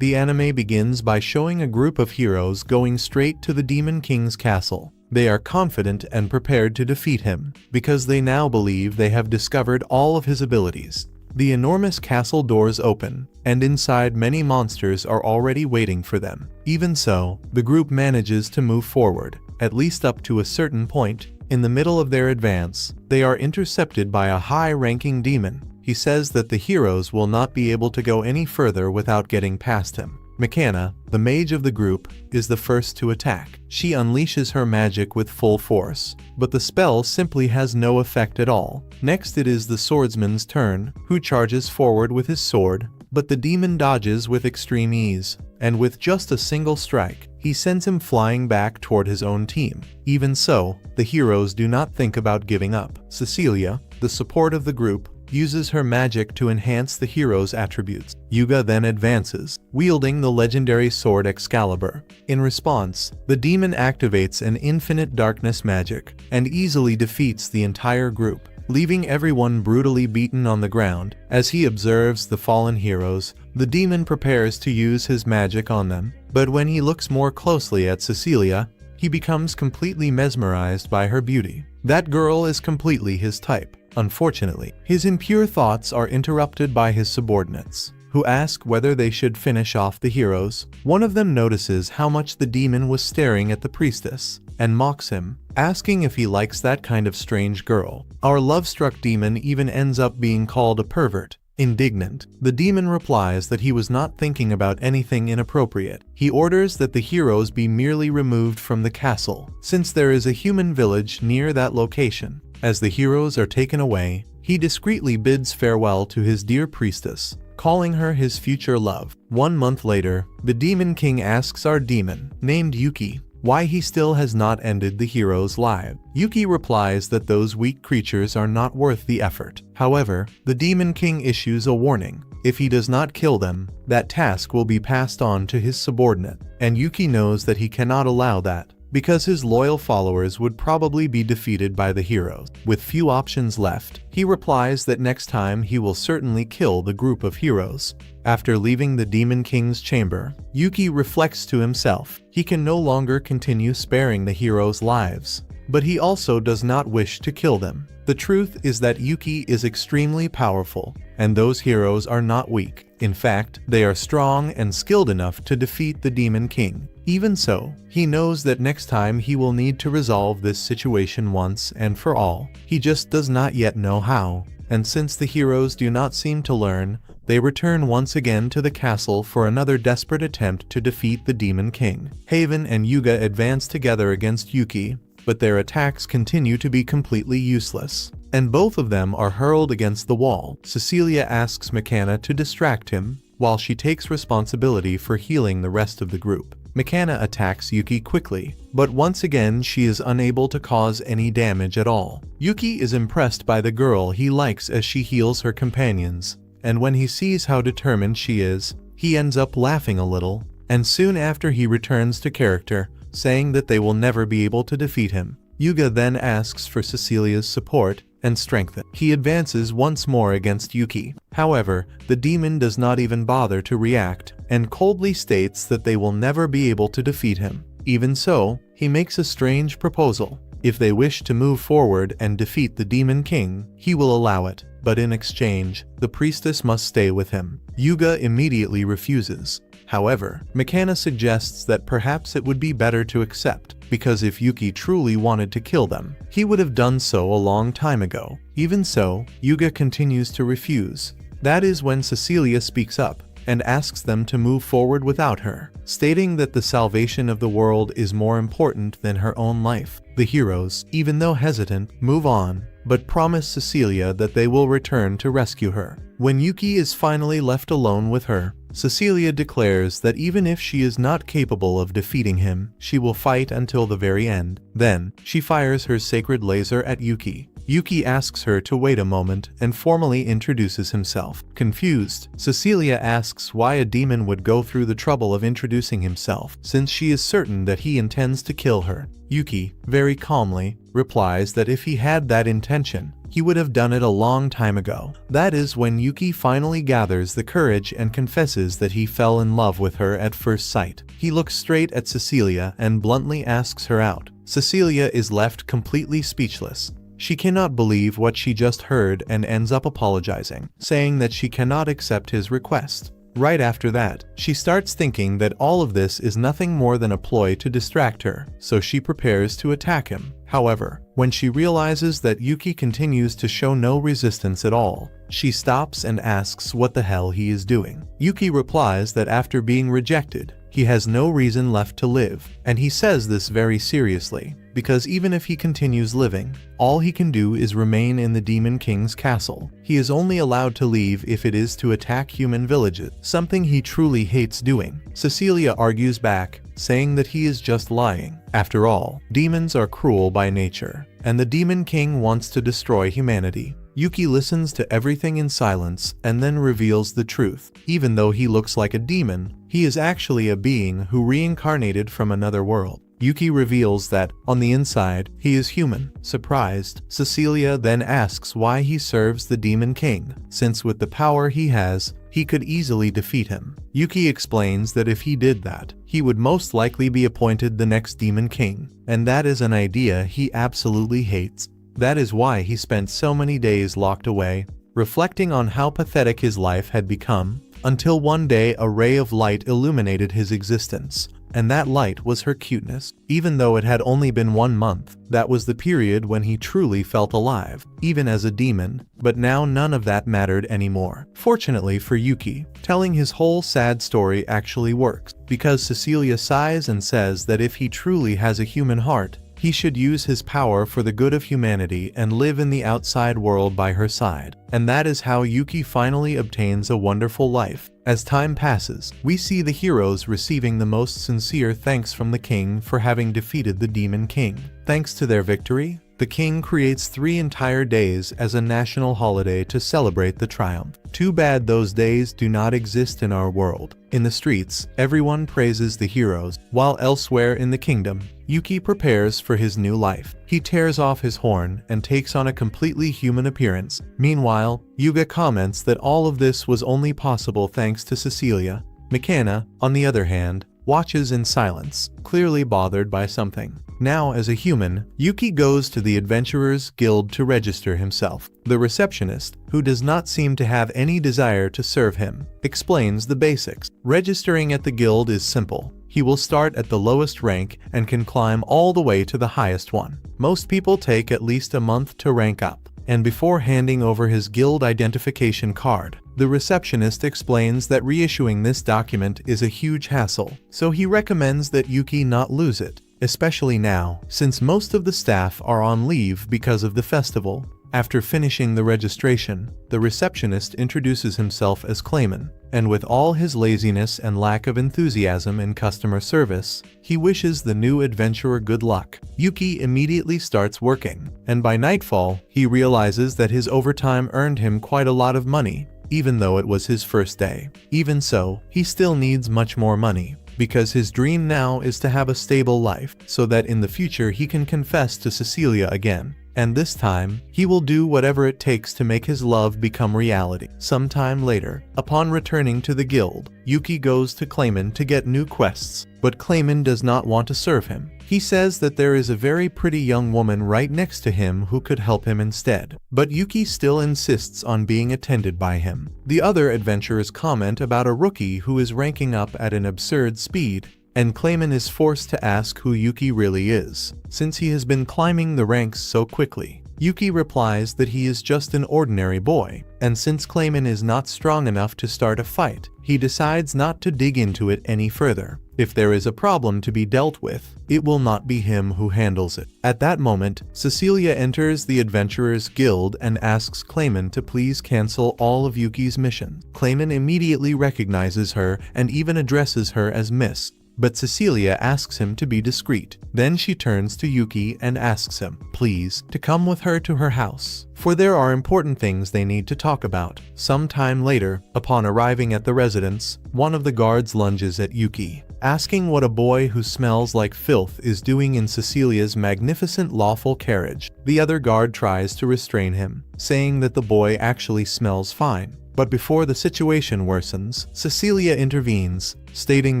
The anime begins by showing a group of heroes going straight to the Demon King's castle. They are confident and prepared to defeat him, because they now believe they have discovered all of his abilities. The enormous castle doors open, and inside many monsters are already waiting for them. Even so, the group manages to move forward, at least up to a certain point. In the middle of their advance, they are intercepted by a high-ranking demon. He says that the heroes will not be able to go any further without getting past him. Makana, the mage of the group, is the first to attack. She unleashes her magic with full force, but the spell simply has no effect at all. Next it is the swordsman's turn, who charges forward with his sword, but the demon dodges with extreme ease, and with just a single strike, he sends him flying back toward his own team. Even so, the heroes do not think about giving up. Cecilia, the support of the group, uses her magic to enhance the hero's attributes. Yuga then advances, wielding the legendary sword Excalibur. In response, the demon activates an infinite darkness magic and easily defeats the entire group, leaving everyone brutally beaten on the ground. As he observes the fallen heroes, the demon prepares to use his magic on them, but when he looks more closely at Cecilia, he becomes completely mesmerized by her beauty. That girl is completely his type. Unfortunately, his impure thoughts are interrupted by his subordinates, who ask whether they should finish off the heroes. One of them notices how much the demon was staring at the priestess, and mocks him, asking if he likes that kind of strange girl. Our love-struck demon even ends up being called a pervert. Indignant, the demon replies that he was not thinking about anything inappropriate. He orders that the heroes be merely removed from the castle, since there is a human village near that location. As the heroes are taken away, he discreetly bids farewell to his dear priestess, calling her his future love. 1 month later, the Demon King asks our demon, named Yuki, why he still has not ended the heroes' lives. Yuki replies that those weak creatures are not worth the effort. However, the Demon King issues a warning. If he does not kill them, that task will be passed on to his subordinate, and Yuki knows that he cannot allow that, because his loyal followers would probably be defeated by the heroes. With few options left, he replies that next time he will certainly kill the group of heroes. After leaving the Demon King's chamber, Yuki reflects to himself. He can no longer continue sparing the heroes' lives, but he also does not wish to kill them. The truth is that Yuki is extremely powerful, and those heroes are not weak. In fact, they are strong and skilled enough to defeat the Demon King. Even so, he knows that next time he will need to resolve this situation once and for all. He just does not yet know how, and since the heroes do not seem to learn, they return once again to the castle for another desperate attempt to defeat the Demon King. Haven and Yuga advance together against Yuki, but their attacks continue to be completely useless, and both of them are hurled against the wall. Cecilia asks Makana to distract him, while she takes responsibility for healing the rest of the group. Makana attacks Yuki quickly, but once again she is unable to cause any damage at all. Yuki is impressed by the girl he likes as she heals her companions, and when he sees how determined she is, he ends up laughing a little, and soon after he returns to character, saying that they will never be able to defeat him. Yuga then asks for Cecilia's support and strength. He advances once more against Yuki. However, the demon does not even bother to react, and coldly states that they will never be able to defeat him. Even so, he makes a strange proposal. If they wish to move forward and defeat the Demon King, he will allow it, but in exchange, the priestess must stay with him. Yuga immediately refuses. However, Makana suggests that perhaps it would be better to accept, because if Yuki truly wanted to kill them, he would have done so a long time ago. Even so, Yuga continues to refuse. That is when Cecilia speaks up and asks them to move forward without her, stating that the salvation of the world is more important than her own life. The heroes, even though hesitant, move on, but promise Cecilia that they will return to rescue her. When Yuki is finally left alone with her, Cecilia declares that even if she is not capable of defeating him, she will fight until the very end. Then, she fires her sacred laser at Yuki. Yuki asks her to wait a moment and formally introduces himself. Confused, Cecilia asks why a demon would go through the trouble of introducing himself, since she is certain that he intends to kill her. Yuki, very calmly, replies that if he had that intention, he would have done it a long time ago. That is when Yuki finally gathers the courage and confesses that he fell in love with her at first sight. He looks straight at Cecilia and bluntly asks her out. Cecilia is left completely speechless. She cannot believe what she just heard and ends up apologizing, saying that she cannot accept his request. Right after that, she starts thinking that all of this is nothing more than a ploy to distract her, so she prepares to attack him. However, when she realizes that Yuki continues to show no resistance at all, she stops and asks what the hell he is doing. Yuki replies that after being rejected, he has no reason left to live, and he says this very seriously, because even if he continues living, all he can do is remain in the Demon King's castle. He is only allowed to leave if it is to attack human villages, something he truly hates doing. Cecilia argues back, saying that he is just lying. After all, demons are cruel by nature, and the Demon King wants to destroy humanity. Yuki listens to everything in silence and then reveals the truth. Even though he looks like a demon, he is actually a being who reincarnated from another world. Yuki reveals that, on the inside, he is human. Surprised, Cecilia then asks why he serves the Demon King, since with the power he has, he could easily defeat him. Yuki explains that if he did that, he would most likely be appointed the next Demon King, and that is an idea he absolutely hates. That is why he spent so many days locked away, reflecting on how pathetic his life had become, until one day a ray of light illuminated his existence, and that light was her cuteness. Even though it had only been 1 month, that was the period when he truly felt alive, even as a demon, but now none of that mattered anymore. Fortunately for Yuki, telling his whole sad story actually works, because Cecilia sighs and says that if he truly has a human heart, he should use his power for the good of humanity and live in the outside world by her side. And that is how Yuki finally obtains a wonderful life. As time passes, we see the heroes receiving the most sincere thanks from the king for having defeated the Demon King. Thanks to their victory, the king creates 3 entire days as a national holiday to celebrate the triumph. Too bad those days do not exist in our world. In the streets, everyone praises the heroes, while elsewhere in the kingdom, Yuki prepares for his new life. He tears off his horn and takes on a completely human appearance. Meanwhile, Yuga comments that all of this was only possible thanks to Cecilia. McKenna, on the other hand, watches in silence, clearly bothered by something. Now as a human, Yuki goes to the Adventurers Guild to register himself. The receptionist, who does not seem to have any desire to serve him, explains the basics. Registering at the guild is simple. He will start at the lowest rank and can climb all the way to the highest one. Most people take at least a month to rank up, and before handing over his guild identification card, the receptionist explains that reissuing this document is a huge hassle, so he recommends that Yuki not lose it, especially now, since most of the staff are on leave because of the festival. After finishing the registration, the receptionist introduces himself as Clayman, and with all his laziness and lack of enthusiasm in customer service, he wishes the new adventurer good luck. Yuki immediately starts working, and by nightfall, he realizes that his overtime earned him quite a lot of money, even though it was his first day. Even so, he still needs much more money, because his dream now is to have a stable life, so that in the future he can confess to Cecilia again. And this time, he will do whatever it takes to make his love become reality. Sometime later, upon returning to the guild, Yuki goes to Clayman to get new quests, but Clayman does not want to serve him. He says that there is a very pretty young woman right next to him who could help him instead, but Yuki still insists on being attended by him. The other adventurers comment about a rookie who is ranking up at an absurd speed, and Clayman is forced to ask who Yuki really is, since he has been climbing the ranks so quickly. Yuki replies that he is just an ordinary boy, and since Clayman is not strong enough to start a fight, he decides not to dig into it any further. If there is a problem to be dealt with, it will not be him who handles it. At that moment, Cecilia enters the Adventurers Guild and asks Clayman to please cancel all of Yuki's missions. Clayman immediately recognizes her and even addresses her as Miss, but Cecilia asks him to be discreet. Then she turns to Yuki and asks him, please, to come with her to her house. for there are important things they need to talk about. Some time later, upon arriving at the residence, one of the guards lunges at Yuki, asking what a boy who smells like filth is doing in Cecilia's magnificent lawful carriage. The other guard tries to restrain him, saying that the boy actually smells fine. But before the situation worsens, Cecilia intervenes, stating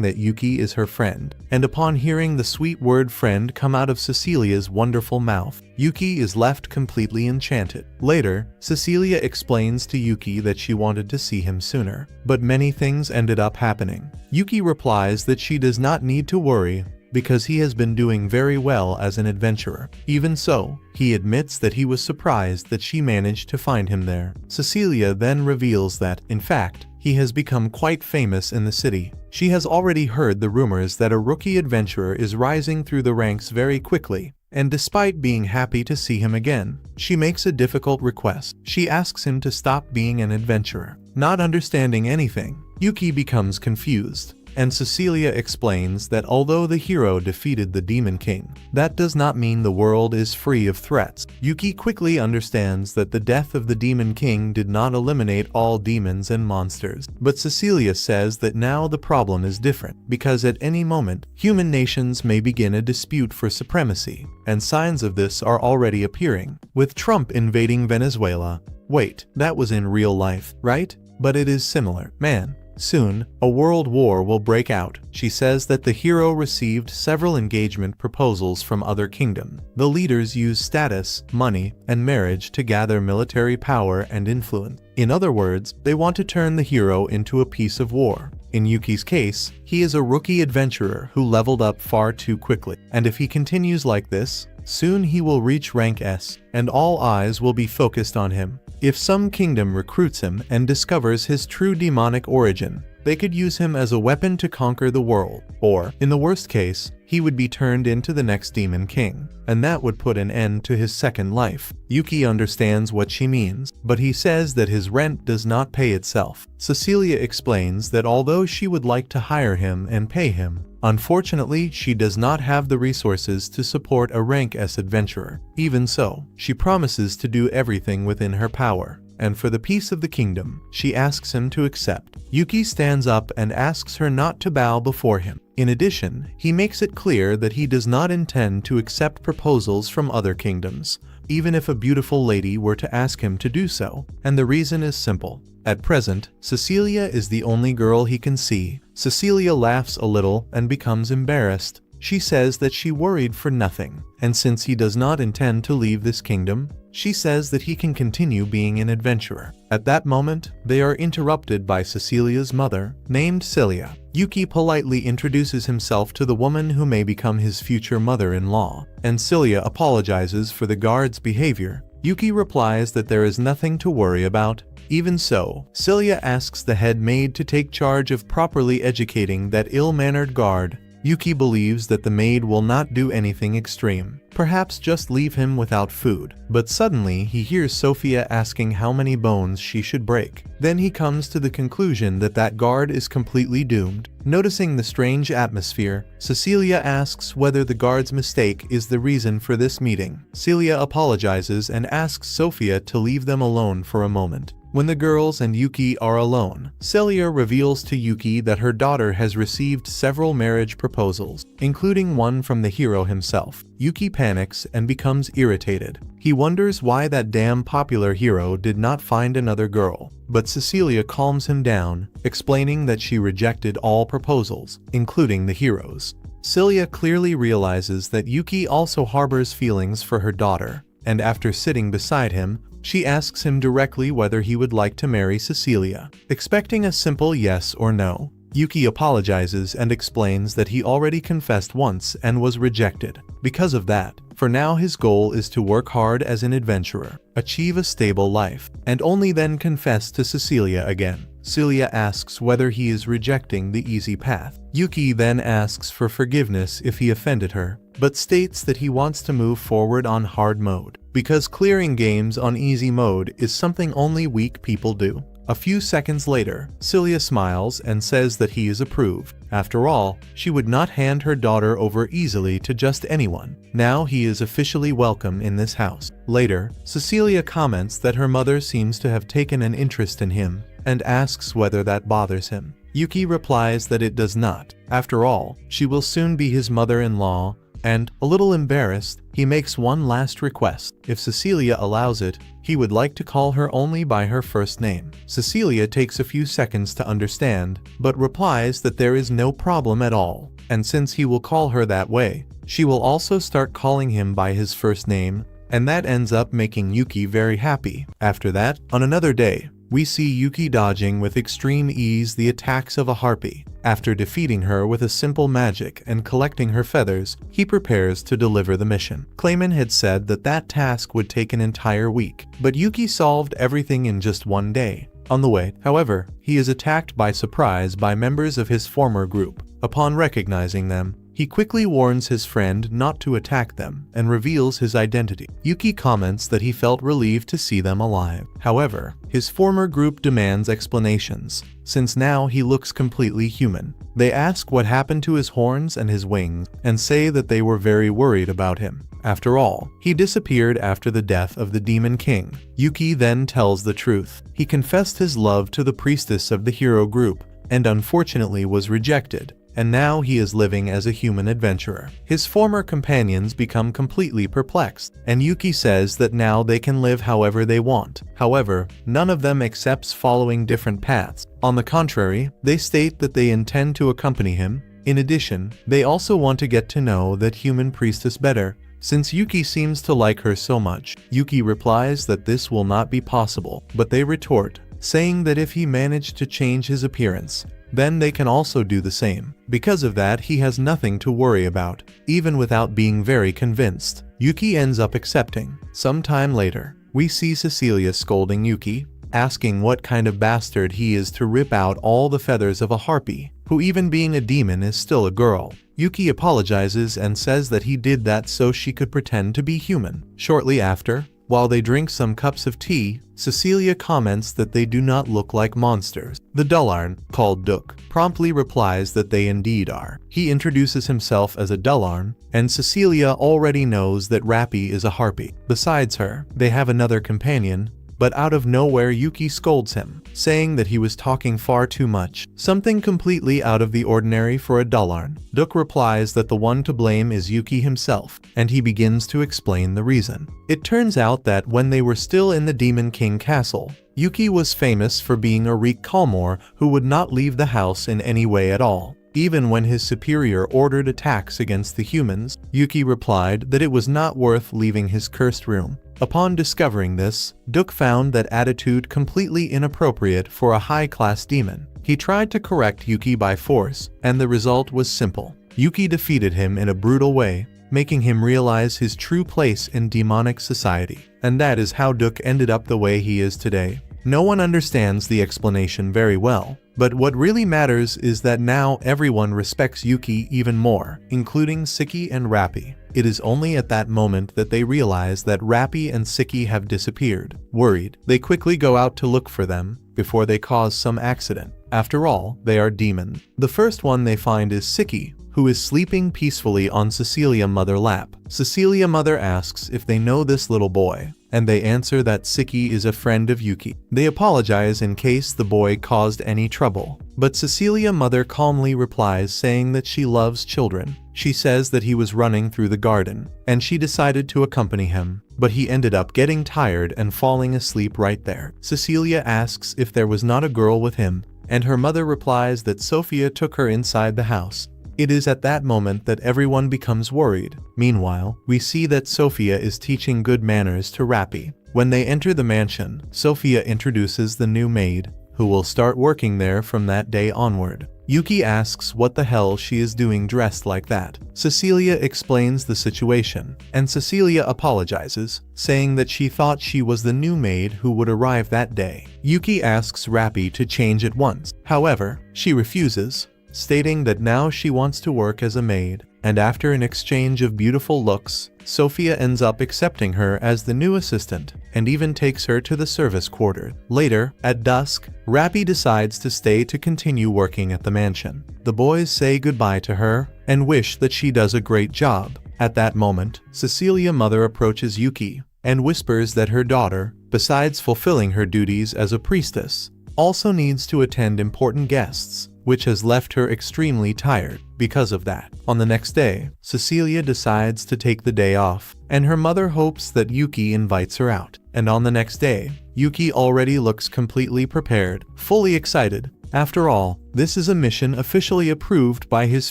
that Yuki is her friend, and upon hearing the sweet word friend come out of Cecilia's wonderful mouth, Yuki is left completely enchanted. Later, Cecilia explains to Yuki that she wanted to see him sooner, but many things ended up happening. Yuki replies that she does not need to worry, because he has been doing very well as an adventurer. Even so, he admits that he was surprised that she managed to find him there. Cecilia then reveals that, in fact, he has become quite famous in the city. She has already heard the rumors that a rookie adventurer is rising through the ranks very quickly, and despite being happy to see him again, she makes a difficult request. She asks him to stop being an adventurer. Not understanding anything, Yuki becomes confused, and Cecilia explains that although the hero defeated the Demon King, that does not mean the world is free of threats. Yuki quickly understands that the death of the Demon King did not eliminate all demons and monsters, but Cecilia says that now the problem is different, because at any moment, human nations may begin a dispute for supremacy, and signs of this are already appearing, with Trump invading Venezuela. Wait, that was in real life, right? But it is similar. Man. Soon, a world war will break out. She says that the hero received several engagement proposals from other kingdoms. The leaders use status, money, and marriage to gather military power and influence. In other words, they want to turn the hero into a piece of war. In Yuki's case, he is a rookie adventurer who leveled up far too quickly. And if he continues like this, soon he will reach rank S, and all eyes will be focused on him. If some kingdom recruits him and discovers his true demonic origin, they could use him as a weapon to conquer the world. Or, in the worst case, he would be turned into the next Demon King, and that would put an end to his second life. Yuki understands what she means, but he says that his rent does not pay itself. Cecilia explains that although she would like to hire him and pay him, unfortunately, she does not have the resources to support a rank S adventurer. Even so, she promises to do everything within her power, and for the peace of the kingdom, she asks him to accept. Yuki stands up and asks her not to bow before him. In addition, he makes it clear that he does not intend to accept proposals from other kingdoms, even if a beautiful lady were to ask him to do so, and the reason is simple. At present, Cecilia is the only girl he can see. Cecilia laughs a little and becomes embarrassed. She says that she worried for nothing, and since he does not intend to leave this kingdom, she says that he can continue being an adventurer. At that moment, they are interrupted by Cecilia's mother, named Celia. Yuki politely introduces himself to the woman who may become his future mother-in-law, and Celia apologizes for the guard's behavior. Yuki replies that there is nothing to worry about. Even so, Celia asks the head maid to take charge of properly educating that ill-mannered guard. Yuki believes that the maid will not do anything extreme, perhaps just leave him without food. But suddenly he hears Sophia asking how many bones she should break. Then he comes to the conclusion that that guard is completely doomed. Noticing the strange atmosphere, Cecilia asks whether the guard's mistake is the reason for this meeting. Celia apologizes and asks Sophia to leave them alone for a moment. When the girls and Yuki are alone, Celia reveals to Yuki that her daughter has received several marriage proposals, including one from the hero himself. Yuki panics and becomes irritated. He wonders why that damn popular hero did not find another girl, but Cecilia calms him down, explaining that she rejected all proposals, including the hero's. Celia clearly realizes that Yuki also harbors feelings for her daughter, and after sitting beside him, she asks him directly whether he would like to marry Cecilia. Expecting a simple yes or no, Yuki apologizes and explains that he already confessed once and was rejected. Because of that, for now his goal is to work hard as an adventurer, achieve a stable life, and only then confess to Cecilia again. Celia asks whether he is rejecting the easy path. Yuki then asks for forgiveness if he offended her, but states that he wants to move forward on hard mode, because clearing games on easy mode is something only weak people do. A few seconds later, Cecilia smiles and says that he is approved. After all, she would not hand her daughter over easily to just anyone. Now he is officially welcome in this house. Later, Cecilia comments that her mother seems to have taken an interest in him and asks whether that bothers him. Yuki replies that it does not. After all, she will soon be his mother-in-law, and, a little embarrassed, he makes one last request. If Cecilia allows it, he would like to call her only by her first name. Cecilia takes a few seconds to understand, but replies that there is no problem at all, and since he will call her that way, she will also start calling him by his first name, and that ends up making Yuki very happy. After that, on another day, we see Yuki dodging with extreme ease the attacks of a harpy. After defeating her with a simple magic and collecting her feathers, he prepares to deliver the mission. Clayman had said that that task would take an entire week, but Yuki solved everything in just one day. On the way, however, he is attacked by surprise by members of his former group. Upon recognizing them, he quickly warns his friend not to attack them and reveals his identity. Yuki comments that he felt relieved to see them alive. However, his former group demands explanations, since now he looks completely human. They ask what happened to his horns and his wings, and say that they were very worried about him. After all, he disappeared after the death of the Demon King. Yuki then tells the truth. He confessed his love to the priestess of the hero group, and unfortunately was rejected, and now he is living as a human adventurer. His former companions become completely perplexed, and Yuki says that now they can live however they want. However, none of them accepts following different paths. On the contrary, they state that they intend to accompany him. In addition, they also want to get to know that human priestess better, since Yuki seems to like her so much. Yuki replies that this will not be possible, but they retort, saying that if he managed to change his appearance, then they can also do the same. Because of that, he has nothing to worry about, even without being very convinced. Yuki ends up accepting. Some time later, we see Cecilia scolding Yuki, asking what kind of bastard he is to rip out all the feathers of a harpy, who even being a demon is still a girl. Yuki apologizes and says that he did that so she could pretend to be human. Shortly after, while they drink some cups of tea, Cecilia comments that they do not look like monsters. The dullarn, called Duk, promptly replies that they indeed are. He introduces himself as a dullarn, and Cecilia already knows that Rappy is a harpy. Besides her, they have another companion, but out of nowhere Yuki scolds him, saying that he was talking far too much, something completely out of the ordinary for a dullarn. Duk replies that the one to blame is Yuki himself, and he begins to explain the reason. It turns out that when they were still in the Demon King castle, Yuki was famous for being a recalmor who would not leave the house in any way at all. Even when his superior ordered attacks against the humans, Yuki replied that it was not worth leaving his cursed room. Upon discovering this, Duk found that attitude completely inappropriate for a high-class demon. He tried to correct Yuki by force, and the result was simple. Yuki defeated him in a brutal way, making him realize his true place in demonic society. And that is how Duk ended up the way he is today. No one understands the explanation very well, but what really matters is that now everyone respects Yuki even more, including Siki and Rappy. It is only at that moment that they realize that Rappy and Siki have disappeared. Worried, they quickly go out to look for them, before they cause some accident. After all, they are demons. The first one they find is Siki, who is sleeping peacefully on Cecilia Mother lap. Cecilia Mother asks if they know this little boy, and they answer that Siki is a friend of Yuki. They apologize in case the boy caused any trouble, but Cecilia Mother calmly replies saying that she loves children. She says that he was running through the garden, and she decided to accompany him, but he ended up getting tired and falling asleep right there. Cecilia asks if there was not a girl with him, and her mother replies that Sophia took her inside the house. It is at that moment that everyone becomes worried. Meanwhile, we see that Sophia is teaching good manners to Rappy. When they enter the mansion, Sophia introduces the new maid, who will start working there from that day onward. Yuki asks what the hell she is doing dressed like that. Cecilia explains the situation, and Cecilia apologizes, saying that she thought she was the new maid who would arrive that day. Yuki asks Rappy to change at once. However, she refuses, stating that now she wants to work as a maid. and after an exchange of beautiful looks, Sophia ends up accepting her as the new assistant and even takes her to the service quarters. Later, at dusk, Rappy decides to stay to continue working at the mansion. The boys say goodbye to her and wish that she does a great job. At that moment, Cecilia's mother approaches Yuki and whispers that her daughter, besides fulfilling her duties as a priestess, also needs to attend important guests, which has left her extremely tired because of that. On the next day, Cecilia decides to take the day off, and her mother hopes that Yuki invites her out. And on the next day, Yuki already looks completely prepared, fully excited. After all, this is a mission officially approved by his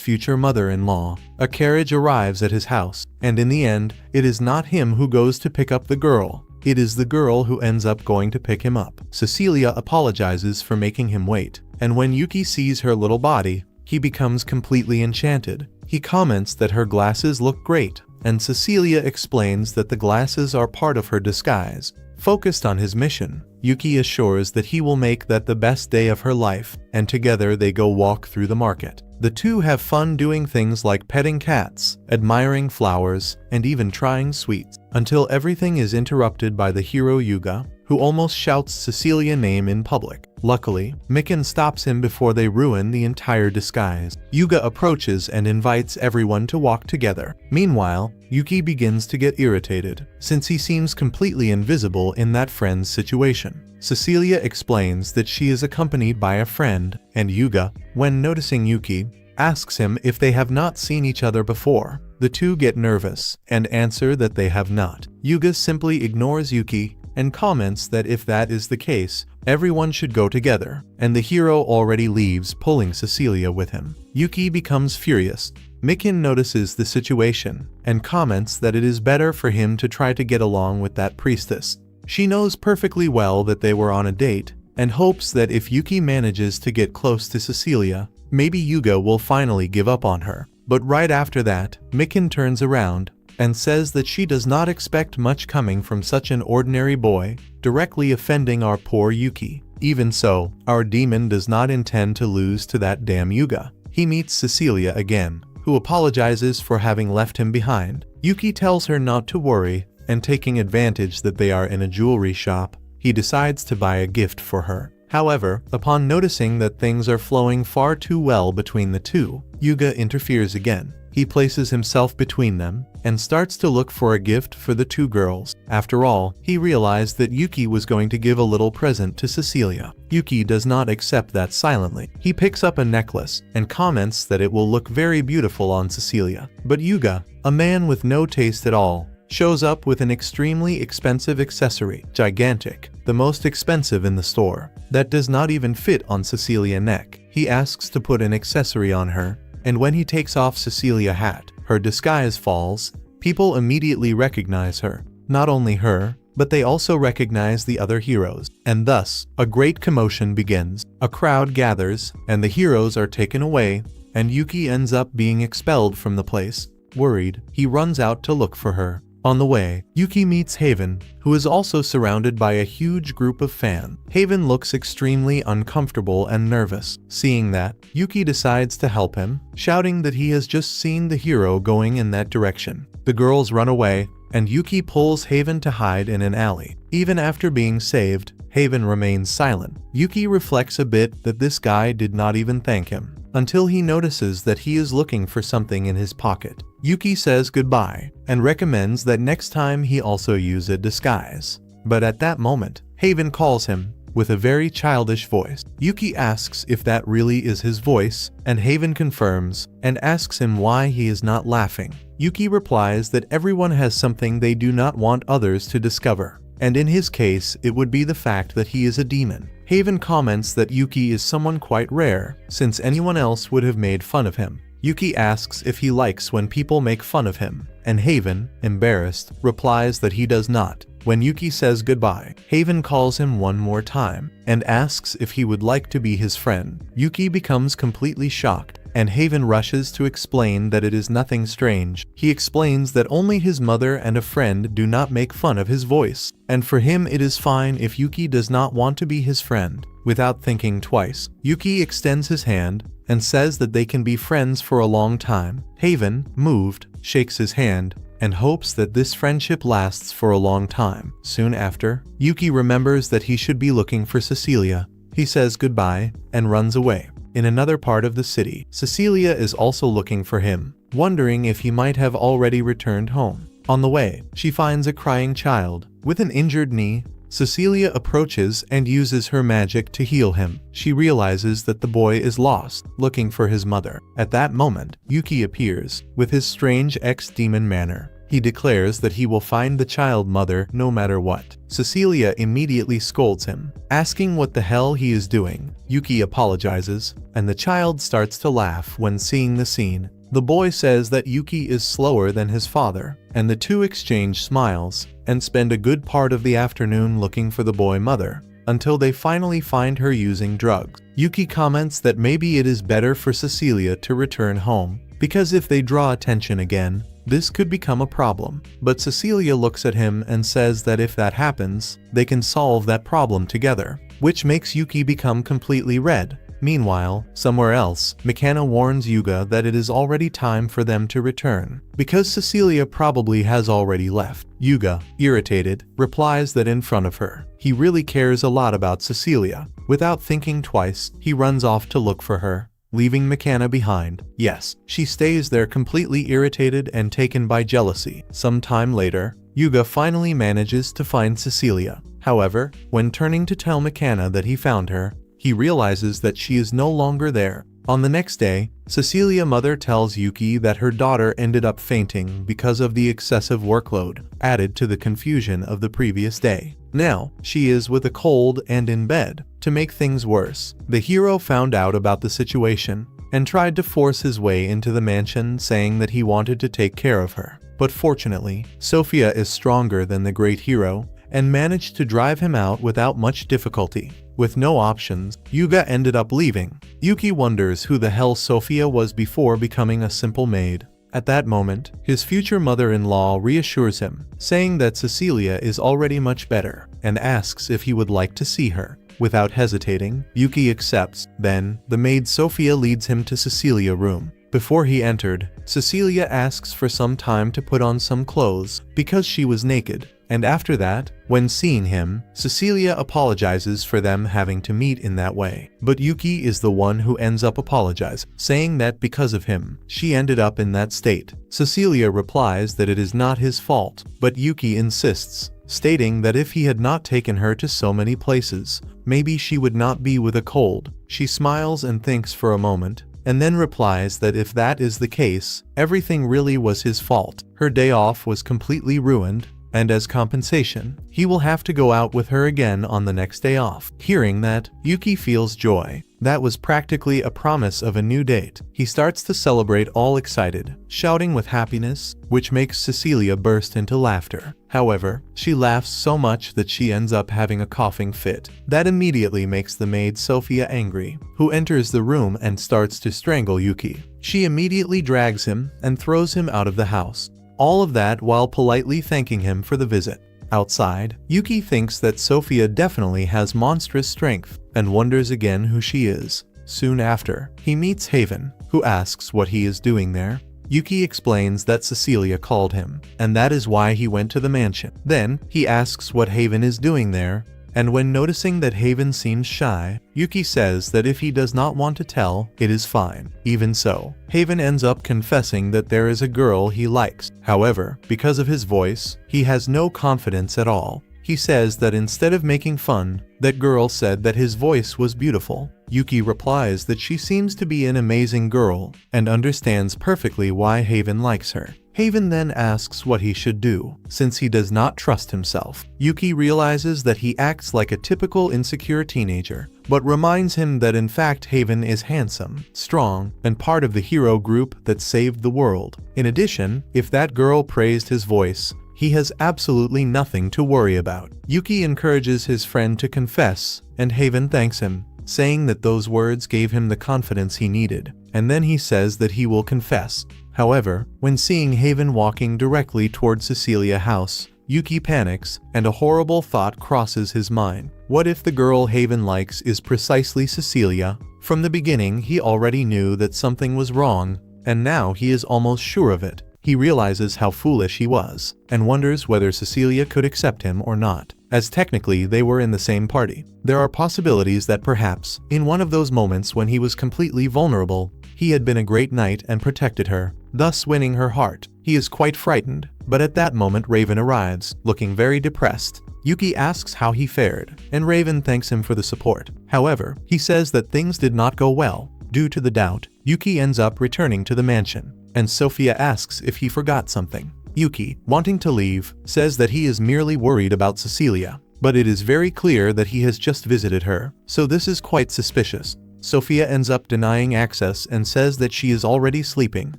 future mother-in-law. A carriage arrives at his house, and in the end, it is not him who goes to pick up the girl. It is the girl who ends up going to pick him up. Cecilia apologizes for making him wait, and when Yuki sees her little body, he becomes completely enchanted. He comments that her glasses look great, and Cecilia explains that the glasses are part of her disguise. Focused on his mission, Yuki assures that he will make that the best day of her life, and together they go walk through the market. The two have fun doing things like petting cats, admiring flowers, and even trying sweets, until everything is interrupted by the hero Yuga, who almost shouts Cecilia's name in public. Luckily, Mikan stops him before they ruin the entire disguise. Yuga approaches and invites everyone to walk together. Meanwhile, Yuki begins to get irritated, since he seems completely invisible in that friend's situation. Cecilia explains that she is accompanied by a friend, and Yuga, when noticing Yuki, asks him if they have not seen each other before. The two get nervous and answer that they have not. Yuga simply ignores Yuki and comments that if that is the case, everyone should go together, and the hero already leaves, pulling Cecilia with him. Yuki becomes furious. Mikan notices the situation and comments that it is better for him to try to get along with that priestess. She knows perfectly well that they were on a date and hopes that if Yuki manages to get close to Cecilia, maybe Yuga will finally give up on her. But right after that, Mikan turns around and says that she does not expect much coming from such an ordinary boy, directly offending our poor Yuki. Even so, our demon does not intend to lose to that damn Yuga. He meets Cecilia again, who apologizes for having left him behind. Yuki tells her not to worry, and taking advantage that they are in a jewelry shop, he decides to buy a gift for her. However, upon noticing that things are flowing far too well between the two, Yuga interferes again. He places himself between them and starts to look for a gift for the two girls. After all, he realized that Yuki was going to give a little present to Cecilia. Yuki does not accept that silently. He picks up a necklace and comments that it will look very beautiful on Cecilia. But Yuga, a man with no taste at all, shows up with an extremely expensive accessory, gigantic, the most expensive in the store, that does not even fit on Cecilia's neck. He asks to put an accessory on her, and when he takes off Cecilia's hat, her disguise falls. People immediately recognize her. Not only her, but they also recognize the other heroes, and thus, a great commotion begins. A crowd gathers, and the heroes are taken away, and Yuki ends up being expelled from the place. Worried, he runs out to look for her. On the way, Yuki meets Haven, who is also surrounded by a huge group of fans. Haven looks extremely uncomfortable and nervous. Seeing that, Yuki decides to help him, shouting that he has just seen the hero going in that direction. The girls run away, and Yuki pulls Haven to hide in an alley. Even after being saved, Haven remains silent. Yuki reflects a bit that this guy did not even thank him, until he notices that he is looking for something in his pocket. Yuki says goodbye and recommends that next time he also use a disguise. But at that moment, Haven calls him with a very childish voice. Yuki asks if that really is his voice, and Haven confirms and asks him why he is not laughing. Yuki replies that everyone has something they do not want others to discover, and in his case it would be the fact that he is a demon. Haven comments that Yuki is someone quite rare, since anyone else would have made fun of him. Yuki asks if he likes when people make fun of him, and Haven, embarrassed, replies that he does not. When Yuki says goodbye, Haven calls him one more time and asks if he would like to be his friend. Yuki becomes completely shocked and Haven rushes to explain that it is nothing strange. He explains that only his mother and a friend do not make fun of his voice, and for him it is fine if Yuki does not want to be his friend. Without thinking twice, Yuki extends his hand and says that they can be friends for a long time. Haven, moved, shakes his hand and hopes that this friendship lasts for a long time. Soon after, Yuki remembers that he should be looking for Cecilia. He says goodbye and runs away. In another part of the city, Cecilia is also looking for him, wondering if he might have already returned home. On the way, she finds a crying child with an injured knee. Cecilia approaches and uses her magic to heal him. She realizes that the boy is lost, looking for his mother. At that moment, Yuki appears, with his strange ex-demon manner. He declares that he will find the child mother no matter what. Cecilia immediately scolds him, asking what the hell he is doing. Yuki apologizes, and the child starts to laugh when seeing the scene. The boy says that Yuki is slower than his father, and the two exchange smiles and spend a good part of the afternoon looking for the boy mother, until they finally find her using drugs. Yuki comments that maybe it is better for Cecilia to return home, because if they draw attention again, this could become a problem. But Cecilia looks at him and says that if that happens, they can solve that problem together, which makes Yuki become completely red. Meanwhile, somewhere else, Mikana warns Yuga that it is already time for them to return, because Cecilia probably has already left. Yuga, irritated, replies that in front of her, he really cares a lot about Cecilia. Without thinking twice, he runs off to look for her, leaving Mikana behind. Yes, she stays there completely irritated and taken by jealousy. Some time later, Yuga finally manages to find Cecilia. However, when turning to tell Mikana that he found her, he realizes that she is no longer there. On the next day, Cecilia's mother tells Yuki that her daughter ended up fainting because of the excessive workload, added to the confusion of the previous day. Now, she is with a cold and in bed. To make things worse, the hero found out about the situation and tried to force his way into the mansion, saying that he wanted to take care of her. But fortunately, Sophia is stronger than the great hero and managed to drive him out without much difficulty. With no options, Yuga ended up leaving. Yuki wonders who the hell Sophia was before becoming a simple maid. At that moment, his future mother-in-law reassures him, saying that Cecilia is already much better, and asks if he would like to see her. Without hesitating, Yuki accepts. Then, the maid Sophia leads him to Cecilia's room. Before he entered, Cecilia asks for some time to put on some clothes, because she was naked. And after that, when seeing him, Cecilia apologizes for them having to meet in that way. But Yuki is the one who ends up apologizing, saying that because of him, she ended up in that state. Cecilia replies that it is not his fault, but Yuki insists, stating that if he had not taken her to so many places, maybe she would not be with a cold. She smiles and thinks for a moment, and then replies that if that is the case, everything really was his fault. Her day off was completely ruined, and as compensation, he will have to go out with her again on the next day off. Hearing that, Yuki feels joy. That was practically a promise of a new date. He starts to celebrate all excited, shouting with happiness, which makes Cecilia burst into laughter. However, she laughs so much that she ends up having a coughing fit. That immediately makes the maid Sophia angry, who enters the room and starts to strangle Yuki. She immediately drags him and throws him out of the house. All of that while politely thanking him for the visit. Outside, Yuki thinks that Sophia definitely has monstrous strength and wonders again who she is. Soon after, he meets Haven, who asks what he is doing there. Yuki explains that Cecilia called him, and that is why he went to the mansion. Then, he asks what Haven is doing there, and when noticing that Haven seems shy, Yuki says that if he does not want to tell, it is fine. Even so, Haven ends up confessing that there is a girl he likes. However, because of his voice, he has no confidence at all. He says that instead of making fun, that girl said that his voice was beautiful. Yuki replies that she seems to be an amazing girl, and understands perfectly why Haven likes her. Haven then asks what he should do, since he does not trust himself. Yuki realizes that he acts like a typical insecure teenager, but reminds him that in fact Haven is handsome, strong, and part of the hero group that saved the world. In addition, if that girl praised his voice, he has absolutely nothing to worry about. Yuki encourages his friend to confess, and Haven thanks him, saying that those words gave him the confidence he needed, and then he says that he will confess. However, when seeing Haven walking directly toward Cecilia's house, Yuki panics, and a horrible thought crosses his mind. What if the girl Haven likes is precisely Cecilia? From the beginning he already knew that something was wrong, and now he is almost sure of it. He realizes how foolish he was, and wonders whether Cecilia could accept him or not, as technically they were in the same party. There are possibilities that perhaps, in one of those moments when he was completely vulnerable, he had been a great knight and protected her, thus winning her heart. He is quite frightened, but at that moment Raven arrives, looking very depressed. Yuki asks how he fared, and Raven thanks him for the support. However, he says that things did not go well. Due to the doubt, Yuki ends up returning to the mansion, and Sophia asks if he forgot something. Yuki, wanting to leave, says that he is merely worried about Cecilia, but it is very clear that he has just visited her, so this is quite suspicious. Sophia ends up denying access and says that she is already sleeping,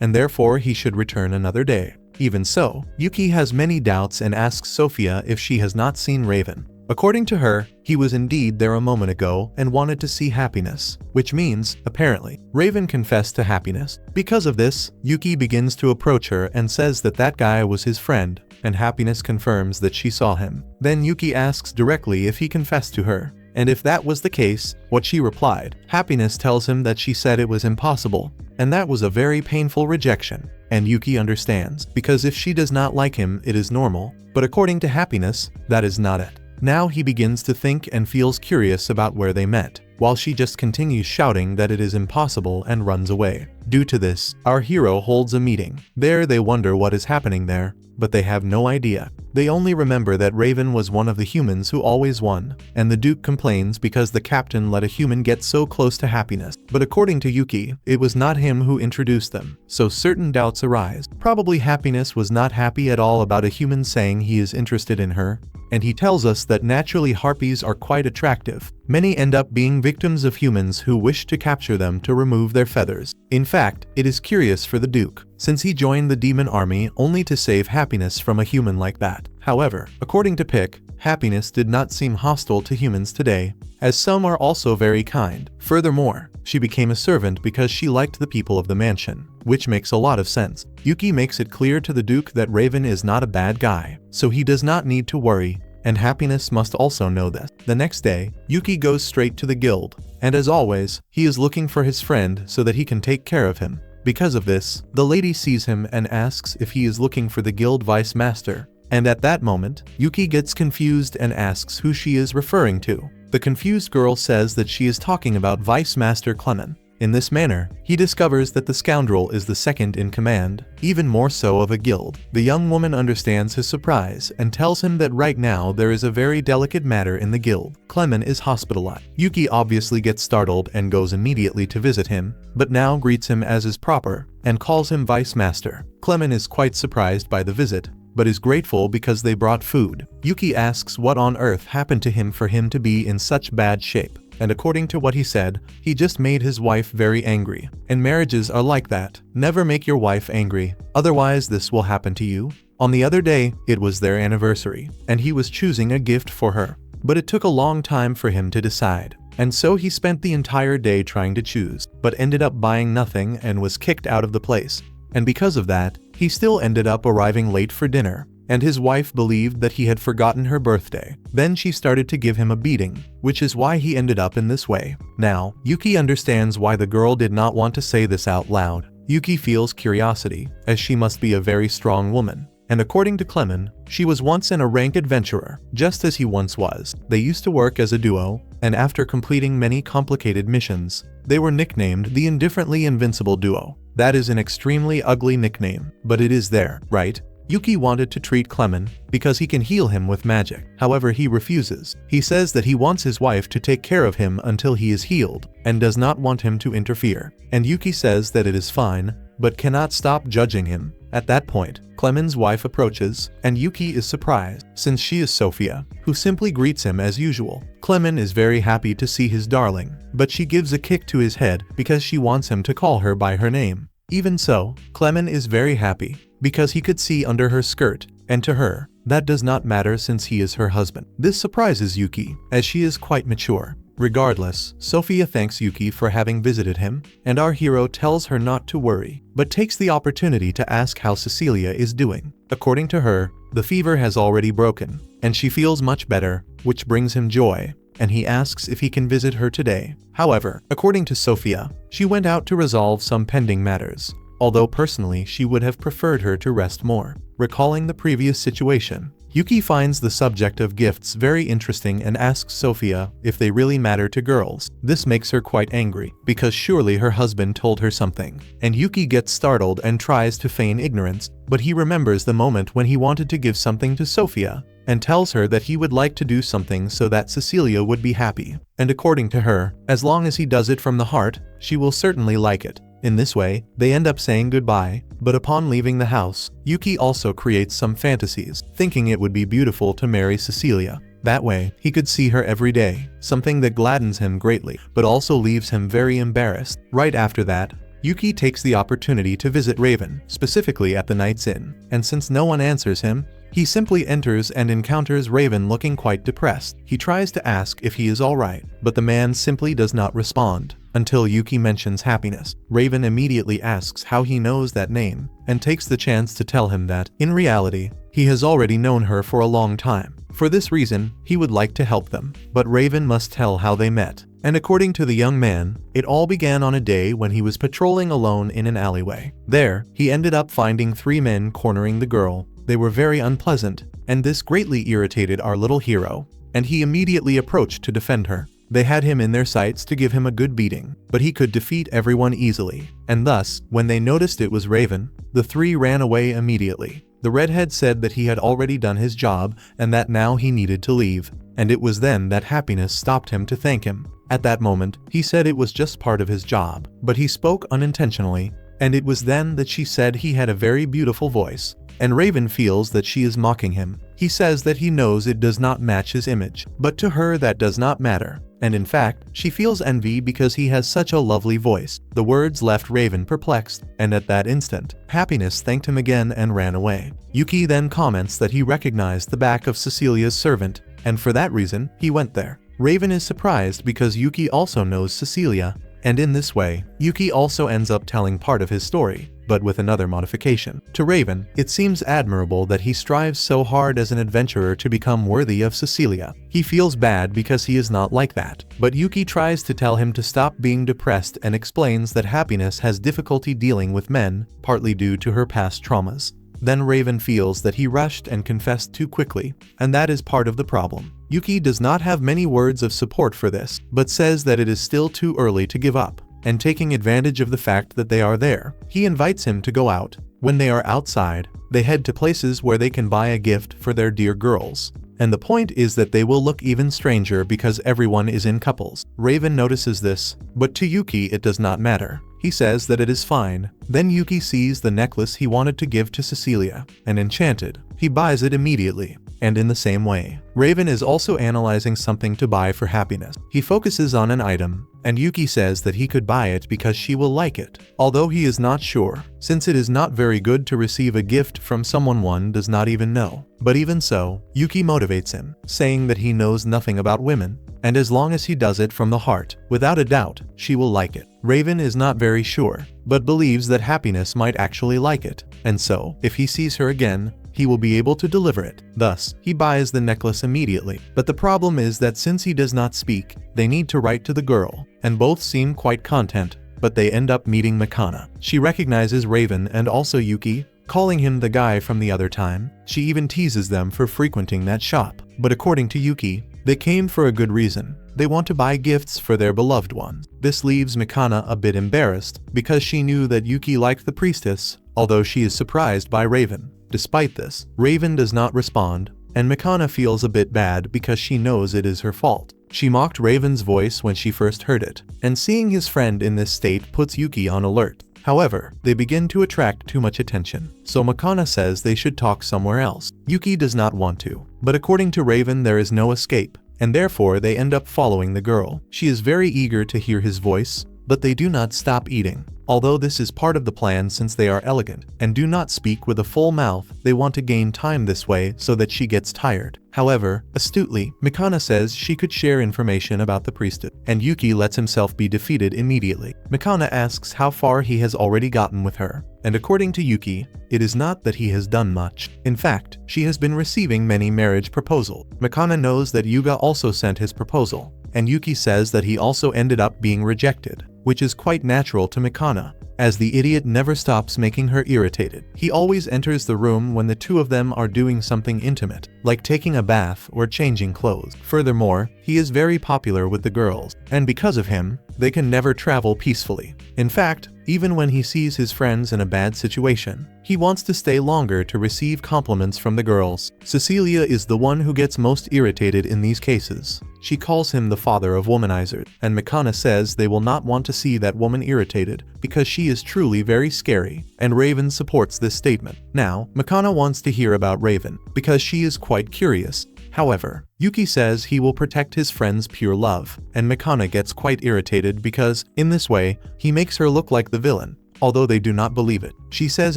and therefore he should return another day. Even so, Yuki has many doubts and asks Sophia if she has not seen Raven. According to her, he was indeed there a moment ago and wanted to see Happiness, which means, apparently, Raven confessed to Happiness. Because of this, Yuki begins to approach her and says that that guy was his friend, and Happiness confirms that she saw him. Then Yuki asks directly if he confessed to her, and if that was the case, what she replied. Happiness tells him that she said it was impossible, and that was a very painful rejection. And Yuki understands, because if she does not like him, it is normal, but according to Happiness, that is not it. Now he begins to think and feels curious about where they met, while she just continues shouting that it is impossible and runs away. Due to this, our hero holds a meeting. There they wonder what is happening there, but they have no idea. They only remember that Raven was one of the humans who always won, and the Duke complains because the captain let a human get so close to Happiness. But according to Yuki, it was not him who introduced them, so certain doubts arise. Probably Happiness was not happy at all about a human saying he is interested in her, and he tells us that naturally harpies are quite attractive. Many end up being victims of humans who wish to capture them to remove their feathers. In fact, it is curious for the Duke, since he joined the demon army only to save Happiness from a human like that. However, according to Pick, Happiness did not seem hostile to humans today, as some are also very kind. Furthermore, she became a servant because she liked the people of the mansion, which makes a lot of sense. Yuki makes it clear to the Duke that Raven is not a bad guy, so he does not need to worry, and Happiness must also know this. The next day, Yuki goes straight to the guild, and as always, he is looking for his friend so that he can take care of him. Because of this, the lady sees him and asks if he is looking for the guild vice master, and at that moment, Yuki gets confused and asks who she is referring to. The confused girl says that she is talking about Vice Master Clement. In this manner, he discovers that the scoundrel is the second in command, even more so of a guild. The young woman understands his surprise and tells him that right now there is a very delicate matter in the guild. Clement is hospitalized. Yuki obviously gets startled and goes immediately to visit him, but now greets him as is proper, and calls him Vice Master. Clement is quite surprised by the visit, but is grateful because they brought food. Yuki asks what on earth happened to him for him to be in such bad shape. And according to what he said, he just made his wife very angry. And marriages are like that. Never make your wife angry, otherwise this will happen to you. On the other day, it was their anniversary, and he was choosing a gift for her. But it took a long time for him to decide. And so he spent the entire day trying to choose, but ended up buying nothing and was kicked out of the place. And because of that, he still ended up arriving late for dinner, and his wife believed that he had forgotten her birthday. Then she started to give him a beating, which is why he ended up in this way. Now, Yuki understands why the girl did not want to say this out loud. Yuki feels curiosity, as she must be a very strong woman. And according to Clement, she was once a rank adventurer, just as he once was. They used to work as a duo, and after completing many complicated missions, they were nicknamed the Indifferently Invincible Duo. That is an extremely ugly nickname, but it is there, right? Yuki wanted to treat Clement because he can heal him with magic. However, he refuses. He says that he wants his wife to take care of him until he is healed, and does not want him to interfere. And Yuki says that it is fine, but cannot stop judging him. At that point, Clement's wife approaches, and Yuki is surprised, since she is Sophia, who simply greets him as usual. Clement is very happy to see his darling, but she gives a kick to his head because she wants him to call her by her name. Even so, Clement is very happy, because he could see under her skirt, and to her, that does not matter since he is her husband. This surprises Yuki, as she is quite mature. Regardless, Sophia thanks Yuki for having visited him, and our hero tells her not to worry, but takes the opportunity to ask how Cecilia is doing. According to her, the fever has already broken, and she feels much better, which brings him joy, and he asks if he can visit her today. However, according to Sophia, she went out to resolve some pending matters, although personally she would have preferred her to rest more. Recalling the previous situation, Yuki finds the subject of gifts very interesting and asks Sophia if they really matter to girls. This makes her quite angry, because surely her husband told her something. And Yuki gets startled and tries to feign ignorance, but he remembers the moment when he wanted to give something to Sophia, and tells her that he would like to do something so that Cecilia would be happy. And according to her, as long as he does it from the heart, she will certainly like it. In this way, they end up saying goodbye, but upon leaving the house, Yuki also creates some fantasies, thinking it would be beautiful to marry Cecilia. That way, he could see her every day, something that gladdens him greatly, but also leaves him very embarrassed. Right after that, Yuki takes the opportunity to visit Raven, specifically at the Knight's Inn, and since no one answers him, he simply enters and encounters Raven looking quite depressed. He tries to ask if he is alright, but the man simply does not respond, until Yuki mentions happiness. Raven immediately asks how he knows that name, and takes the chance to tell him that, in reality, he has already known her for a long time. For this reason, he would like to help them, but Raven must tell how they met. And according to the young man, it all began on a day when he was patrolling alone in an alleyway. There, he ended up finding 3 men cornering the girl. They were very unpleasant, and this greatly irritated our little hero, and he immediately approached to defend her. They had him in their sights to give him a good beating, but he could defeat everyone easily, and thus, when they noticed it was Raven, the 3 ran away immediately. The redhead said that he had already done his job and that now he needed to leave, and it was then that Happiness stopped him to thank him. At that moment, he said it was just part of his job, but he spoke unintentionally, and it was then that she said he had a very beautiful voice, and Raven feels that she is mocking him. He says that he knows it does not match his image, but to her that does not matter, and in fact, she feels envy because he has such a lovely voice. The words left Raven perplexed, and at that instant, Happiness thanked him again and ran away. Yuki then comments that he recognized the back of Cecilia's servant, and for that reason, he went there. Raven is surprised because Yuki also knows Cecilia, and in this way, Yuki also ends up telling part of his story, but with another modification. To Raven, it seems admirable that he strives so hard as an adventurer to become worthy of Cecilia. He feels bad because he is not like that, but Yuki tries to tell him to stop being depressed and explains that Happiness has difficulty dealing with men, partly due to her past traumas. Then Raven feels that he rushed and confessed too quickly, and that is part of the problem. Yuki does not have many words of support for this, but says that it is still too early to give up, and taking advantage of the fact that they are there, he invites him to go out. When they are outside, they head to places where they can buy a gift for their dear girls. And the point is that they will look even stranger because everyone is in couples. Raven notices this, but to Yuki it does not matter. He says that it is fine. Then Yuki sees the necklace he wanted to give to Cecilia, and enchanted, he buys it immediately. And in the same way, Raven is also analyzing something to buy for Happiness. He focuses on an item, and Yuki says that he could buy it because she will like it, although he is not sure, since it is not very good to receive a gift from someone one does not even know. But even so, Yuki motivates him, saying that he knows nothing about women, and as long as he does it from the heart, without a doubt, she will like it. Raven is not very sure, but believes that Happiness might actually like it, and so, if he sees her again, he will be able to deliver it. Thus, he buys the necklace immediately. But the problem is that since he does not speak, they need to write to the girl, and both seem quite content, but they end up meeting Makana. She recognizes Raven and also Yuki, calling him the guy from the other time. She even teases them for frequenting that shop. But according to Yuki, they came for a good reason. They want to buy gifts for their beloved ones. This leaves Makana a bit embarrassed, because she knew that Yuki liked the priestess, although she is surprised by Raven. Despite this, Raven does not respond, and Makana feels a bit bad because she knows it is her fault. She mocked Raven's voice when she first heard it, and seeing his friend in this state puts Yuki on alert. However, they begin to attract too much attention, so Makana says they should talk somewhere else. Yuki does not want to, but according to Raven there is no escape, and therefore they end up following the girl. She is very eager to hear his voice, but they do not stop eating. Although this is part of the plan since they are elegant and do not speak with a full mouth, they want to gain time this way so that she gets tired. However, astutely, Mikana says she could share information about the priestess, and Yuki lets himself be defeated immediately. Mikana asks how far he has already gotten with her, and according to Yuki, it is not that he has done much. In fact, she has been receiving many marriage proposals. Mikana knows that Yuga also sent his proposal, and Yuki says that he also ended up being rejected, which is quite natural to Mikana, as the idiot never stops making her irritated. He always enters the room when the two of them are doing something intimate, like taking a bath or changing clothes. Furthermore, he is very popular with the girls, and because of him, they can never travel peacefully. In fact, even when he sees his friends in a bad situation, he wants to stay longer to receive compliments from the girls. Cecilia is the one who gets most irritated in these cases. She calls him the father of womanizers, and Mikana says they will not want to see that woman irritated because she is truly very scary, and Raven supports this statement. Now, Mikana wants to hear about Raven because she is quite curious. However, Yuki says he will protect his friend's pure love, and Mikana gets quite irritated because, in this way, he makes her look like the villain, although they do not believe it. She says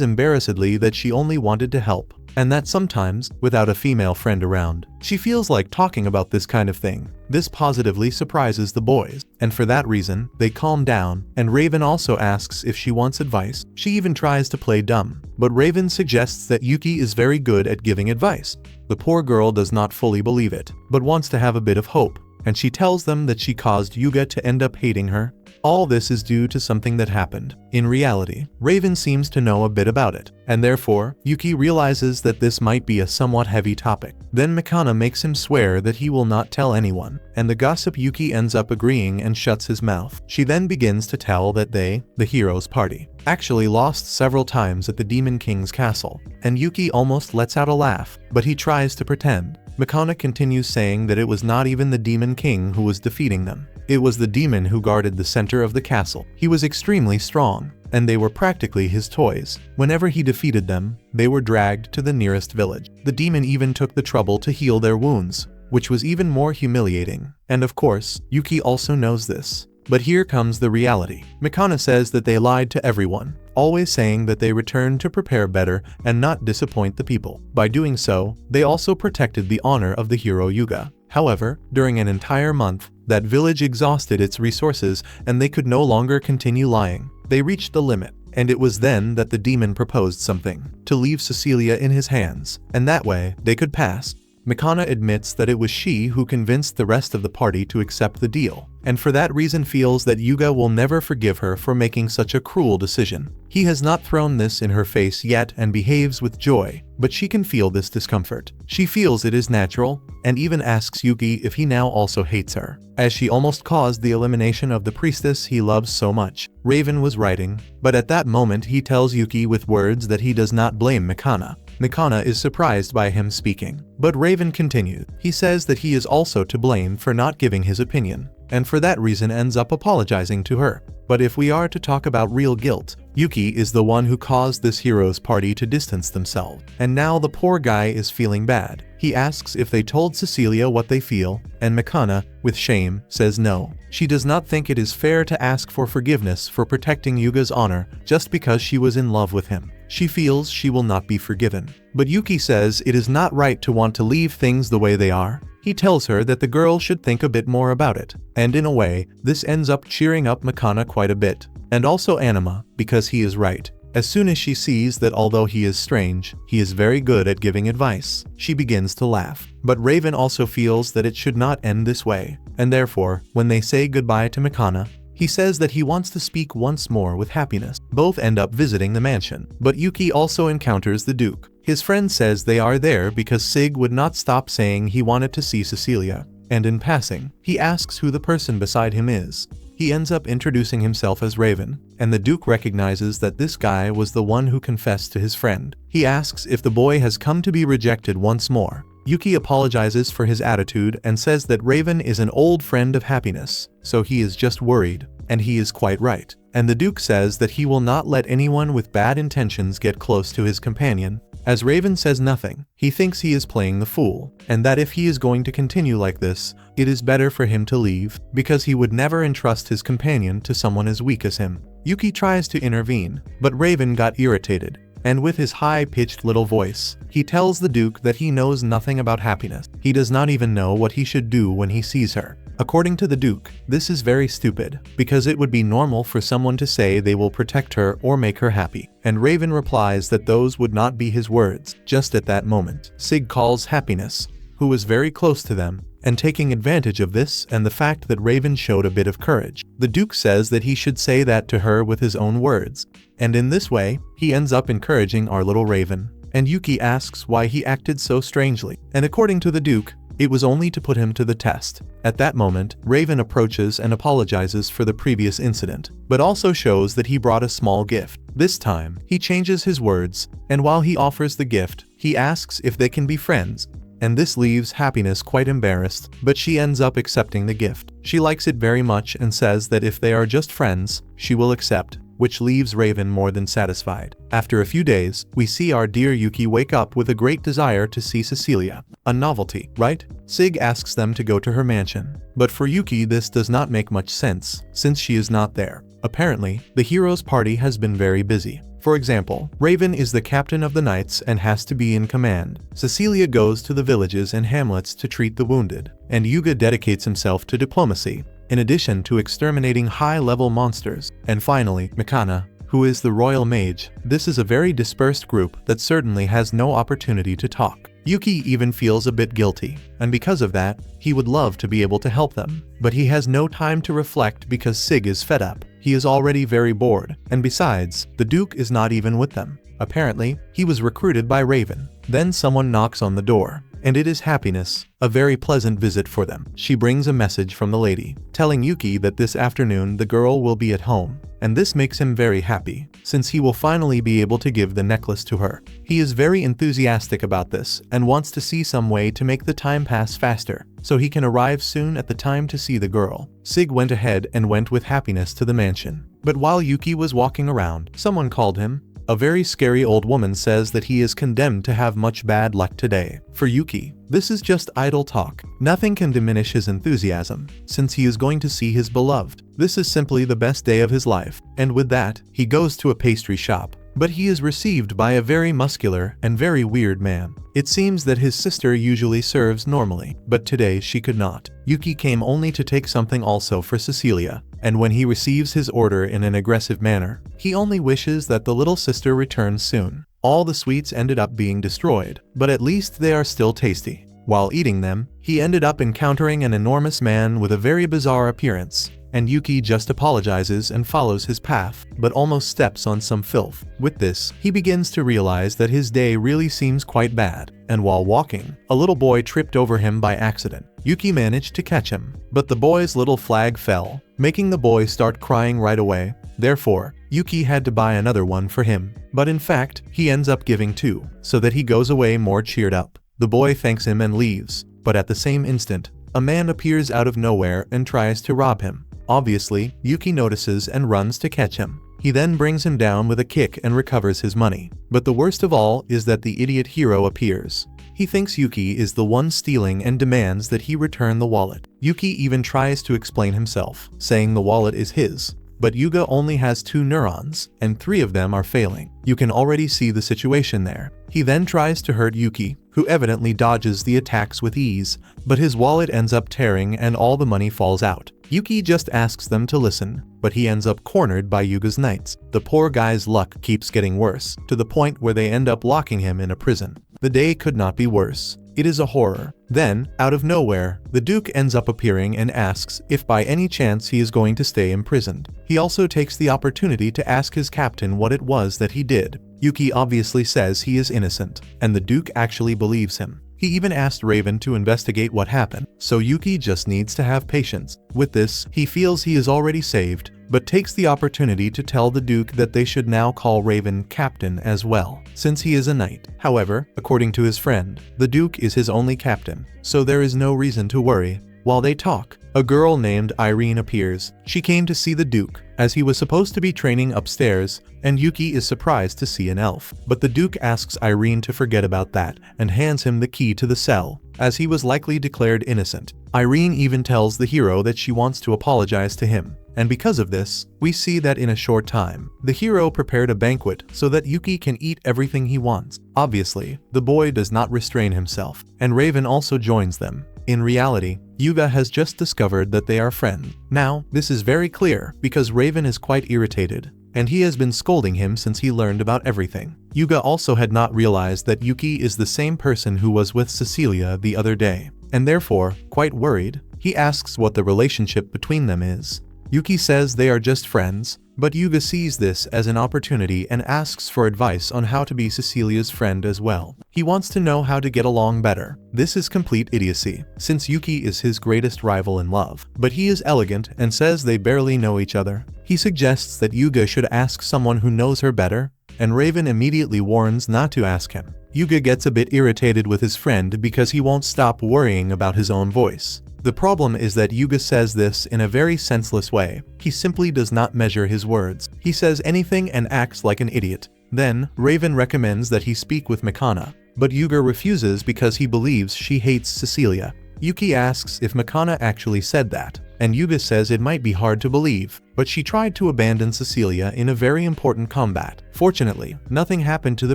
embarrassedly that she only wanted to help, and that sometimes, without a female friend around, she feels like talking about this kind of thing. This positively surprises the boys, and for that reason, they calm down, and Raven also asks if she wants advice. She even tries to play dumb, but Raven suggests that Yuki is very good at giving advice. The poor girl does not fully believe it, but wants to have a bit of hope, and she tells them that she caused Yuga to end up hating her. All this is due to something that happened. In reality, Raven seems to know a bit about it, and therefore, Yuki realizes that this might be a somewhat heavy topic. Then Mikana makes him swear that he will not tell anyone, and the gossip Yuki ends up agreeing and shuts his mouth. She then begins to tell that they, the heroes' party, actually lost several times at the Demon King's castle, and Yuki almost lets out a laugh, but he tries to pretend. Mikana continues saying that it was not even the Demon King who was defeating them. It was the demon who guarded the center of the castle. He was extremely strong, and they were practically his toys. Whenever he defeated them, they were dragged to the nearest village. The demon even took the trouble to heal their wounds, which was even more humiliating. And of course, Yuki also knows this. But here comes the reality. Mikana says that they lied to everyone, always saying that they returned to prepare better and not disappoint the people. By doing so, they also protected the honor of the hero Yuga. However, during an entire month, that village exhausted its resources and they could no longer continue lying. They reached the limit, and it was then that the demon proposed something, to leave Cecilia in his hands, and that way, they could pass. Mikana admits that it was she who convinced the rest of the party to accept the deal, and for that reason feels that Yuga will never forgive her for making such a cruel decision. He has not thrown this in her face yet and behaves with joy, but she can feel this discomfort. She feels it is natural, and even asks Yuki if he now also hates her, as she almost caused the elimination of the priestess he loves so much. Raven was writing, but at that moment he tells Yuki with words that he does not blame Mikana. Mikana is surprised by him speaking, but Raven continues. He says that he is also to blame for not giving his opinion, and for that reason ends up apologizing to her. But if we are to talk about real guilt, Yuki is the one who caused this hero's party to distance themselves, and now the poor guy is feeling bad. He asks if they told Cecilia what they feel, and Mikana, with shame, says no. She does not think it is fair to ask for forgiveness for protecting Yuga's honor just because she was in love with him. She feels she will not be forgiven. But Yuki says it is not right to want to leave things the way they are. He tells her that the girl should think a bit more about it, and in a way, this ends up cheering up Mikana quite a bit, and also Anima, because he is right. As soon as she sees that although he is strange, he is very good at giving advice, she begins to laugh. But Raven also feels that it should not end this way, and therefore, when they say goodbye to Mikana, he says that he wants to speak once more with Happiness. Both end up visiting the mansion, but Yuki also encounters the Duke. His friend says they are there because Sig would not stop saying he wanted to see Cecilia, and in passing, he asks who the person beside him is. He ends up introducing himself as Raven, and the Duke recognizes that this guy was the one who confessed to his friend. He asks if the boy has come to be rejected once more. Yuki apologizes for his attitude and says that Raven is an old friend of Happiness, so he is just worried, and he is quite right. And the Duke says that he will not let anyone with bad intentions get close to his companion, As Raven says nothing, he thinks he is playing the fool, and that if he is going to continue like this, it is better for him to leave, because he would never entrust his companion to someone as weak as him. Yuki tries to intervene, but Raven got irritated, and with his high-pitched little voice, he tells the Duke that he knows nothing about happiness. He does not even know what he should do when he sees her. According to the Duke, this is very stupid, because it would be normal for someone to say they will protect her or make her happy. And Raven replies that those would not be his words. Just at that moment, Sig calls Happiness, who was very close to them, and taking advantage of this and the fact that Raven showed a bit of courage, the Duke says that he should say that to her with his own words. And in this way, he ends up encouraging our little Raven. And Yuki asks why he acted so strangely. And according to the Duke, it was only to put him to the test. At that moment, Raven approaches and apologizes for the previous incident, but also shows that he brought a small gift. This time, he changes his words, and while he offers the gift, he asks if they can be friends. And this leaves Happiness quite embarrassed, but she ends up accepting the gift. She likes it very much and says that if they are just friends, she will accept, which leaves Raven more than satisfied. After a few days, we see our dear Yuki wake up with a great desire to see Cecilia. A novelty, right? Sig asks them to go to her mansion. But for Yuki this does not make much sense, since she is not there. Apparently, the heroes' party has been very busy. For example, Raven is the captain of the knights and has to be in command. Cecilia goes to the villages and hamlets to treat the wounded. And Yuga dedicates himself to diplomacy, in addition to exterminating high-level monsters. And finally, Mikana, who is the royal mage. This is a very dispersed group that certainly has no opportunity to talk. Yuki even feels a bit guilty, and because of that, he would love to be able to help them. But he has no time to reflect because Sig is fed up. He is already very bored, and besides, the Duke is not even with them. Apparently, he was recruited by Raven. Then someone knocks on the door, and it is Happiness, a very pleasant visit for them. She brings a message from the lady, telling Yuki that this afternoon the girl will be at home, and this makes him very happy, since he will finally be able to give the necklace to her. He is very enthusiastic about this, and wants to see some way to make the time pass faster, so he can arrive soon at the time to see the girl. Sig went ahead and went with Happiness to the mansion. But while Yuki was walking around, someone called him. A very scary old woman says that he is condemned to have much bad luck today. For Yuki, this is just idle talk. Nothing can diminish his enthusiasm, since he is going to see his beloved. This is simply the best day of his life, and with that, he goes to a pastry shop. But he is received by a very muscular and very weird man. It seems that his sister usually serves normally, but today she could not. Yuki came only to take something also for Cecilia, and when he receives his order in an aggressive manner, he only wishes that the little sister returns soon. All the sweets ended up being destroyed, but at least they are still tasty. While eating them, he ended up encountering an enormous man with a very bizarre appearance, and Yuki just apologizes and follows his path, but almost steps on some filth. With this, he begins to realize that his day really seems quite bad, and while walking, a little boy tripped over him by accident. Yuki managed to catch him, but the boy's little flag fell, making the boy start crying right away. Therefore, Yuki had to buy another one for him, but in fact, he ends up giving two, so that he goes away more cheered up. The boy thanks him and leaves, but at the same instant, a man appears out of nowhere and tries to rob him. Obviously, Yuki notices and runs to catch him. He then brings him down with a kick and recovers his money. But the worst of all is that the idiot hero appears. He thinks Yuki is the one stealing and demands that he return the wallet. Yuki even tries to explain himself, saying the wallet is his. But Yuga only has 2 neurons, and 3 of them are failing. You can already see the situation there. He then tries to hurt Yuki, who evidently dodges the attacks with ease, but his wallet ends up tearing and all the money falls out. Yuki just asks them to listen, but he ends up cornered by Yuga's knights. The poor guy's luck keeps getting worse, to the point where they end up locking him in a prison. The day could not be worse. It is a horror. Then, out of nowhere, the Duke ends up appearing and asks if by any chance he is going to stay imprisoned. He also takes the opportunity to ask his captain what it was that he did. Yuki obviously says he is innocent, and the Duke actually believes him. He even asked Raven to investigate what happened, so Yuki just needs to have patience. With this, he feels he is already saved, but takes the opportunity to tell the Duke that they should now call Raven Captain as well, since he is a knight. However, according to his friend, the Duke is his only captain, so there is no reason to worry. While they talk, a girl named Irene appears. She came to see the Duke, as he was supposed to be training upstairs, and Yuki is surprised to see an elf. But the Duke asks Irene to forget about that and hands him the key to the cell, as he was likely declared innocent. Irene even tells the hero that she wants to apologize to him. And because of this, we see that in a short time, the hero prepared a banquet so that Yuki can eat everything he wants. Obviously, the boy does not restrain himself, and Raven also joins them. In reality, Yuga has just discovered that they are friends. Now, this is very clear because Raven is quite irritated, and he has been scolding him since he learned about everything. Yuga also had not realized that Yuki is the same person who was with Cecilia the other day, and therefore, quite worried, he asks what the relationship between them is. Yuki says they are just friends, but Yuga sees this as an opportunity and asks for advice on how to be Cecilia's friend as well. He wants to know how to get along better. This is complete idiocy, since Yuki is his greatest rival in love. But he is elegant and says they barely know each other. He suggests that Yuga should ask someone who knows her better, and Raven immediately warns not to ask him. Yuga gets a bit irritated with his friend because he won't stop worrying about his own voice. The problem is that Yuga says this in a very senseless way. He simply does not measure his words. He says anything and acts like an idiot. Then, Raven recommends that he speak with Makana, but Yuga refuses because he believes she hates Cecilia. Yuki asks if Makana actually said that, and Yuga says it might be hard to believe, but she tried to abandon Cecilia in a very important combat. Fortunately, nothing happened to the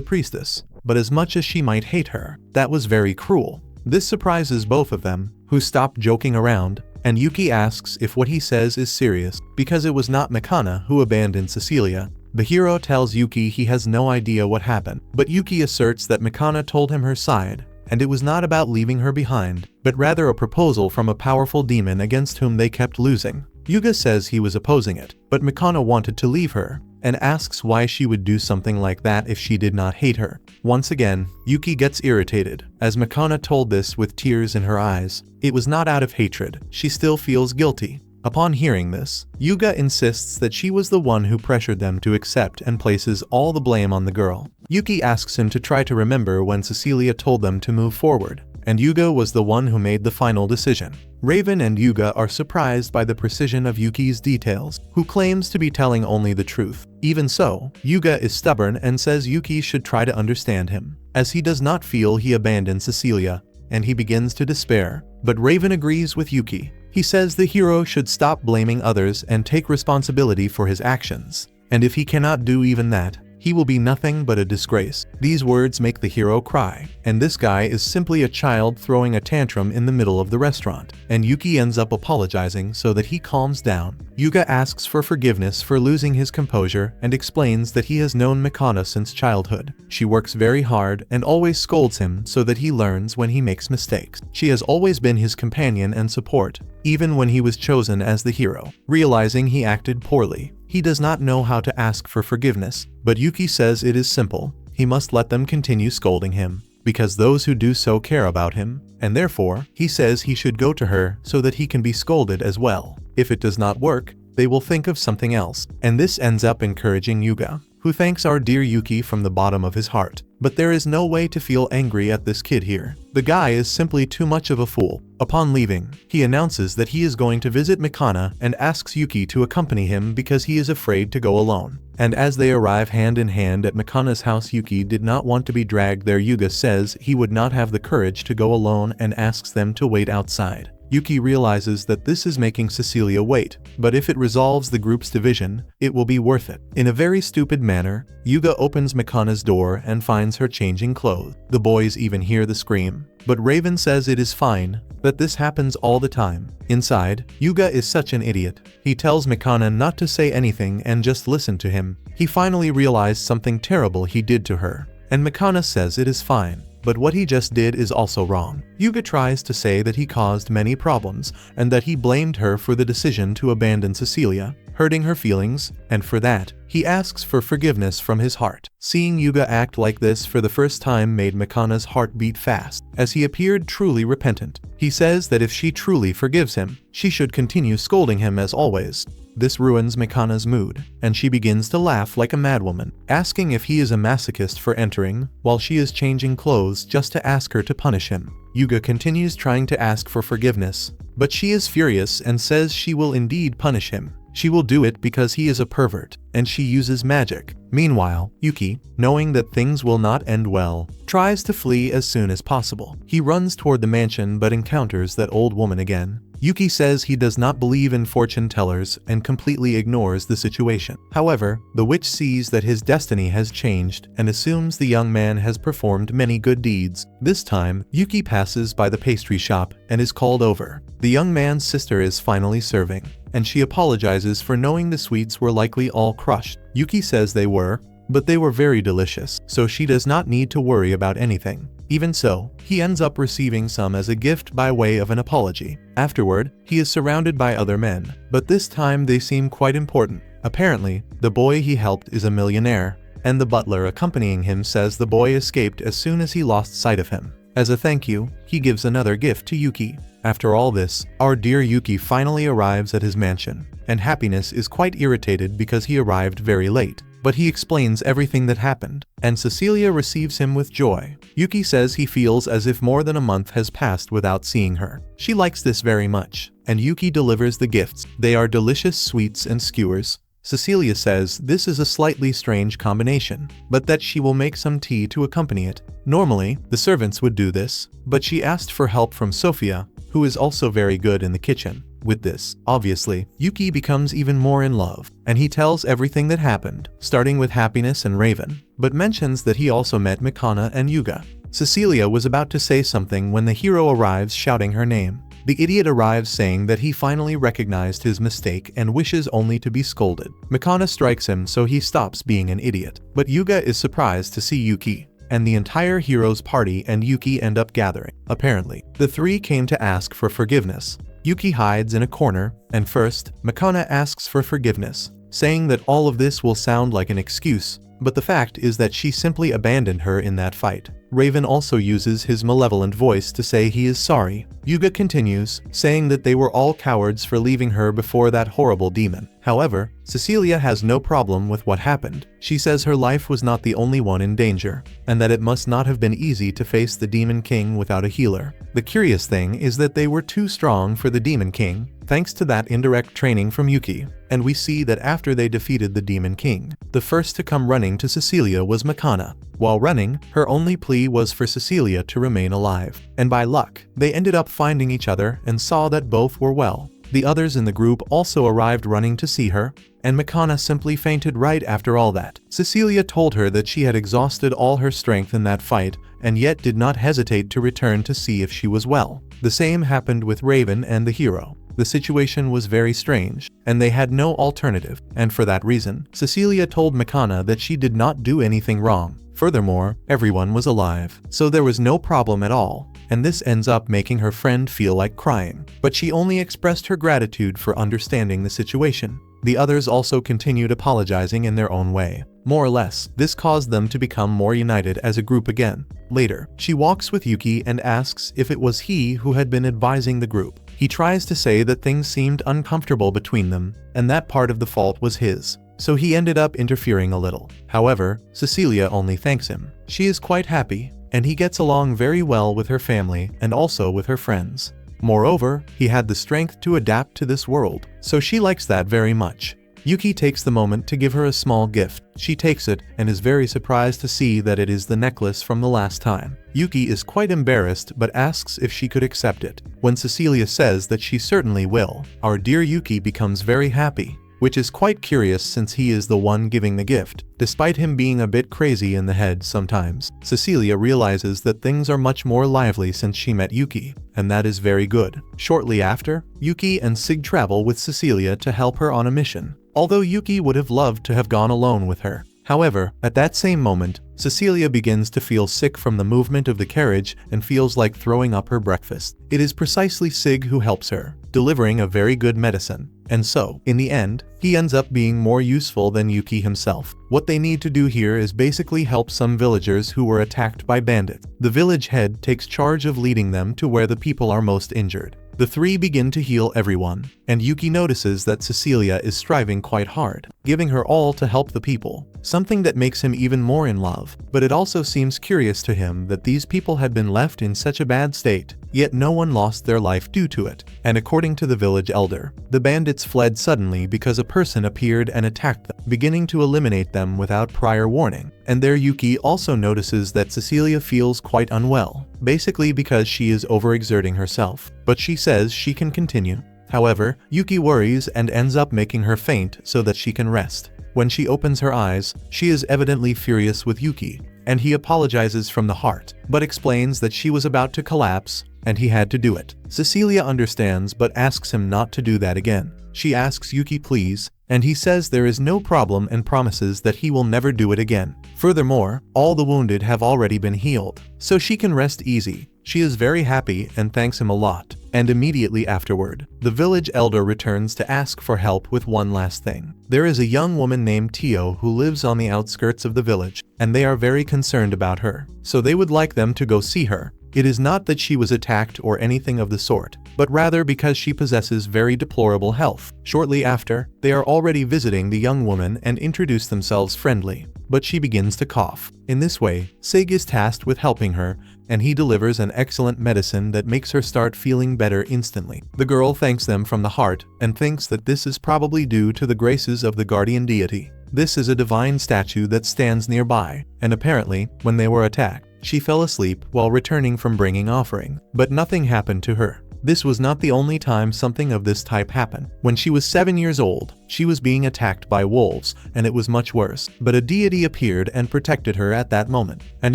priestess, but as much as she might hate her, that was very cruel. This surprises both of them, who stop joking around, and Yuki asks if what he says is serious, because it was not Makana who abandoned Cecilia. The hero tells Yuki he has no idea what happened, but Yuki asserts that Makana told him her side, and it was not about leaving her behind, but rather a proposal from a powerful demon against whom they kept losing. Yuga says he was opposing it, but Makana wanted to leave her, and asks why she would do something like that if she did not hate her. Once again, Yuki gets irritated, as Makana told this with tears in her eyes. It was not out of hatred, she still feels guilty. Upon hearing this, Yuga insists that she was the one who pressured them to accept and places all the blame on the girl. Yuki asks him to try to remember when Cecilia told them to move forward, and Yuga was the one who made the final decision. Raven and Yuga are surprised by the precision of Yuki's details, who claims to be telling only the truth. Even so, Yuga is stubborn and says Yuki should try to understand him, as he does not feel he abandoned Cecilia, and he begins to despair. But Raven agrees with Yuki. He says the hero should stop blaming others and take responsibility for his actions, and if he cannot do even that, he will be nothing but a disgrace. These words make the hero cry, and this guy is simply a child throwing a tantrum in the middle of the restaurant, and Yuki ends up apologizing so that he calms down. Yuga asks for forgiveness for losing his composure and explains that he has known Makana since childhood. She works very hard and always scolds him so that he learns when he makes mistakes. She has always been his companion and support, even when he was chosen as the hero. Realizing he acted poorly, he does not know how to ask for forgiveness, but Yuki says it is simple. He must let them continue scolding him, because those who do so care about him, and therefore, he says he should go to her so that he can be scolded as well. If it does not work, they will think of something else, and this ends up encouraging Yuga, who thanks our dear Yuki from the bottom of his heart. But there is no way to feel angry at this kid here. The guy is simply too much of a fool. Upon leaving, he announces that he is going to visit Makana and asks Yuki to accompany him because he is afraid to go alone. And as they arrive hand in hand at Makana's house, Yuki did not want to be dragged there. Yuga says he would not have the courage to go alone and asks them to wait outside. Yuki realizes that this is making Cecilia wait, but if it resolves the group's division, it will be worth it. In a very stupid manner, Yuga opens Makana's door and finds her changing clothes. The boys even hear the scream, but Raven says it is fine, that this happens all the time. Inside, Yuga is such an idiot. He tells Makana not to say anything and just listen to him. He finally realized something terrible he did to her, and Makana says it is fine. But what he just did is also wrong. Yuga tries to say that he caused many problems and that he blamed her for the decision to abandon Cecilia. hurting her feelings, and for that, he asks for forgiveness from his heart. Seeing Yuga act like this for the first time made Mikana's heart beat fast, as he appeared truly repentant. He says that if she truly forgives him, she should continue scolding him as always. This ruins Mikana's mood, and she begins to laugh like a madwoman, asking if he is a masochist for entering, while she is changing clothes just to ask her to punish him. Yuga continues trying to ask for forgiveness, but she is furious and says she will indeed punish him. She will do it because he is a pervert, and she uses magic. Meanwhile, Yuki, knowing that things will not end well, tries to flee as soon as possible. He runs toward the mansion but encounters that old woman again. Yuki says he does not believe in fortune tellers and completely ignores the situation. However, the witch sees that his destiny has changed and assumes the young man has performed many good deeds. This time, Yuki passes by the pastry shop and is called over. The young man's sister is finally serving, and she apologizes for knowing the sweets were likely all crushed. Yuki says they were, but they were very delicious, so she does not need to worry about anything. Even so, he ends up receiving some as a gift by way of an apology. Afterward, he is surrounded by other men, but this time they seem quite important. Apparently, the boy he helped is a millionaire, and the butler accompanying him says the boy escaped as soon as he lost sight of him. As a thank you, he gives another gift to Yuki. After all this, our dear Yuki finally arrives at his mansion, and Happiness is quite irritated because he arrived very late. But he explains everything that happened, and Cecilia receives him with joy. Yuki says he feels as if more than a month has passed without seeing her. She likes this very much, and Yuki delivers the gifts. They are delicious sweets and skewers. Cecilia says this is a slightly strange combination, but that she will make some tea to accompany it. Normally, the servants would do this, but she asked for help from Sophia, who is also very good in the kitchen. With this, obviously, Yuki becomes even more in love, and he tells everything that happened, starting with Happiness and Raven, but mentions that he also met Mikana and Yuga. Cecilia was about to say something when the hero arrives shouting her name. The idiot arrives saying that he finally recognized his mistake and wishes only to be scolded. Mikana strikes him so he stops being an idiot, but Yuga is surprised to see Yuki, and the entire hero's party and Yuki end up gathering. Apparently, the three came to ask for forgiveness. Yuki hides in a corner, and first, Mikana asks for forgiveness, saying that all of this will sound like an excuse, but the fact is that she simply abandoned her in that fight. Raven also uses his malevolent voice to say he is sorry. Yuga continues, saying that they were all cowards for leaving her before that horrible demon. However, Cecilia has no problem with what happened. She says her life was not the only one in danger, and that it must not have been easy to face the Demon King without a healer. The curious thing is that they were too strong for the Demon King, thanks to that indirect training from Yuki, and we see that after they defeated the Demon King, the first to come running to Cecilia was Mikana. While running, her only plea was for Cecilia to remain alive, and by luck, they ended up finding each other and saw that both were well. The others in the group also arrived running to see her, and Mikana simply fainted right after all that. Cecilia told her that she had exhausted all her strength in that fight, and yet did not hesitate to return to see if she was well. The same happened with Raven and the hero. The situation was very strange, and they had no alternative, and for that reason, Cecilia told Mikana that she did not do anything wrong. Furthermore, everyone was alive, so there was no problem at all, and this ends up making her friend feel like crying. But she only expressed her gratitude for understanding the situation. The others also continued apologizing in their own way. More or less, this caused them to become more united as a group again. Later, she walks with Yuki and asks if it was he who had been advising the group. He tries to say that things seemed uncomfortable between them, and that part of the fault was his, so he ended up interfering a little. However, Cecilia only thanks him. She is quite happy, and he gets along very well with her family and also with her friends. Moreover, he had the strength to adapt to this world, so she likes that very much. Yuki takes the moment to give her a small gift. She takes it and is very surprised to see that it is the necklace from the last time. Yuki is quite embarrassed but asks if she could accept it. When Cecilia says that she certainly will, our dear Yuki becomes very happy, which is quite curious since he is the one giving the gift. Despite him being a bit crazy in the head sometimes, Cecilia realizes that things are much more lively since she met Yuki, and that is very good. Shortly after, Yuki and Sig travel with Cecilia to help her on a mission, although Yuki would have loved to have gone alone with her. However, at that same moment, Cecilia begins to feel sick from the movement of the carriage and feels like throwing up her breakfast. It is precisely Sig who helps her, delivering a very good medicine, and so, in the end, he ends up being more useful than Yuki himself. What they need to do here is basically help some villagers who were attacked by bandits. The village head takes charge of leading them to where the people are most injured. The three begin to heal everyone, and Yuki notices that Cecilia is striving quite hard, giving her all to help the people, something that makes him even more in love. But it also seems curious to him that these people had been left in such a bad state, yet no one lost their life due to it. And according to the village elder, the bandits fled suddenly because a person appeared and attacked them, beginning to eliminate them without prior warning. And there Yuki also notices that Cecilia feels quite unwell, basically because she is overexerting herself. But she says she can continue. However, Yuki worries and ends up making her faint so that she can rest. When she opens her eyes, she is evidently furious with Yuki, and he apologizes from the heart, but explains that she was about to collapse, and he had to do it. Cecilia understands but asks him not to do that again. She asks Yuki please, and he says there is no problem and promises that he will never do it again. Furthermore, all the wounded have already been healed, so she can rest easy. She is very happy and thanks him a lot. And immediately afterward, the village elder returns to ask for help with one last thing. There is a young woman named Tio who lives on the outskirts of the village, and they are very concerned about her, so they would like them to go see her. It is not that she was attacked or anything of the sort, but rather because she possesses very deplorable health. Shortly after, they are already visiting the young woman and introduce themselves friendly, but she begins to cough. In this way, Sig is tasked with helping her, and he delivers an excellent medicine that makes her start feeling better instantly. The girl thanks them from the heart and thinks that this is probably due to the graces of the guardian deity. This is a divine statue that stands nearby, and apparently, when they were attacked, she fell asleep while returning from bringing offering, but nothing happened to her. This was not the only time something of this type happened. When she was 7 years old, she was being attacked by wolves, and it was much worse. But a deity appeared and protected her at that moment. And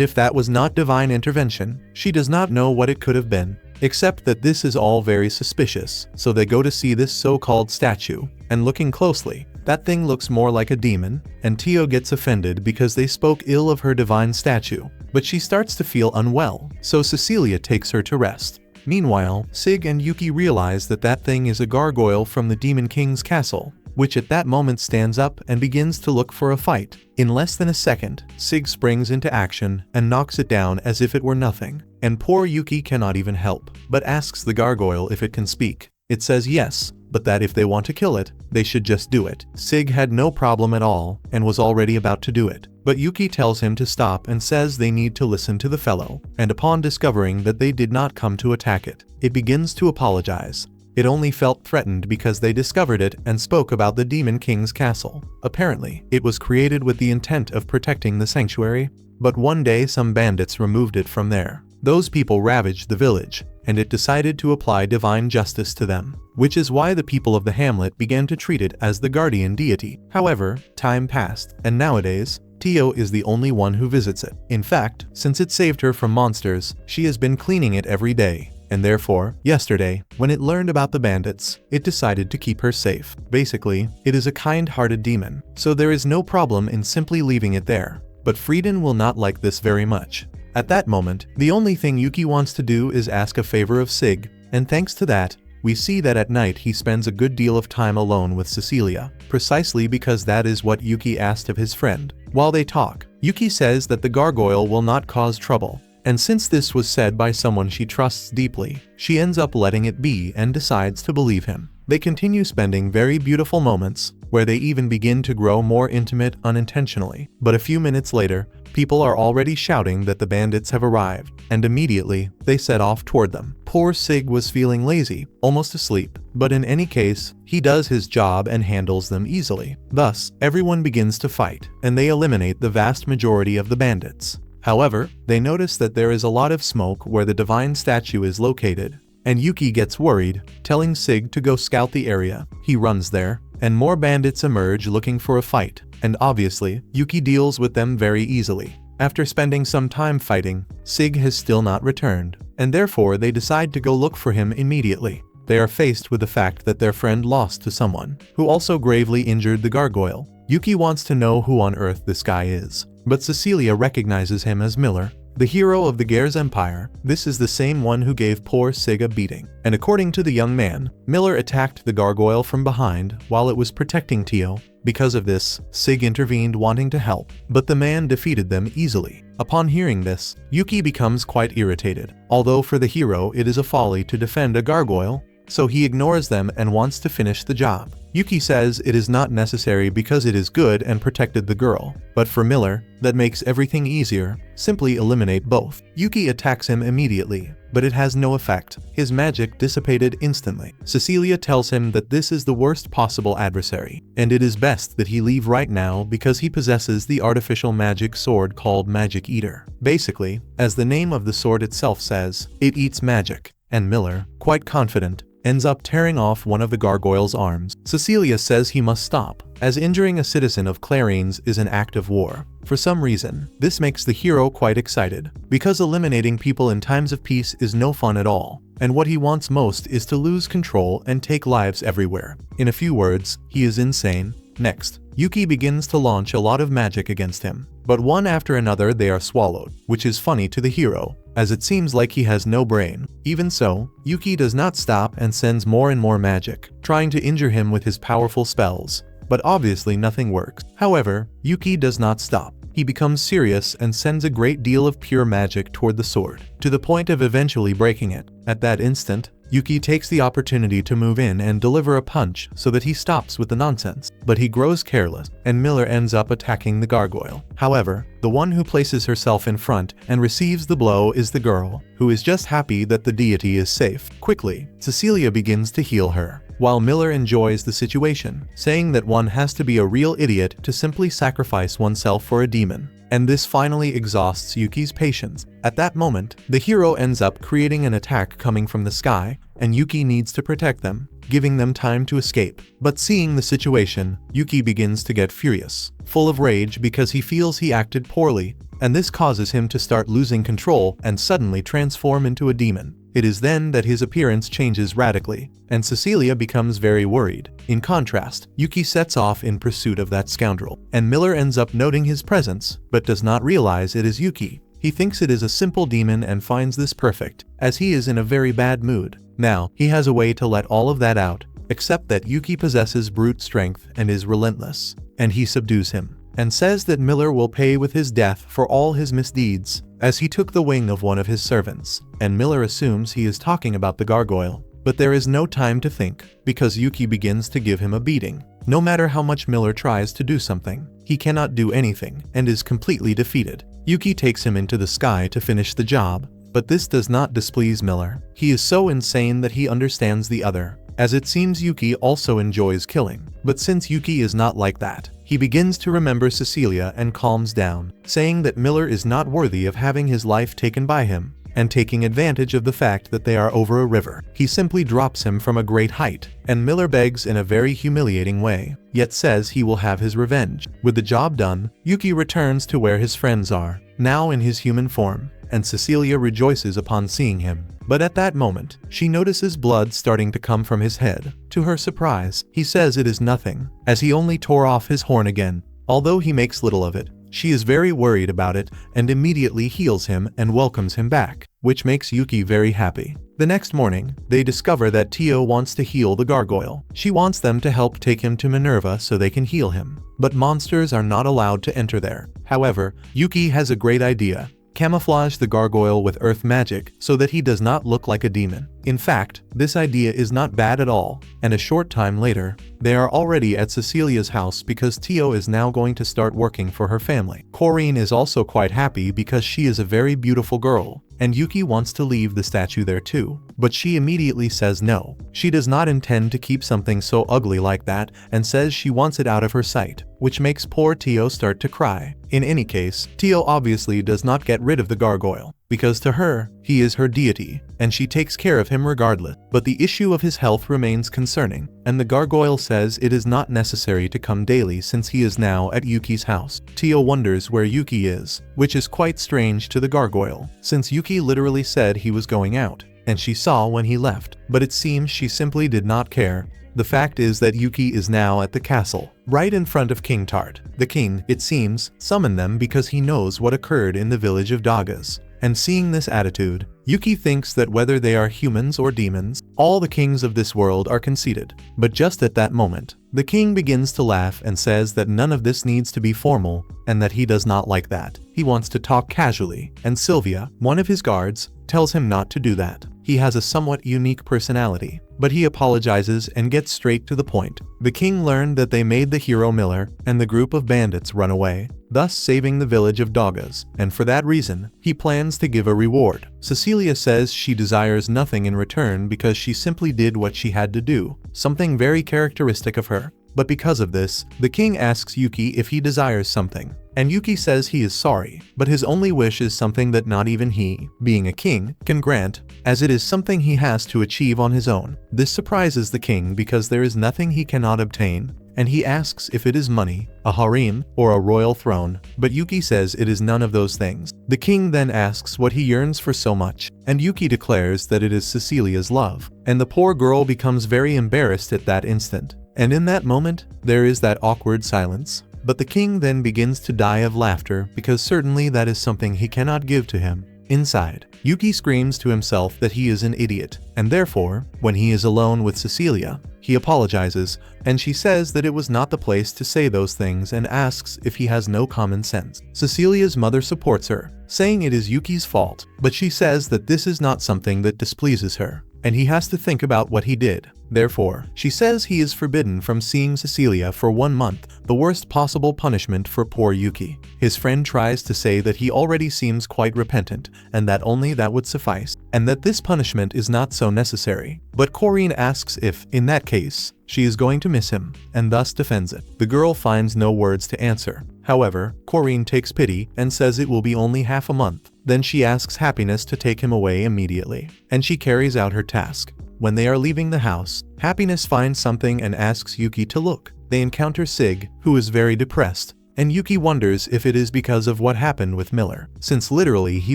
if that was not divine intervention, she does not know what it could have been. Except that this is all very suspicious, so they go to see this so-called statue, and looking closely, that thing looks more like a demon, and Tio gets offended because they spoke ill of her divine statue. But she starts to feel unwell, so Cecilia takes her to rest. Meanwhile, Sig and Yuki realize that that thing is a gargoyle from the Demon King's castle, which at that moment stands up and begins to look for a fight. In less than a second, Sig springs into action and knocks it down as if it were nothing. And poor Yuki cannot even help, but asks the gargoyle if it can speak. It says yes, but that if they want to kill it, they should just do it. Sig had no problem at all and was already about to do it. But Yuki tells him to stop and says they need to listen to the fellow, and upon discovering that they did not come to attack it, it begins to apologize. It only felt threatened because they discovered it and spoke about the Demon King's castle. Apparently, it was created with the intent of protecting the sanctuary, but one day some bandits removed it from there. Those people ravaged the village, and it decided to apply divine justice to them, which is why the people of the hamlet began to treat it as the guardian deity. However, time passed, and nowadays, Tio is the only one who visits it. In fact, since it saved her from monsters, she has been cleaning it every day. And therefore, yesterday, when it learned about the bandits, it decided to keep her safe. Basically, it is a kind-hearted demon, so there is no problem in simply leaving it there. But Frieden will not like this very much. At that moment, the only thing Yuki wants to do is ask a favor of Sig, and thanks to that, we see that at night he spends a good deal of time alone with Cecilia, precisely because that is what Yuki asked of his friend. While they talk, Yuki says that the gargoyle will not cause trouble, and since this was said by someone she trusts deeply, she ends up letting it be and decides to believe him. They continue spending very beautiful moments, where they even begin to grow more intimate unintentionally. But a few minutes later, people are already shouting that the bandits have arrived, and immediately, they set off toward them. Poor Sig was feeling lazy, almost asleep, but in any case, he does his job and handles them easily. Thus, everyone begins to fight, and they eliminate the vast majority of the bandits. However, they notice that there is a lot of smoke where the divine statue is located, and Yuki gets worried, telling Sig to go scout the area. He runs there, and more bandits emerge looking for a fight, and obviously, Yuki deals with them very easily. After spending some time fighting, Sig has still not returned, and therefore they decide to go look for him immediately. They are faced with the fact that their friend lost to someone, who also gravely injured the gargoyle. Yuki wants to know who on earth this guy is, but Cecilia recognizes him as Miller, the hero of the Gare's empire. This is the same one who gave poor Sig a beating. And according to the young man, Miller attacked the gargoyle from behind while it was protecting Tio. Because of this, Sig intervened wanting to help, but the man defeated them easily. Upon hearing this, Yuki becomes quite irritated. Although for the hero it is a folly to defend a gargoyle, so he ignores them and wants to finish the job. Yuki says it is not necessary because it is good and protected the girl. But for Miller, that makes everything easier. Simply eliminate both. Yuki attacks him immediately, but it has no effect. His magic dissipated instantly. Cecilia tells him that this is the worst possible adversary, and it is best that he leave right now because he possesses the artificial magic sword called Magic Eater. Basically, as the name of the sword itself says, it eats magic. And Miller, quite confident, ends up tearing off one of the gargoyle's arms. Cecilia says he must stop, as injuring a citizen of Clarines is an act of war. For some reason, this makes the hero quite excited, because eliminating people in times of peace is no fun at all, and what he wants most is to lose control and take lives everywhere. In a few words, he is insane. Next, Yuki begins to launch a lot of magic against him, but one after another they are swallowed, which is funny to the hero, as it seems like he has no brain. Even so, Yuki does not stop and sends more and more magic, trying to injure him with his powerful spells, but obviously nothing works. However, Yuki does not stop. He becomes serious and sends a great deal of pure magic toward the sword, to the point of eventually breaking it. At that instant, Yuki takes the opportunity to move in and deliver a punch so that he stops with the nonsense, but he grows careless, and Miller ends up attacking the gargoyle. However, the one who places herself in front and receives the blow is the girl, who is just happy that the deity is safe. Quickly, Cecilia begins to heal her, while Miller enjoys the situation, saying that one has to be a real idiot to simply sacrifice oneself for a demon. And this finally exhausts Yuki's patience. At that moment, the hero ends up creating an attack coming from the sky, and Yuki needs to protect them, giving them time to escape. But seeing the situation, Yuki begins to get furious, full of rage because he feels he acted poorly, and this causes him to start losing control and suddenly transform into a demon. It is then that his appearance changes radically, and Cecilia becomes very worried. In contrast, Yuki sets off in pursuit of that scoundrel, and Miller ends up noting his presence, but does not realize it is Yuki. He thinks it is a simple demon and finds this perfect, as he is in a very bad mood. Now, he has a way to let all of that out, except that Yuki possesses brute strength and is relentless, and he subdues him, and says that Miller will pay with his death for all his misdeeds, as he took the wing of one of his servants, and Miller assumes he is talking about the gargoyle. But there is no time to think, because Yuki begins to give him a beating. No matter how much Miller tries to do something, he cannot do anything, and is completely defeated. Yuki takes him into the sky to finish the job, but this does not displease Miller. He is so insane that he understands the other, as it seems Yuki also enjoys killing. But since Yuki is not like that, he begins to remember Cecilia and calms down, saying that Miller is not worthy of having his life taken by him, and taking advantage of the fact that they are over a river. He simply drops him from a great height, and Miller begs in a very humiliating way, yet says he will have his revenge. With the job done, Yuki returns to where his friends are, now in his human form, and Cecilia rejoices upon seeing him. But at that moment, she notices blood starting to come from his head. To her surprise, he says it is nothing, as he only tore off his horn again. Although he makes little of it, she is very worried about it and immediately heals him and welcomes him back, which makes Yuki very happy. The next morning, they discover that Tio wants to heal the gargoyle. She wants them to help take him to Minerva so they can heal him. But monsters are not allowed to enter there. However, Yuki has a great idea. Camouflage the gargoyle with earth magic so that he does not look like a demon. In fact, this idea is not bad at all, and a short time later, they are already at Cecilia's house because Tio is now going to start working for her family. Corinne is also quite happy because she is a very beautiful girl, and Yuki wants to leave the statue there too, but she immediately says no. She does not intend to keep something so ugly like that and says she wants it out of her sight, which makes poor Tio start to cry. In any case, Tio obviously does not get rid of the gargoyle, because to her, he is her deity, and she takes care of him regardless. But the issue of his health remains concerning, and the gargoyle says it is not necessary to come daily since he is now at Yuki's house. Tio wonders where Yuki is, which is quite strange to the gargoyle, since Yuki literally said he was going out, and she saw when he left, but it seems she simply did not care. The fact is that Yuki is now at the castle, right in front of King Tart. The king, it seems, summoned them because he knows what occurred in the village of Dagas. and seeing this attitude, Yuki thinks that whether they are humans or demons, all the kings of this world are conceited. But just at that moment, the king begins to laugh and says that none of this needs to be formal, and that he does not like that. He wants to talk casually, and Sylvia, one of his guards, tells him not to do that. He has a somewhat unique personality, but he apologizes and gets straight to the point. The king learned that they made the hero Miller and the group of bandits run away, thus saving the village of Dogas, and for that reason, he plans to give a reward. Cecilia says she desires nothing in return because she simply did what she had to do, something very characteristic of her. But because of this, the king asks Yuki if he desires something, and Yuki says he is sorry, but his only wish is something that not even he, being a king, can grant, as it is something he has to achieve on his own. This surprises the king because there is nothing he cannot obtain, and he asks if it is money, a harem, or a royal throne, but Yuki says it is none of those things. The king then asks what he yearns for so much, and Yuki declares that it is Cecilia's love, and the poor girl becomes very embarrassed at that instant. And in that moment, there is that awkward silence. But the king then begins to die of laughter because certainly that is something he cannot give to him. Inside, Yuki screams to himself that he is an idiot, and therefore, when he is alone with Cecilia, he apologizes, and she says that it was not the place to say those things and asks if he has no common sense. Cecilia's mother supports her, saying it is Yuki's fault, but she says that this is not something that displeases her, and he has to think about what he did. Therefore, she says he is forbidden from seeing Cecilia for 1 month, the worst possible punishment for poor Yuki. His friend tries to say that he already seems quite repentant, and that only that would suffice, and that this punishment is not so necessary. But Corinne asks if, in that case, she is going to miss him, and thus defends it. The girl finds no words to answer. However, Corinne takes pity and says it will be only half a month. Then she asks Happiness to take him away immediately, and she carries out her task. When they are leaving the house, Happiness finds something and asks Yuki to look. They encounter Sig, who is very depressed, and Yuki wonders if it is because of what happened with Miller, since literally he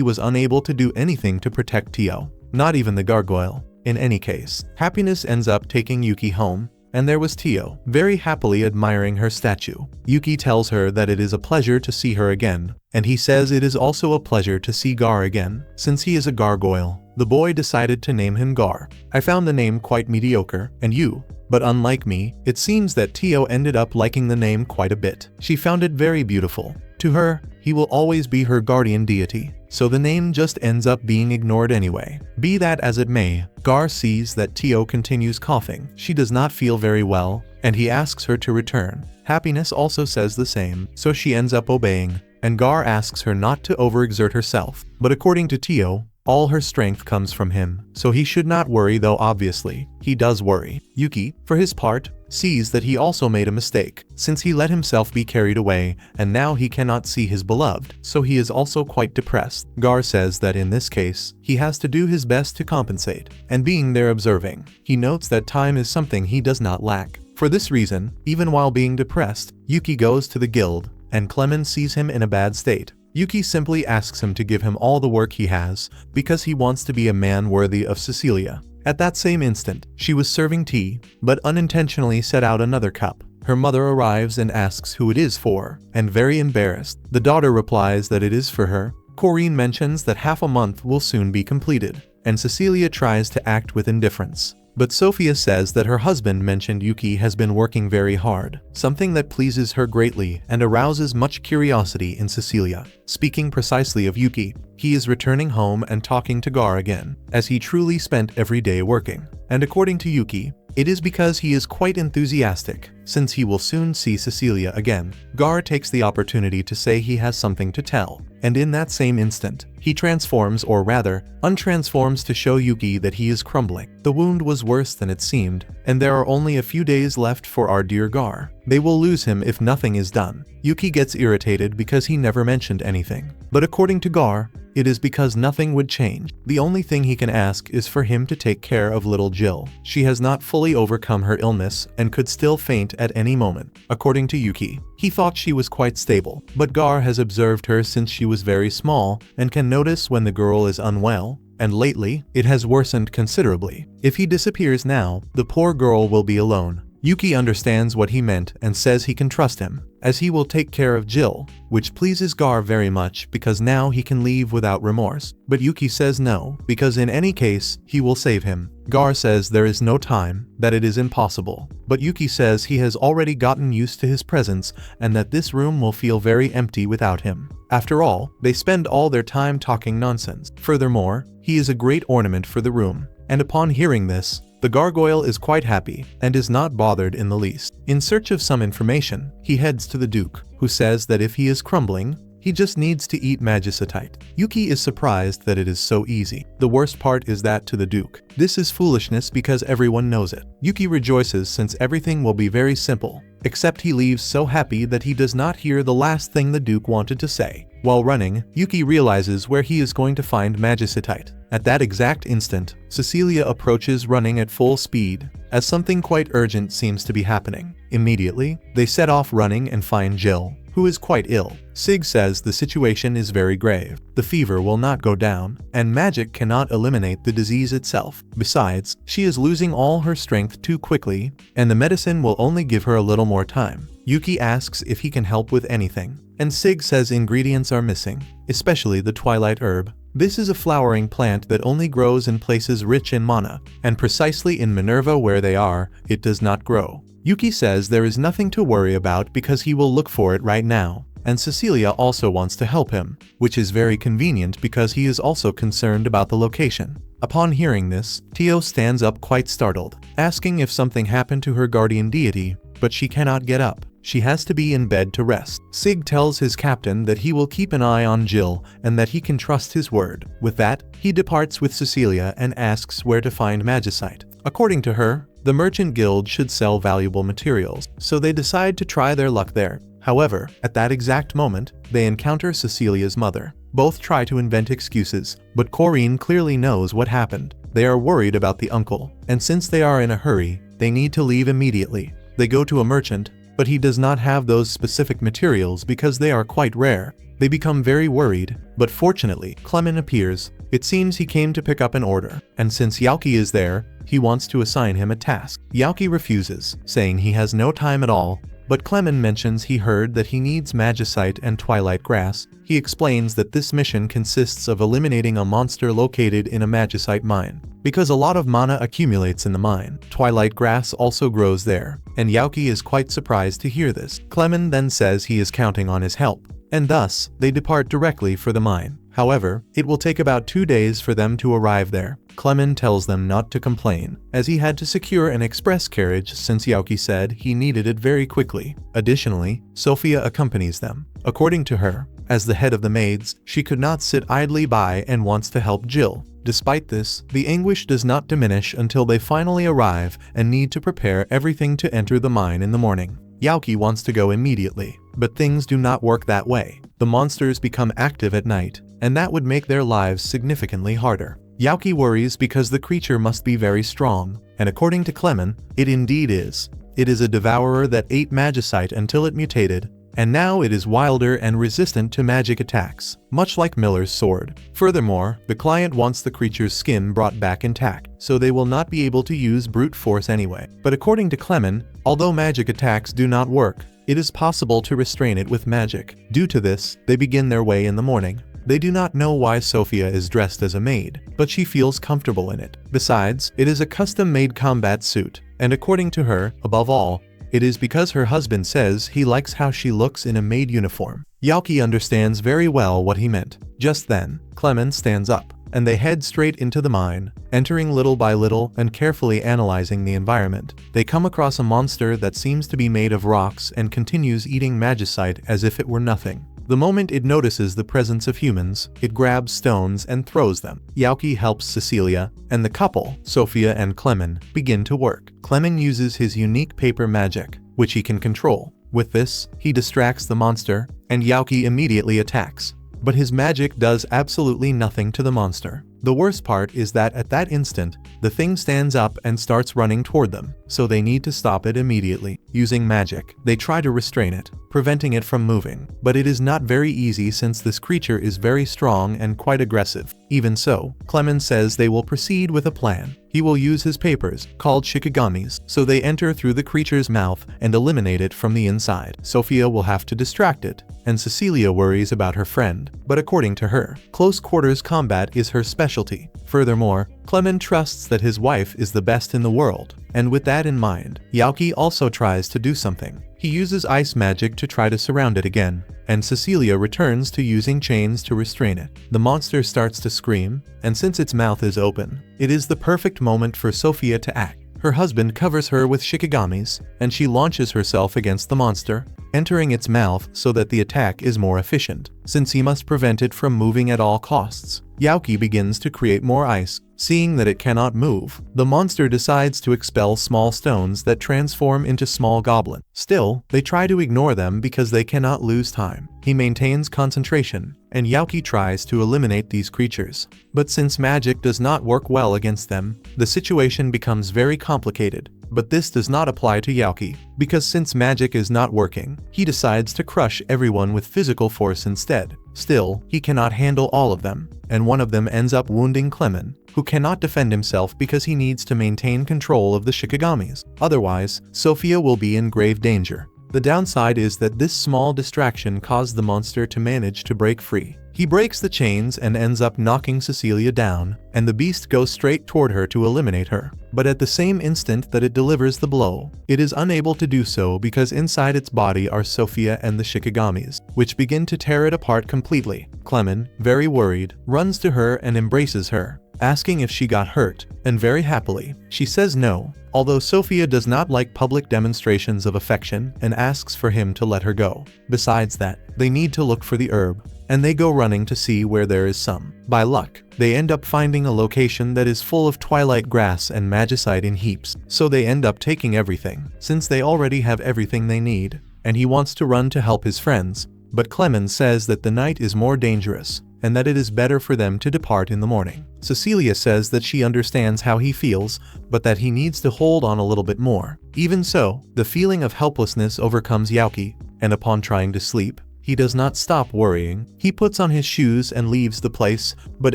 was unable to do anything to protect Tio, not even the gargoyle. In any case, Happiness ends up taking Yuki home, and there was Tio, very happily admiring her statue. Yuki tells her that it is a pleasure to see her again, and he says it is also a pleasure to see Gar again, since he is a gargoyle. The boy decided to name him Gar. I found the name quite mediocre, and you? But unlike me, it seems that Tio ended up liking the name quite a bit. She found it very beautiful. To her, he will always be her guardian deity, so the name just ends up being ignored anyway. Be that as it may, Gar sees that Tio continues coughing. She does not feel very well, and he asks her to return. Happiness also says the same, so she ends up obeying, and Gar asks her not to overexert herself. But according to Tio, all her strength comes from him, so he should not worry, though obviously, he does worry. Yuki, for his part, sees that he also made a mistake, since he let himself be carried away, and now he cannot see his beloved, so he is also quite depressed. Gar says that in this case, he has to do his best to compensate, and being there observing, he notes that time is something he does not lack. For this reason, even while being depressed, Yuki goes to the guild, and Clemens sees him in a bad state. Yuki simply asks him to give him all the work he has, because he wants to be a man worthy of Cecilia. At that same instant, she was serving tea, but unintentionally set out another cup. Her mother arrives and asks who it is for, and very embarrassed, the daughter replies that it is for her. Corinne mentions that half a month will soon be completed, and Cecilia tries to act with indifference. But Sophia says that her husband mentioned Yuki has been working very hard, something that pleases her greatly and arouses much curiosity in Cecilia. Speaking precisely of Yuki, he is returning home and talking to Gar again, as he truly spent every day working. And according to Yuki, it is because he is quite enthusiastic, since he will soon see Cecilia again. Gar takes the opportunity to say he has something to tell, and in that same instant, he transforms, or rather, untransforms to show Yuki that he is crumbling. The wound was worse than it seemed, and there are only a few days left for our dear Gar. They will lose him if nothing is done. Yuki gets irritated because he never mentioned anything, but according to Gar, it is because nothing would change. The only thing he can ask is for him to take care of little Jill. She has not fully overcome her illness and could still faint at any moment. According to Yuki, he thought she was quite stable, but Gar has observed her since she was very small and can notice when the girl is unwell, and lately, it has worsened considerably. If he disappears now, the poor girl will be alone. Yuki understands what he meant and says he can trust him. as he will take care of Jill, which pleases Gar very much because now he can leave without remorse. But Yuki says no, because in any case, he will save him. Gar says there is no time, that it is impossible. But Yuki says he has already gotten used to his presence and that this room will feel very empty without him. After all, they spend all their time talking nonsense. Furthermore, he is a great ornament for the room. And upon hearing this, the gargoyle is quite happy and is not bothered in the least. In search of some information, he heads to the Duke, who says that if he is crumbling, he just needs to eat magicite. Yuki is surprised that it is so easy. The worst part is that to the Duke, this is foolishness because everyone knows it. Yuki rejoices since everything will be very simple, except he leaves so happy that he does not hear the last thing the Duke wanted to say. While running, Yuki realizes where he is going to find magicite. At that exact instant, Cecilia approaches running at full speed, as something quite urgent seems to be happening. Immediately, they set off running and find Jill, who is quite ill. Sig says the situation is very grave. The fever will not go down, and magic cannot eliminate the disease itself. Besides, she is losing all her strength too quickly, and the medicine will only give her a little more time. Yuki asks if he can help with anything, and Sig says ingredients are missing, especially the twilight herb. This is a flowering plant that only grows in places rich in mana, and precisely in Minerva where they are, it does not grow. Yuki says there is nothing to worry about because he will look for it right now, and Cecilia also wants to help him, which is very convenient because he is also concerned about the location. Upon hearing this, Tio stands up quite startled, asking if something happened to her guardian deity, but she cannot get up. She has to be in bed to rest. Sig tells his captain that he will keep an eye on Jill and that he can trust his word. With that, he departs with Cecilia and asks where to find magicite. According to her, the merchant guild should sell valuable materials, so they decide to try their luck there. However, at that exact moment, they encounter Cecilia's mother. Both try to invent excuses, but Corinne clearly knows what happened. They are worried about the uncle, and since they are in a hurry, they need to leave immediately. They go to a merchant, but he does not have those specific materials because they are quite rare. They become very worried, but fortunately, Clement appears. It seems he came to pick up an order, and since Yuki is there, he wants to assign him a task. Yuki refuses, saying he has no time at all, but Clement mentions he heard that he needs magicite and twilight grass. He explains that this mission consists of eliminating a monster located in a magicite mine. Because a lot of mana accumulates in the mine, twilight grass also grows there, and Yuki is quite surprised to hear this. Clement then says he is counting on his help, and thus, they depart directly for the mine. However, it will take about 2 days for them to arrive there. Clement tells them not to complain, as he had to secure an express carriage since Yuki said he needed it very quickly. Additionally, Sophia accompanies them. According to her, as the head of the maids, she could not sit idly by and wants to help Jill. Despite this, the anguish does not diminish until they finally arrive and need to prepare everything to enter the mine in the morning. Yuki wants to go immediately, but things do not work that way. The monsters become active at night, and that would make their lives significantly harder. Yuki worries because the creature must be very strong, and according to Clement, it indeed is. It is a devourer that ate magicite until it mutated, and now it is wilder and resistant to magic attacks, much like Miller's sword. Furthermore, the client wants the creature's skin brought back intact, so they will not be able to use brute force anyway. But according to Clement, although magic attacks do not work, it is possible to restrain it with magic. Due to this, they begin their way in the morning. They do not know why Sophia is dressed as a maid, but she feels comfortable in it. Besides, it is a custom-made combat suit, and according to her, above all, it is because her husband says he likes how she looks in a maid uniform. Yuki understands very well what he meant. Just then, Clement stands up, and they head straight into the mine, entering little by little and carefully analyzing the environment. They come across a monster that seems to be made of rocks and continues eating magicite as if it were nothing. The moment it notices the presence of humans, it grabs stones and throws them. Yuki helps Cecilia, and the couple, Sophia and Clement, begin to work. Clement uses his unique paper magic, which he can control. With this, he distracts the monster, and Yuki immediately attacks. But his magic does absolutely nothing to the monster. The worst part is that at that instant, the thing stands up and starts running toward them, so they need to stop it immediately. Using magic, they try to restrain it, preventing it from moving, but it is not very easy since this creature is very strong and quite aggressive. Even so, Clement says they will proceed with a plan. He will use his papers, called shikagamis, so they enter through the creature's mouth and eliminate it from the inside. Sophia will have to distract it, and Cecilia worries about her friend, but according to her, close quarters combat is her specialty. Furthermore, Clement trusts that his wife is the best in the world, and with that in mind, Yuki also tries to do something. He uses ice magic to try to surround it again, and Cecilia returns to using chains to restrain it. The monster starts to scream, and since its mouth is open, it is the perfect moment for Sophia to act. Her husband covers her with shikagamis, and she launches herself against the monster, entering its mouth so that the attack is more efficient, since he must prevent it from moving at all costs. Yuki begins to create more ice. Seeing that it cannot move, the monster decides to expel small stones that transform into small goblins. Still, they try to ignore them because they cannot lose time. He maintains concentration, and Yuki tries to eliminate these creatures. But since magic does not work well against them, the situation becomes very complicated. But this does not apply to Yuki, because since magic is not working, he decides to crush everyone with physical force instead. Still, he cannot handle all of them, and one of them ends up wounding Clement, who cannot defend himself because he needs to maintain control of the shikagamis. Otherwise, Sophia will be in grave danger. The downside is that this small distraction caused the monster to manage to break free. He breaks the chains and ends up knocking Cecilia down, and the beast goes straight toward her to eliminate her. But at the same instant that it delivers the blow, it is unable to do so because inside its body are Sophia and the shikagamis, which begin to tear it apart completely. Clement, very worried, runs to her and embraces her, asking if she got hurt, and very happily, she says no, although Sophia does not like public demonstrations of affection and asks for him to let her go. Besides that, they need to look for the herb, and they go running to see where there is some. By luck, they end up finding a location that is full of twilight grass and magicite in heaps, so they end up taking everything, since they already have everything they need, and he wants to run to help his friends, but Clement says that the night is more dangerous, and that it is better for them to depart in the morning. Cecilia says that she understands how he feels, but that he needs to hold on a little bit more. Even so, the feeling of helplessness overcomes Yuki, and upon trying to sleep, he does not stop worrying. He puts on his shoes and leaves the place, but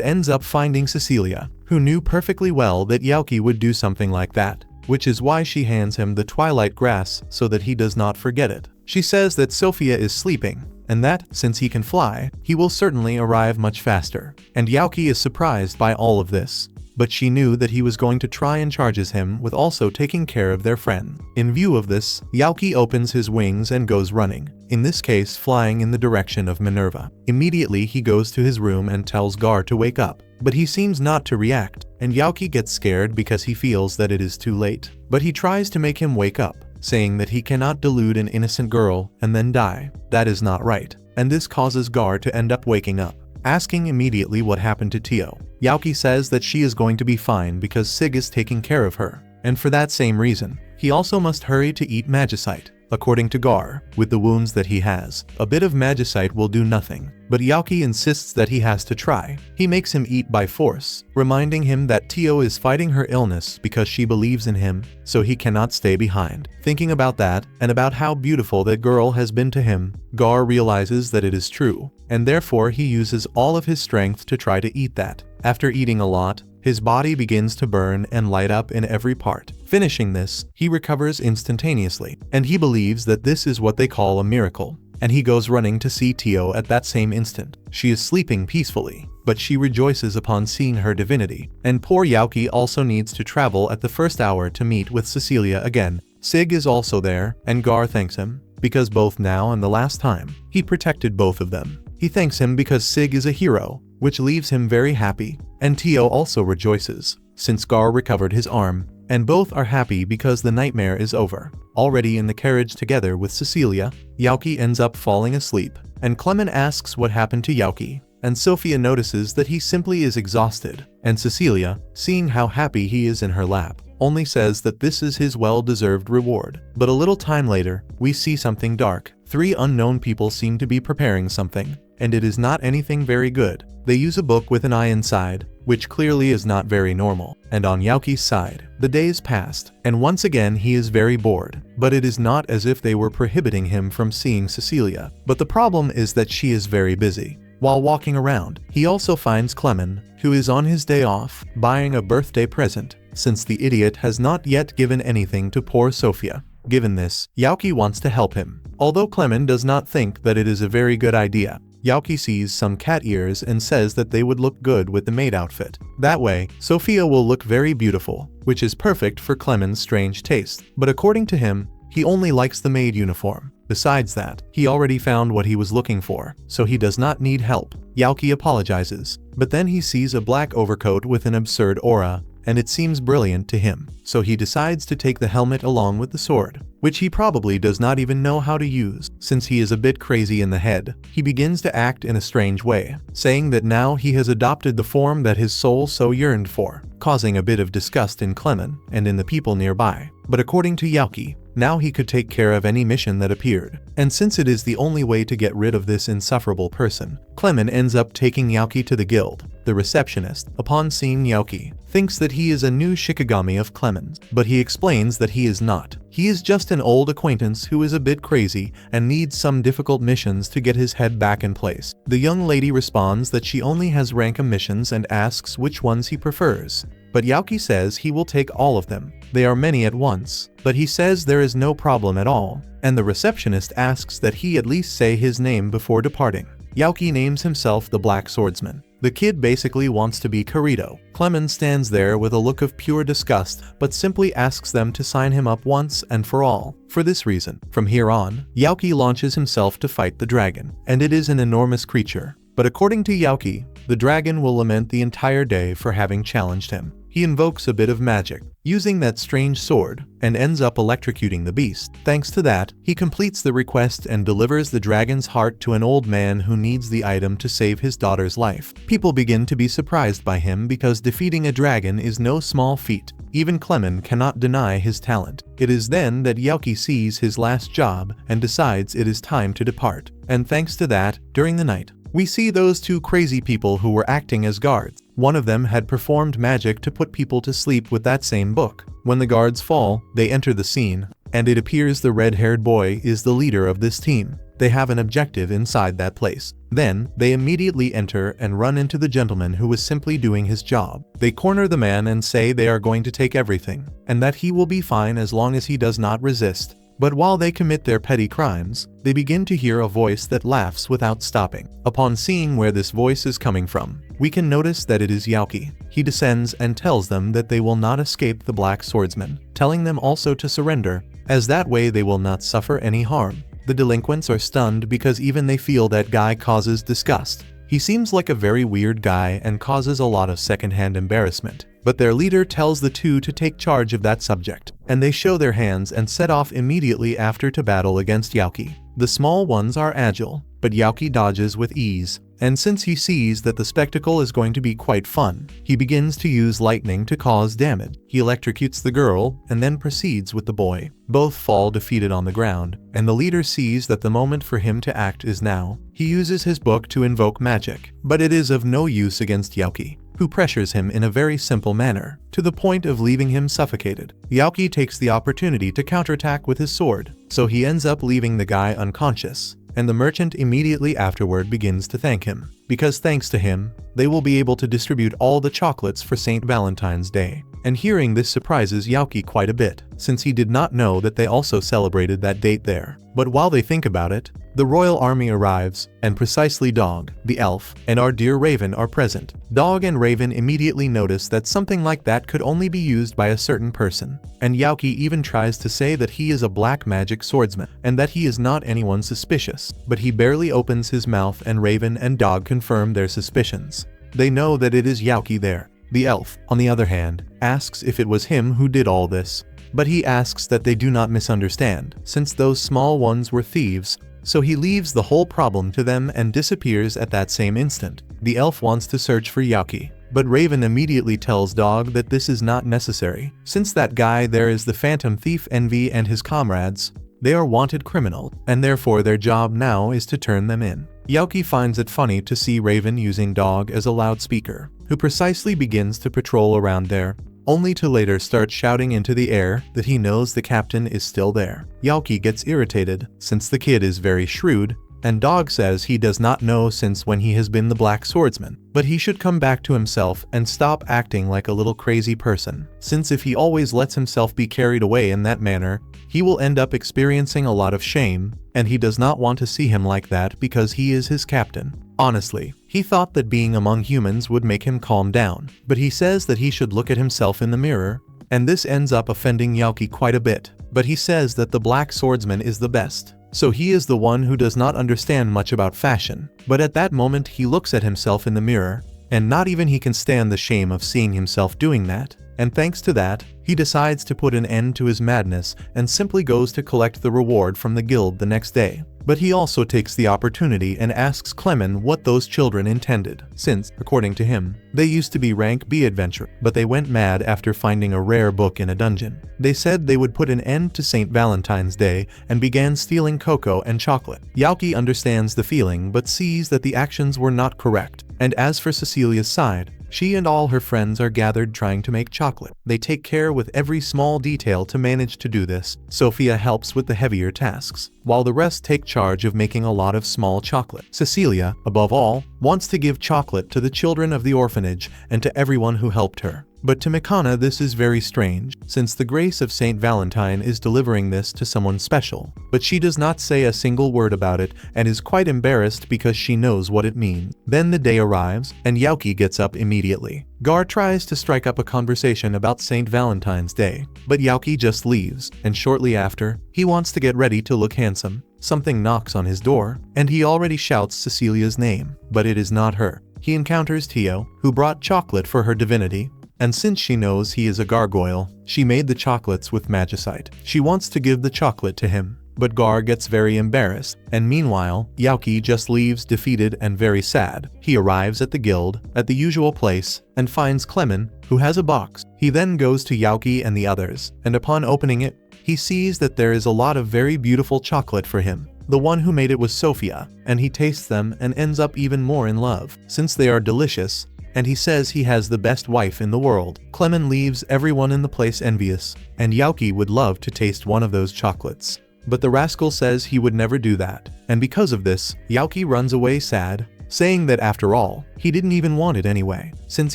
ends up finding Cecilia, who knew perfectly well that Yuki would do something like that, which is why she hands him the twilight grass so that he does not forget it. She says that Sophia is sleeping, and that, since he can fly, he will certainly arrive much faster. And Yuki is surprised by all of this, but she knew that he was going to try and charges him with also taking care of their friend. In view of this, Yuki opens his wings and goes running, in this case flying in the direction of Minerva. Immediately he goes to his room and tells Gar to wake up, but he seems not to react, and Yuki gets scared because he feels that it is too late. But he tries to make him wake up, saying that he cannot delude an innocent girl and then die. That is not right, and this causes Gar to end up waking up, asking immediately what happened to Tio. Yuki says that she is going to be fine because Sig is taking care of her, and for that same reason, he also must hurry to eat magicite. According to Gar, with the wounds that he has, a bit of magicite will do nothing, but Yuki insists that he has to try. He makes him eat by force, reminding him that Tio is fighting her illness because she believes in him, so he cannot stay behind. Thinking about that, and about how beautiful that girl has been to him, Gar realizes that it is true, and therefore he uses all of his strength to try to eat that. After eating a lot, his body begins to burn and light up in every part. Finishing this, he recovers instantaneously, and he believes that this is what they call a miracle, and he goes running to see Tio at that same instant. She is sleeping peacefully, but she rejoices upon seeing her divinity, and poor Yuki also needs to travel at the first hour to meet with Cecilia again. Sig is also there, and Gar thanks him, because both now and the last time, he protected both of them. He thanks him because Sig is a hero, which leaves him very happy, and Tio also rejoices, since Gar recovered his arm, and both are happy because the nightmare is over. Already in the carriage together with Cecilia, Yuki ends up falling asleep, and Clement asks what happened to Yuki, and Sophia notices that he simply is exhausted, and Cecilia, seeing how happy he is in her lap, only says that this is his well-deserved reward. But a little time later, we see something dark. 3 unknown people seem to be preparing something, and it is not anything very good. They use a book with an eye inside, which clearly is not very normal. And on Yuki's side, the days passed, and once again he is very bored. But it is not as if they were prohibiting him from seeing Cecilia, but the problem is that she is very busy. While walking around, he also finds Clement, who is on his day off, buying a birthday present, since the idiot has not yet given anything to poor Sophia. Given this, Yuki wants to help him, although Clement does not think that it is a very good idea. Yuki sees some cat ears and says that they would look good with the maid outfit. That way, Sophia will look very beautiful, which is perfect for Clement's strange taste. But according to him, he only likes the maid uniform. Besides that, he already found what he was looking for, so he does not need help. Yuki apologizes, but then he sees a black overcoat with an absurd aura, and it seems brilliant to him, so he decides to take the helmet along with the sword, which he probably does not even know how to use, since he is a bit crazy in the head. He begins to act in a strange way, saying that now he has adopted the form that his soul so yearned for, causing a bit of disgust in Clement and in the people nearby. But according to Yuki, now he could take care of any mission that appeared, and since it is the only way to get rid of this insufferable person, Clement ends up taking Yuki to the guild. The receptionist, upon seeing Yuki, thinks that he is a new Shikigami of Clement's, but he explains that he is not. He is just an old acquaintance who is a bit crazy and needs some difficult missions to get his head back in place. The young lady responds that she only has rank missions and asks which ones he prefers. But Yuki says he will take all of them. They are many at once, but he says there is no problem at all, and the receptionist asks that he at least say his name before departing. Yuki names himself the Black Swordsman. The kid basically wants to be Kirito. Clement stands there with a look of pure disgust, but simply asks them to sign him up once and for all. For this reason, from here on, Yuki launches himself to fight the dragon, and it is an enormous creature. But according to Yuki, the dragon will lament the entire day for having challenged him. He invokes a bit of magic, using that strange sword, and ends up electrocuting the beast. Thanks to that, he completes the request and delivers the dragon's heart to an old man who needs the item to save his daughter's life. People begin to be surprised by him because defeating a dragon is no small feat. Even Clement cannot deny his talent. It is then that Yuki sees his last job and decides it is time to depart. And thanks to that, during the night, we see those two crazy people who were acting as guards. One of them had performed magic to put people to sleep with that same book. When the guards fall, they enter the scene, and it appears the red-haired boy is the leader of this team. They have an objective inside that place. Then, they immediately enter and run into the gentleman who was simply doing his job. They corner the man and say they are going to take everything, and that he will be fine as long as he does not resist. But while they commit their petty crimes, they begin to hear a voice that laughs without stopping. Upon seeing where this voice is coming from, we can notice that it is Yuki. He descends and tells them that they will not escape the Black Swordsman, telling them also to surrender, as that way they will not suffer any harm. The delinquents are stunned because even they feel that guy causes disgust. He seems like a very weird guy and causes a lot of secondhand embarrassment. But their leader tells the two to take charge of that subject, and they show their hands and set off immediately after to battle against Yuki. The small ones are agile, but Yuki dodges with ease, and since he sees that the spectacle is going to be quite fun, he begins to use lightning to cause damage. He electrocutes the girl and then proceeds with the boy. Both fall defeated on the ground, and the leader sees that the moment for him to act is now. He uses his book to invoke magic, but it is of no use against Yuki, who pressures him in a very simple manner, to the point of leaving him suffocated. Yuki takes the opportunity to counterattack with his sword, so he ends up leaving the guy unconscious, and the merchant immediately afterward begins to thank him, because thanks to him, they will be able to distribute all the chocolates for St. Valentine's Day. And hearing this surprises Yuki quite a bit, since he did not know that they also celebrated that date there. But while they think about it, the royal army arrives, and precisely Dog, the elf, and our dear Raven are present. Dog and Raven immediately notice that something like that could only be used by a certain person, and Yuki even tries to say that he is a black magic swordsman, and that he is not anyone suspicious, but he barely opens his mouth and Raven and Dog confirm their suspicions. They know that it is Yuki there. The elf, on the other hand, asks if it was him who did all this, but he asks that they do not misunderstand, since those small ones were thieves, so he leaves the whole problem to them and disappears at that same instant. The elf wants to search for Yuki, but Raven immediately tells Dog that this is not necessary, since that guy there is the phantom thief Envy and his comrades. They are wanted criminals, and therefore their job now is to turn them in. Yuki finds it funny to see Raven using Dog as a loudspeaker, who precisely begins to patrol around there, only to later start shouting into the air that he knows the captain is still there. Yuki gets irritated, since the kid is very shrewd, and Dog says he does not know since when he has been the Black Swordsman, but he should come back to himself and stop acting like a little crazy person, since if he always lets himself be carried away in that manner, he will end up experiencing a lot of shame, and he does not want to see him like that because he is his captain. Honestly, he thought that being among humans would make him calm down, but he says that he should look at himself in the mirror, and this ends up offending Yuki quite a bit, but he says that the Black Swordsman is the best. So he is the one who does not understand much about fashion, but at that moment he looks at himself in the mirror, and not even he can stand the shame of seeing himself doing that, and thanks to that, he decides to put an end to his madness and simply goes to collect the reward from the guild the next day. But he also takes the opportunity and asks Clement what those children intended, since, according to him, they used to be rank B adventurers, but they went mad after finding a rare book in a dungeon. They said they would put an end to St. Valentine's Day and began stealing cocoa and chocolate. Yuki understands the feeling but sees that the actions were not correct, and as for Cecilia's side, she and all her friends are gathered trying to make chocolate. They take care with every small detail to manage to do this. Sophia helps with the heavier tasks, while the rest take charge of making a lot of small chocolate. Cecilia, above all, wants to give chocolate to the children of the orphanage and to everyone who helped her. But to Makana this is very strange, since the grace of Saint Valentine is delivering this to someone special. But she does not say a single word about it and is quite embarrassed because she knows what it means. Then the day arrives, and Yuki gets up immediately. Gar tries to strike up a conversation about Saint Valentine's Day, but Yuki just leaves, and shortly after, he wants to get ready to look handsome. Something knocks on his door, and he already shouts Cecilia's name, but it is not her. He encounters Tio, who brought chocolate for her divinity, and since she knows he is a gargoyle, she made the chocolates with magicite. She wants to give the chocolate to him, but Gar gets very embarrassed, and meanwhile, Yuki just leaves defeated and very sad. He arrives at the guild, at the usual place, and finds Clement, who has a box. He then goes to Yuki and the others, and upon opening it, he sees that there is a lot of very beautiful chocolate for him. The one who made it was Sophia, and he tastes them and ends up even more in love, since they are delicious, and he says he has the best wife in the world. Clement leaves everyone in the place envious, and Yuki would love to taste one of those chocolates. But the rascal says he would never do that, and because of this, Yuki runs away sad, saying that after all, he didn't even want it anyway, since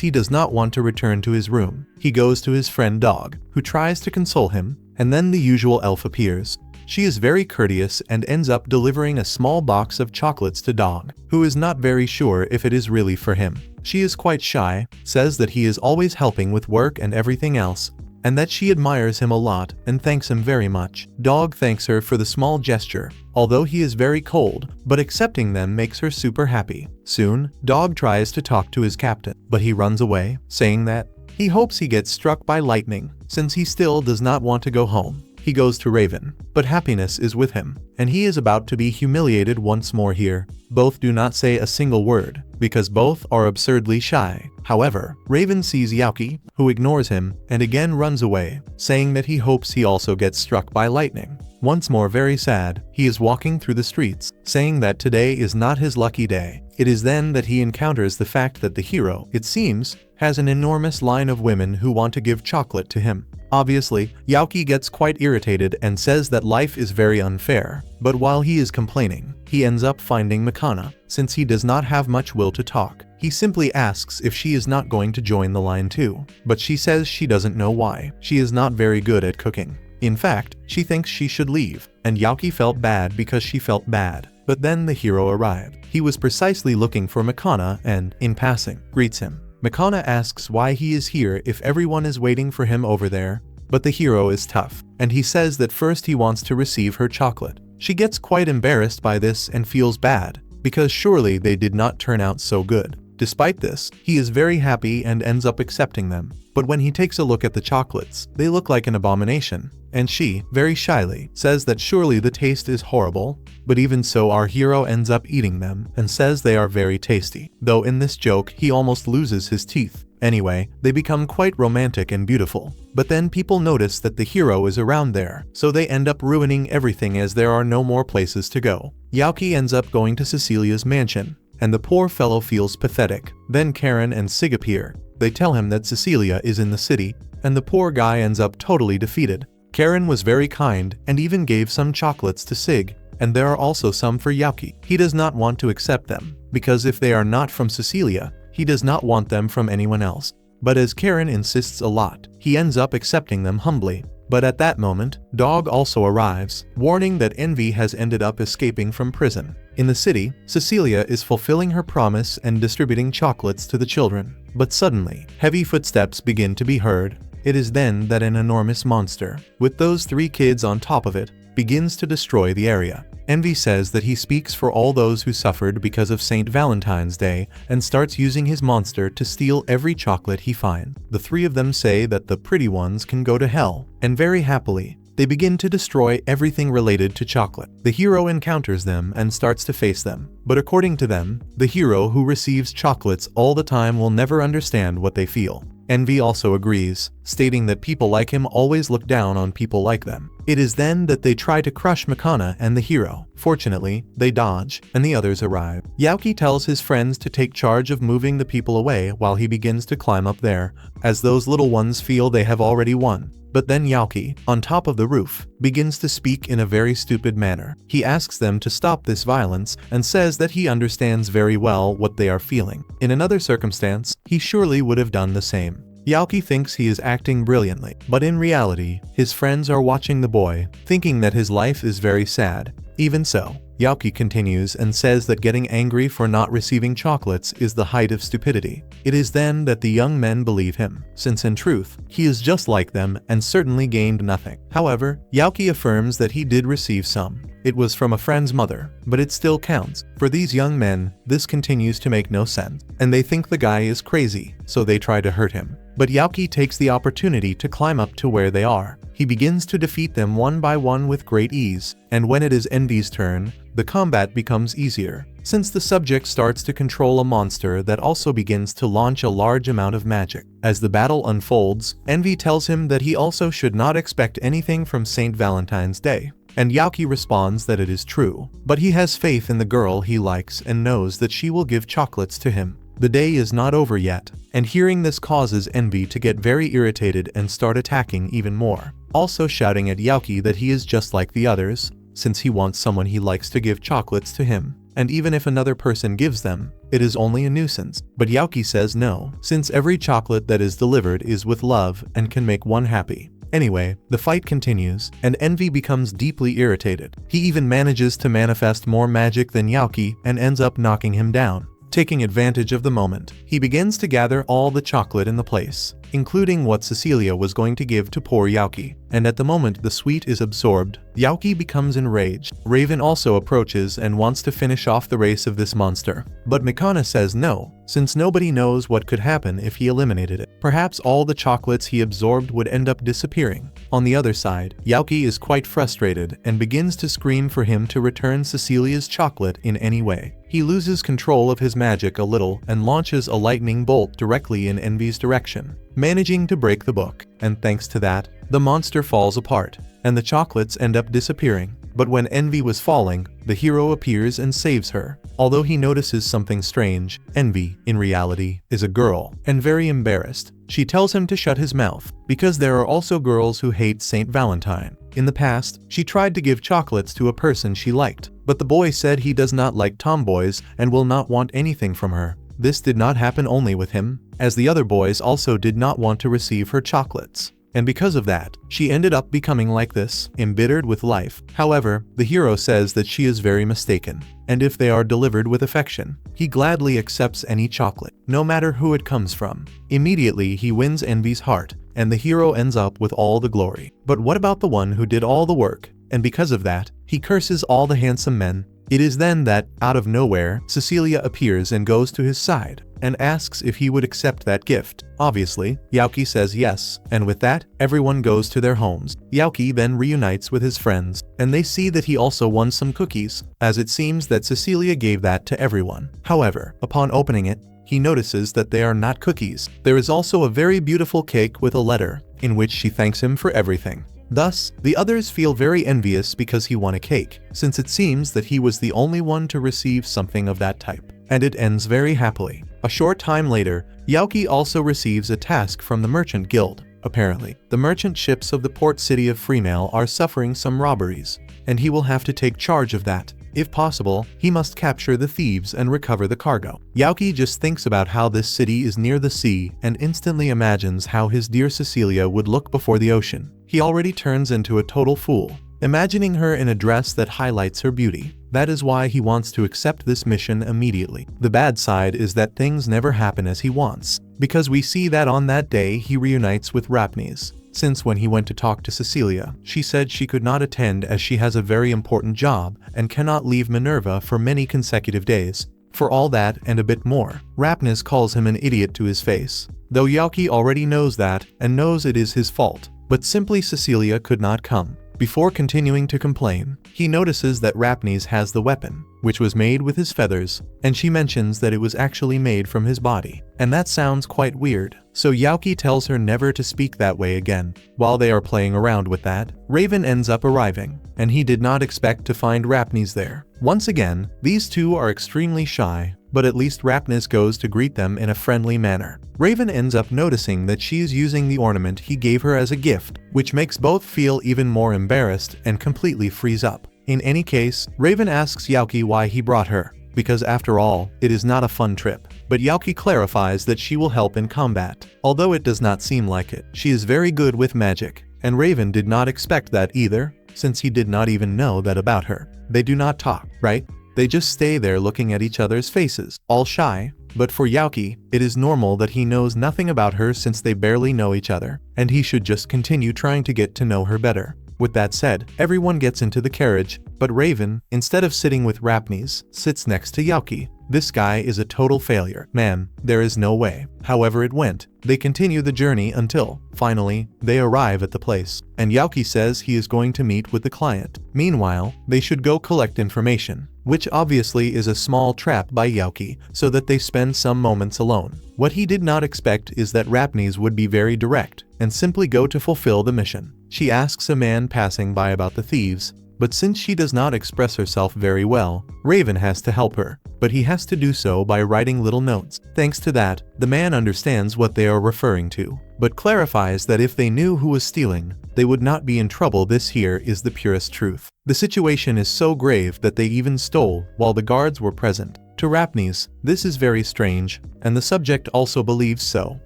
he does not want to return to his room. He goes to his friend Dog, who tries to console him, and then the usual elf appears. She is very courteous and ends up delivering a small box of chocolates to Dog, who is not very sure if it is really for him. She is quite shy, says that he is always helping with work and everything else, and that she admires him a lot and thanks him very much. Dog thanks her for the small gesture, although he is very cold, but accepting them makes her super happy. Soon, Dog tries to talk to his captain, but he runs away, saying that he hopes he gets struck by lightning, since he still does not want to go home. He goes to Raven, but happiness is with him, and he is about to be humiliated once more here. Both do not say a single word, because both are absurdly shy. However, Raven sees Yuki, who ignores him, and again runs away, saying that he hopes he also gets struck by lightning. Once more very sad, he is walking through the streets, saying that today is not his lucky day. It is then that he encounters the fact that the hero, it seems, has an enormous line of women who want to give chocolate to him. Obviously, Yuki gets quite irritated and says that life is very unfair, but while he is complaining, he ends up finding Makana. Since he does not have much will to talk, he simply asks if she is not going to join the line too, but she says she doesn't know why. She is not very good at cooking. In fact, she thinks she should leave, and Yuki felt bad because she felt bad. But then the hero arrived. He was precisely looking for Makana and, in passing, greets him. Makana asks why he is here if everyone is waiting for him over there, but the hero is tough, and he says that first he wants to receive her chocolate. She gets quite embarrassed by this and feels bad, because surely they did not turn out so good. Despite this, he is very happy and ends up accepting them. But when he takes a look at the chocolates, they look like an abomination, and she, very shyly, says that surely the taste is horrible, but even so our hero ends up eating them and says they are very tasty, though in this joke he almost loses his teeth. Anyway, they become quite romantic and beautiful, but then people notice that the hero is around there, so they end up ruining everything as there are no more places to go. Yuki ends up going to Cecilia's mansion, and the poor fellow feels pathetic. Then Karen and Sig appear. They tell him that Cecilia is in the city, and the poor guy ends up totally defeated. Karen was very kind and even gave some chocolates to Sig, and there are also some for Yuki. He does not want to accept them, because if they are not from Cecilia, he does not want them from anyone else. But as Karen insists a lot, he ends up accepting them humbly. But at that moment, Dog also arrives, warning that Envy has ended up escaping from prison. In the city, Cecilia is fulfilling her promise and distributing chocolates to the children. But suddenly, heavy footsteps begin to be heard. It is then that an enormous monster, with those 3 kids on top of it, begins to destroy the area. Envy says that he speaks for all those who suffered because of St. Valentine's Day and starts using his monster to steal every chocolate he finds. The 3 of them say that the pretty ones can go to hell, and very happily, they begin to destroy everything related to chocolate. The hero encounters them and starts to face them. But according to them, the hero who receives chocolates all the time will never understand what they feel. Envy also agrees, stating that people like him always look down on people like them. It is then that they try to crush Makana and the hero. Fortunately, they dodge, and the others arrive. Yuki tells his friends to take charge of moving the people away while he begins to climb up there, as those little ones feel they have already won. But then Yuki, on top of the roof, begins to speak in a very stupid manner. He asks them to stop this violence and says that he understands very well what they are feeling. In another circumstance, he surely would have done the same. Yuki thinks he is acting brilliantly, but in reality, his friends are watching the boy, thinking that his life is very sad. Even so, Yuki continues and says that getting angry for not receiving chocolates is the height of stupidity. It is then that the young men believe him, since in truth, he is just like them and certainly gained nothing. However, Yuki affirms that he did receive some. It was from a friend's mother, but it still counts. For these young men, this continues to make no sense, and they think the guy is crazy, so they try to hurt him. But Yuki takes the opportunity to climb up to where they are. He begins to defeat them one by one with great ease, and when it is Envy's turn, the combat becomes easier, since the subject starts to control a monster that also begins to launch a large amount of magic. As the battle unfolds, Envy tells him that he also should not expect anything from St. Valentine's Day. And Yuki responds that it is true, but he has faith in the girl he likes and knows that she will give chocolates to him. The day is not over yet, and hearing this causes Envy to get very irritated and start attacking even more, also shouting at Yuki that he is just like the others, since he wants someone he likes to give chocolates to him, and even if another person gives them, it is only a nuisance. But Yuki says no, since every chocolate that is delivered is with love and can make one happy. Anyway, the fight continues, and Envy becomes deeply irritated. He even manages to manifest more magic than Yuki and ends up knocking him down. Taking advantage of the moment, he begins to gather all the chocolate in the place, including what Cecilia was going to give to poor Yuki. And at the moment the sweet is absorbed, Yuki becomes enraged. Raven also approaches and wants to finish off the race of this monster. But Mikana says no, since nobody knows what could happen if he eliminated it. Perhaps all the chocolates he absorbed would end up disappearing. On the other side, Yuki is quite frustrated and begins to scream for him to return Cecilia's chocolate in any way. He loses control of his magic a little and launches a lightning bolt directly in Envy's direction, managing to break the book, and thanks to that, the monster falls apart, and the chocolates end up disappearing. But when Envy was falling, the hero appears and saves her. Although he notices something strange, Envy, in reality, is a girl, and very embarrassed. She tells him to shut his mouth, because there are also girls who hate St. Valentine. In the past, she tried to give chocolates to a person she liked, but the boy said he does not like tomboys and will not want anything from her. This did not happen only with him, as the other boys also did not want to receive her chocolates. And because of that, she ended up becoming like this, embittered with life. However, the hero says that she is very mistaken, and if they are delivered with affection, he gladly accepts any chocolate, no matter who it comes from. Immediately he wins Envy's heart, and the hero ends up with all the glory. But what about the one who did all the work? And because of that, he curses all the handsome men. It is then that, out of nowhere, Cecilia appears and goes to his side, and asks if he would accept that gift. Obviously, Yuki says yes, and with that, everyone goes to their homes. Yuki then reunites with his friends, and they see that he also won some cookies, as it seems that Cecilia gave that to everyone. However, upon opening it, he notices that they are not cookies. There is also a very beautiful cake with a letter, in which she thanks him for everything. Thus, the others feel very envious because he won a cake, since it seems that he was the only one to receive something of that type. and it ends very happily. A short time later, Yuki also receives a task from the Merchant Guild. Apparently, the merchant ships of the port city of Freemail are suffering some robberies, and he will have to take charge of that. If possible, he must capture the thieves and recover the cargo. Yuki just thinks about how this city is near the sea and instantly imagines how his dear Cecilia would look before the ocean. He already turns into a total fool, imagining her in a dress that highlights her beauty. That is why he wants to accept this mission immediately. The bad side is that things never happen as he wants, because we see that on that day he reunites with Rapnese. Since when he went to talk to Cecilia, she said she could not attend as she has a very important job and cannot leave Minerva for many consecutive days. For all that and a bit more, Rapnese calls him an idiot to his face. Though Yuki already knows that and knows it is his fault, but simply Cecilia could not come. Before continuing to complain, he notices that Rapnese has the weapon, which was made with his feathers, and she mentions that it was actually made from his body. And that sounds quite weird, so Yuki tells her never to speak that way again. While they are playing around with that, Raven ends up arriving, and he did not expect to find Rapnese there. Once again, these two are extremely shy, but at least Rapnese goes to greet them in a friendly manner. Raven ends up noticing that she is using the ornament he gave her as a gift, which makes both feel even more embarrassed and completely freeze up. In any case, Raven asks Yuki why he brought her, because after all, it is not a fun trip. But Yuki clarifies that she will help in combat, although it does not seem like it. She is very good with magic, and Raven did not expect that either, since he did not even know that about her. They do not talk, right? They just stay there looking at each other's faces, all shy. But for Yuki, it is normal that he knows nothing about her since they barely know each other, and he should just continue trying to get to know her better. With that said, everyone gets into the carriage, but Raven, instead of sitting with Rapnese, sits next to Yuki. This guy is a total failure. Man, there is no way. However it went, they continue the journey until, finally, they arrive at the place, and Yuki says he is going to meet with the client. Meanwhile, they should go collect information, which obviously is a small trap by Yuki, so that they spend some moments alone. What he did not expect is that Rapnese would be very direct, and simply go to fulfill the mission. She asks a man passing by about the thieves, but since she does not express herself very well, Raven has to help her, but he has to do so by writing little notes. Thanks to that, the man understands what they are referring to, but clarifies that if they knew who was stealing, they would not be in trouble. This here is the purest truth. The situation is so grave that they even stole while the guards were present. To Rapnese, this is very strange, and the subject also believes so.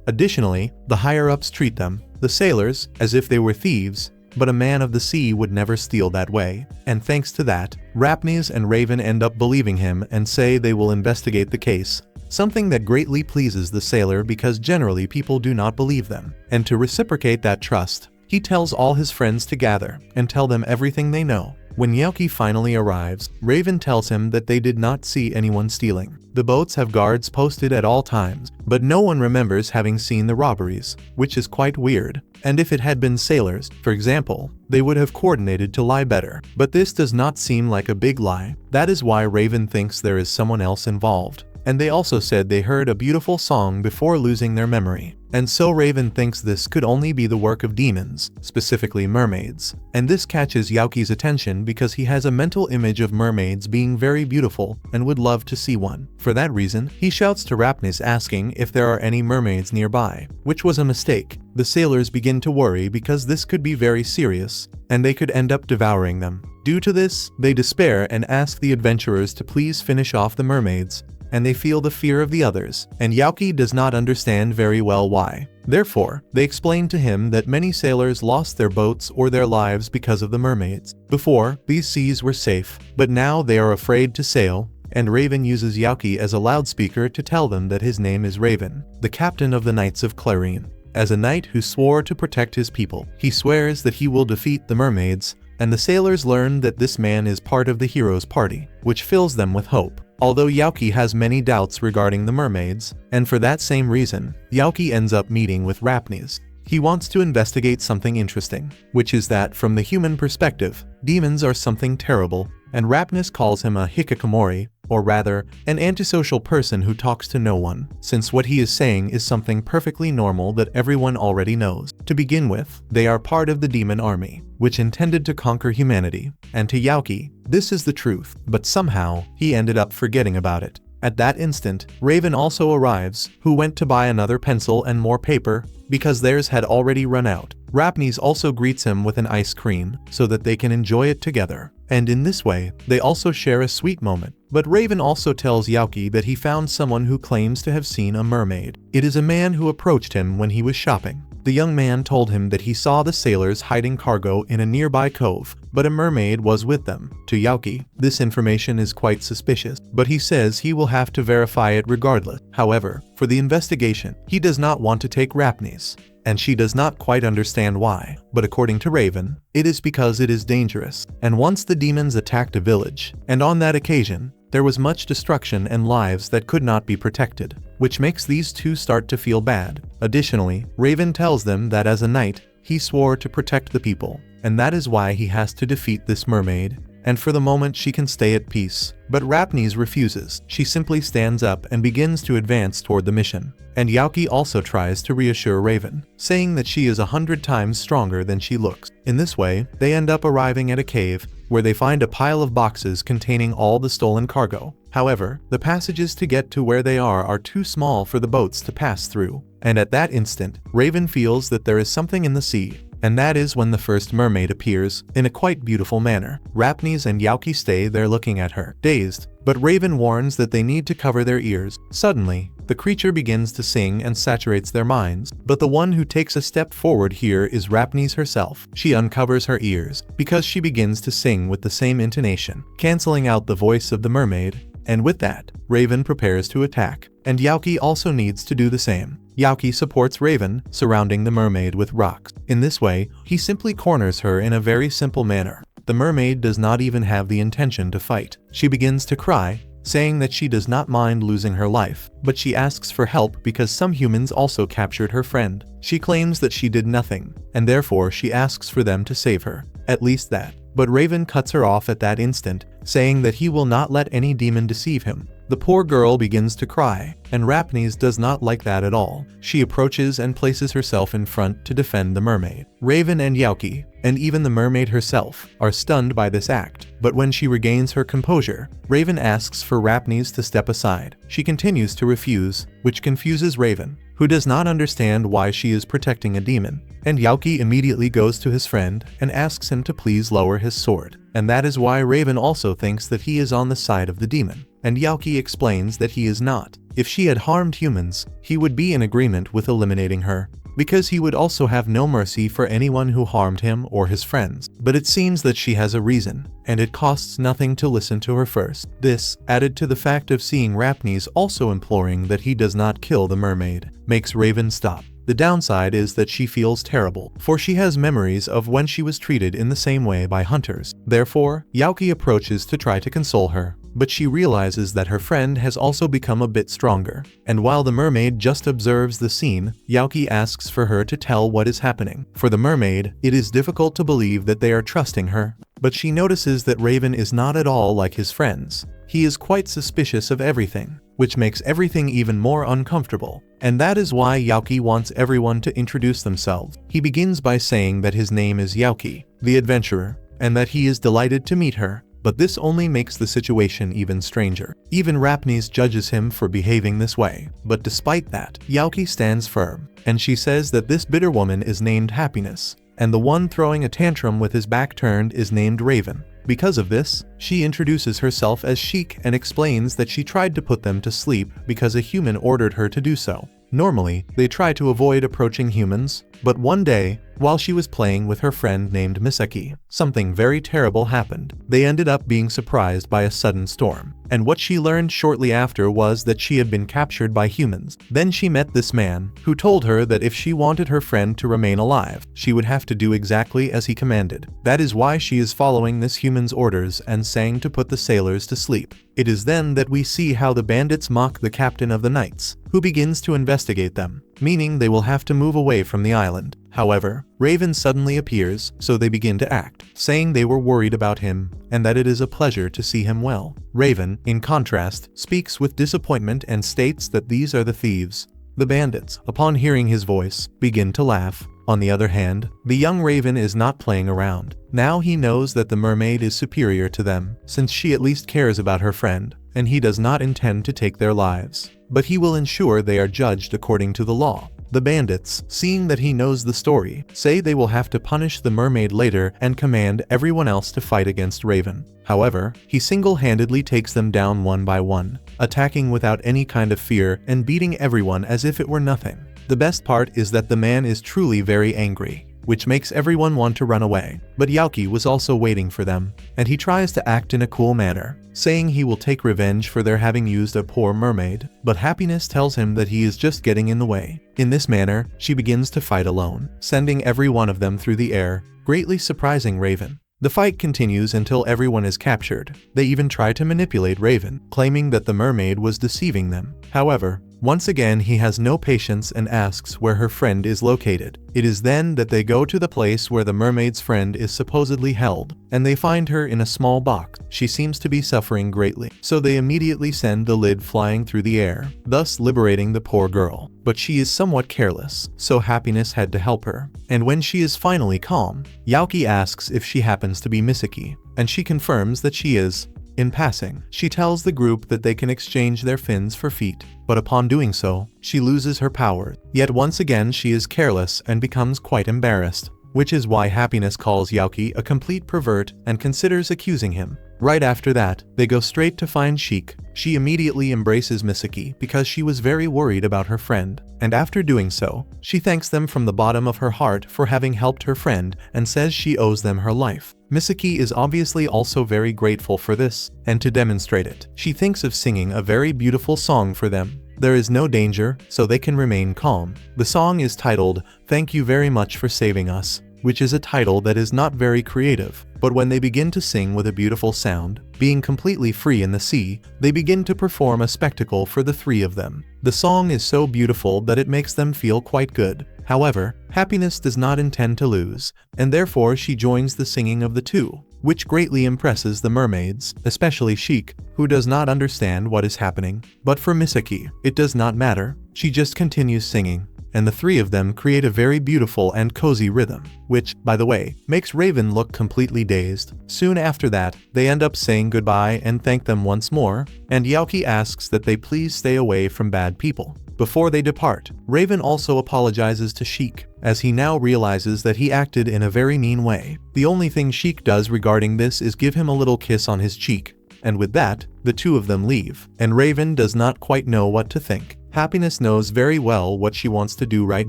Additionally, the higher-ups treat them, the sailors, as if they were thieves, but a man of the sea would never steal that way. And thanks to that, Rapnese and Raven end up believing him and say they will investigate the case. Something that greatly pleases the sailor because generally people do not believe them. And to reciprocate that trust, he tells all his friends to gather and tell them everything they know. When Yuki finally arrives, Raven tells him that they did not see anyone stealing. The boats have guards posted at all times, but no one remembers having seen the robberies, which is quite weird. And if it had been sailors, for example, they would have coordinated to lie better. But this does not seem like a big lie. That is why Raven thinks there is someone else involved. And they also said they heard a beautiful song before losing their memory. And so Raven thinks this could only be the work of demons, specifically mermaids. And this catches Yuki's attention because he has a mental image of mermaids being very beautiful and would love to see one. For that reason, he shouts to Rapnese asking if there are any mermaids nearby, which was a mistake. The sailors begin to worry because this could be very serious, and they could end up devouring them. Due to this, they despair and ask the adventurers to please finish off the mermaids, and they feel the fear of the others, and Yuki does not understand very well why. Therefore, they explain to him that many sailors lost their boats or their lives because of the mermaids. Before, these seas were safe, but now they are afraid to sail, and Raven uses Yuki as a loudspeaker to tell them that his name is Raven, the captain of the Knights of Clarine. As a knight who swore to protect his people, he swears that he will defeat the mermaids, and the sailors learn that this man is part of the hero's party, which fills them with hope. Although Yuki has many doubts regarding the mermaids, and for that same reason, Yuki ends up meeting with Rapnese. He wants to investigate something interesting, which is that from the human perspective, demons are something terrible, and Rapnese calls him a hikikomori, or rather, an antisocial person who talks to no one, since what he is saying is something perfectly normal that everyone already knows. To begin with, they are part of the demon army, which intended to conquer humanity, and to Yuki, this is the truth, but somehow, he ended up forgetting about it. At that instant, Raven also arrives, who went to buy another pencil and more paper, because theirs had already run out. Rapnese also greets him with an ice cream, so that they can enjoy it together. And in this way, they also share a sweet moment. But Raven also tells Yuki that he found someone who claims to have seen a mermaid. It is a man who approached him when he was shopping. The young man told him that he saw the sailors hiding cargo in a nearby cove, but a mermaid was with them. To Yuki, this information is quite suspicious, but he says he will have to verify it regardless. However, for the investigation, he does not want to take Rapnese, and she does not quite understand why. But according to Raven, it is because it is dangerous. And once the demons attacked a village, and on that occasion, there was much destruction and lives that could not be protected, which makes these two start to feel bad. Additionally, Raven tells them that as a knight, he swore to protect the people, and that is why he has to defeat this mermaid, and for the moment she can stay at peace. But Rapnese refuses. She simply stands up and begins to advance toward the mission. And Yuki also tries to reassure Raven, saying that she is 100 times stronger than she looks. In this way, they end up arriving at a cave, where they find a pile of boxes containing all the stolen cargo. However, the passages to get to where they are too small for the boats to pass through. And at that instant, Raven feels that there is something in the sea. And that is when the first mermaid appears, in a quite beautiful manner. Rapnese and Yuki stay there looking at her, dazed, but Raven warns that they need to cover their ears. Suddenly, the creature begins to sing and saturates their minds, but the one who takes a step forward here is Rapnese herself. She uncovers her ears, because she begins to sing with the same intonation, cancelling out the voice of the mermaid, and with that, Raven prepares to attack, and Yuki also needs to do the same. Yuki supports Raven, surrounding the mermaid with rocks. In this way, he simply corners her in a very simple manner. The mermaid does not even have the intention to fight. She begins to cry, saying that she does not mind losing her life, but she asks for help because some humans also captured her friend. She claims that she did nothing, and therefore she asks for them to save her. At least that. But Raven cuts her off at that instant, saying that he will not let any demon deceive him. The poor girl begins to cry, and Rapnese does not like that at all. She approaches and places herself in front to defend the mermaid. Raven and Yuki, and even the mermaid herself, are stunned by this act. But when she regains her composure, Raven asks for Rapnese to step aside. She continues to refuse, which confuses Raven, who does not understand why she is protecting a demon. And Yuki immediately goes to his friend and asks him to please lower his sword. And that is why Raven also thinks that he is on the side of the demon. And Yuki explains that he is not. If she had harmed humans, he would be in agreement with eliminating her, because he would also have no mercy for anyone who harmed him or his friends. But it seems that she has a reason, and it costs nothing to listen to her first. This, added to the fact of seeing Rapnese also imploring that he does not kill the mermaid, makes Raven stop. The downside is that she feels terrible, for she has memories of when she was treated in the same way by hunters. Therefore, Yuki approaches to try to console her, but she realizes that her friend has also become a bit stronger. And while the mermaid just observes the scene, Yuki asks for her to tell what is happening. For the mermaid, it is difficult to believe that they are trusting her, but she notices that Raven is not at all like his friends. He is quite suspicious of everything, which makes everything even more uncomfortable. And that is why Yuki wants everyone to introduce themselves. He begins by saying that his name is Yuki, the adventurer, and that he is delighted to meet her. But this only makes the situation even stranger. Even Rapnese judges him for behaving this way. But despite that, Yuki stands firm, and she says that this bitter woman is named Happiness, and the one throwing a tantrum with his back turned is named Raven. Because of this, she introduces herself as Sheik and explains that she tried to put them to sleep because a human ordered her to do so. Normally, they try to avoid approaching humans, but one day, while she was playing with her friend named Misaki, something very terrible happened. They ended up being surprised by a sudden storm, and what she learned shortly after was that she had been captured by humans. Then she met this man, who told her that if she wanted her friend to remain alive, she would have to do exactly as he commanded. That is why she is following this human's orders and saying to put the sailors to sleep. It is then that we see how the bandits mock the captain of the knights, who begins to investigate them, meaning they will have to move away from the island. However, Raven suddenly appears, so they begin to act, saying they were worried about him, and that it is a pleasure to see him well. Raven, in contrast, speaks with disappointment and states that these are the thieves, The bandits, upon hearing his voice, begin to laugh. On the other hand, the young raven is not playing around. Now he knows that the mermaid is superior to them, since she at least cares about her friend, and he does not intend to take their lives. But he will ensure they are judged according to the law. The bandits, seeing that he knows the story, say they will have to punish the mermaid later and command everyone else to fight against Raven. However, he single-handedly takes them down one by one, attacking without any kind of fear and beating everyone as if it were nothing. The best part is that the man is truly very angry, which makes everyone want to run away. But Yuki was also waiting for them, and he tries to act in a cool manner, saying he will take revenge for their having used a poor mermaid, but Happiness tells him that he is just getting in the way. In this manner, she begins to fight alone, sending every one of them through the air, greatly surprising Raven. The fight continues until everyone is captured. They even try to manipulate Raven, claiming that the mermaid was deceiving them. However, once again he has no patience and asks where her friend is located. It is then that they go to the place where the mermaid's friend is supposedly held, and they find her in a small box. She seems to be suffering greatly, so they immediately send the lid flying through the air, thus liberating the poor girl. But she is somewhat careless, so Happiness had to help her. And when she is finally calm, Yuki asks if she happens to be Misaki, and she confirms that she is. In passing, she tells the group that they can exchange their fins for feet, but upon doing so, she loses her power. Yet once again she is careless and becomes quite embarrassed, which is why Happiness calls Yuki a complete pervert and considers accusing him. Right after that, they go straight to find Sheik. She immediately embraces Misaki because she was very worried about her friend, and after doing so, she thanks them from the bottom of her heart for having helped her friend and says she owes them her life. Misaki is obviously also very grateful for this, and to demonstrate it, she thinks of singing a very beautiful song for them. There is no danger, so they can remain calm. The song is titled, "Thank You Very Much for Saving Us," which is a title that is not very creative, but when they begin to sing with a beautiful sound, being completely free in the sea, they begin to perform a spectacle for the three of them. The song is so beautiful that it makes them feel quite good. However, Happiness does not intend to lose, and therefore she joins the singing of the two, which greatly impresses the mermaids, especially Sheik, who does not understand what is happening. But for Misaki, it does not matter, she just continues singing, and the three of them create a very beautiful and cozy rhythm, which, by the way, makes Raven look completely dazed. Soon after that, they end up saying goodbye and thank them once more, and Yuki asks that they please stay away from bad people. Before they depart, Raven also apologizes to Sheik, as he now realizes that he acted in a very mean way. The only thing Sheik does regarding this is give him a little kiss on his cheek, and with that, the two of them leave, and Raven does not quite know what to think. Happiness knows very well what she wants to do right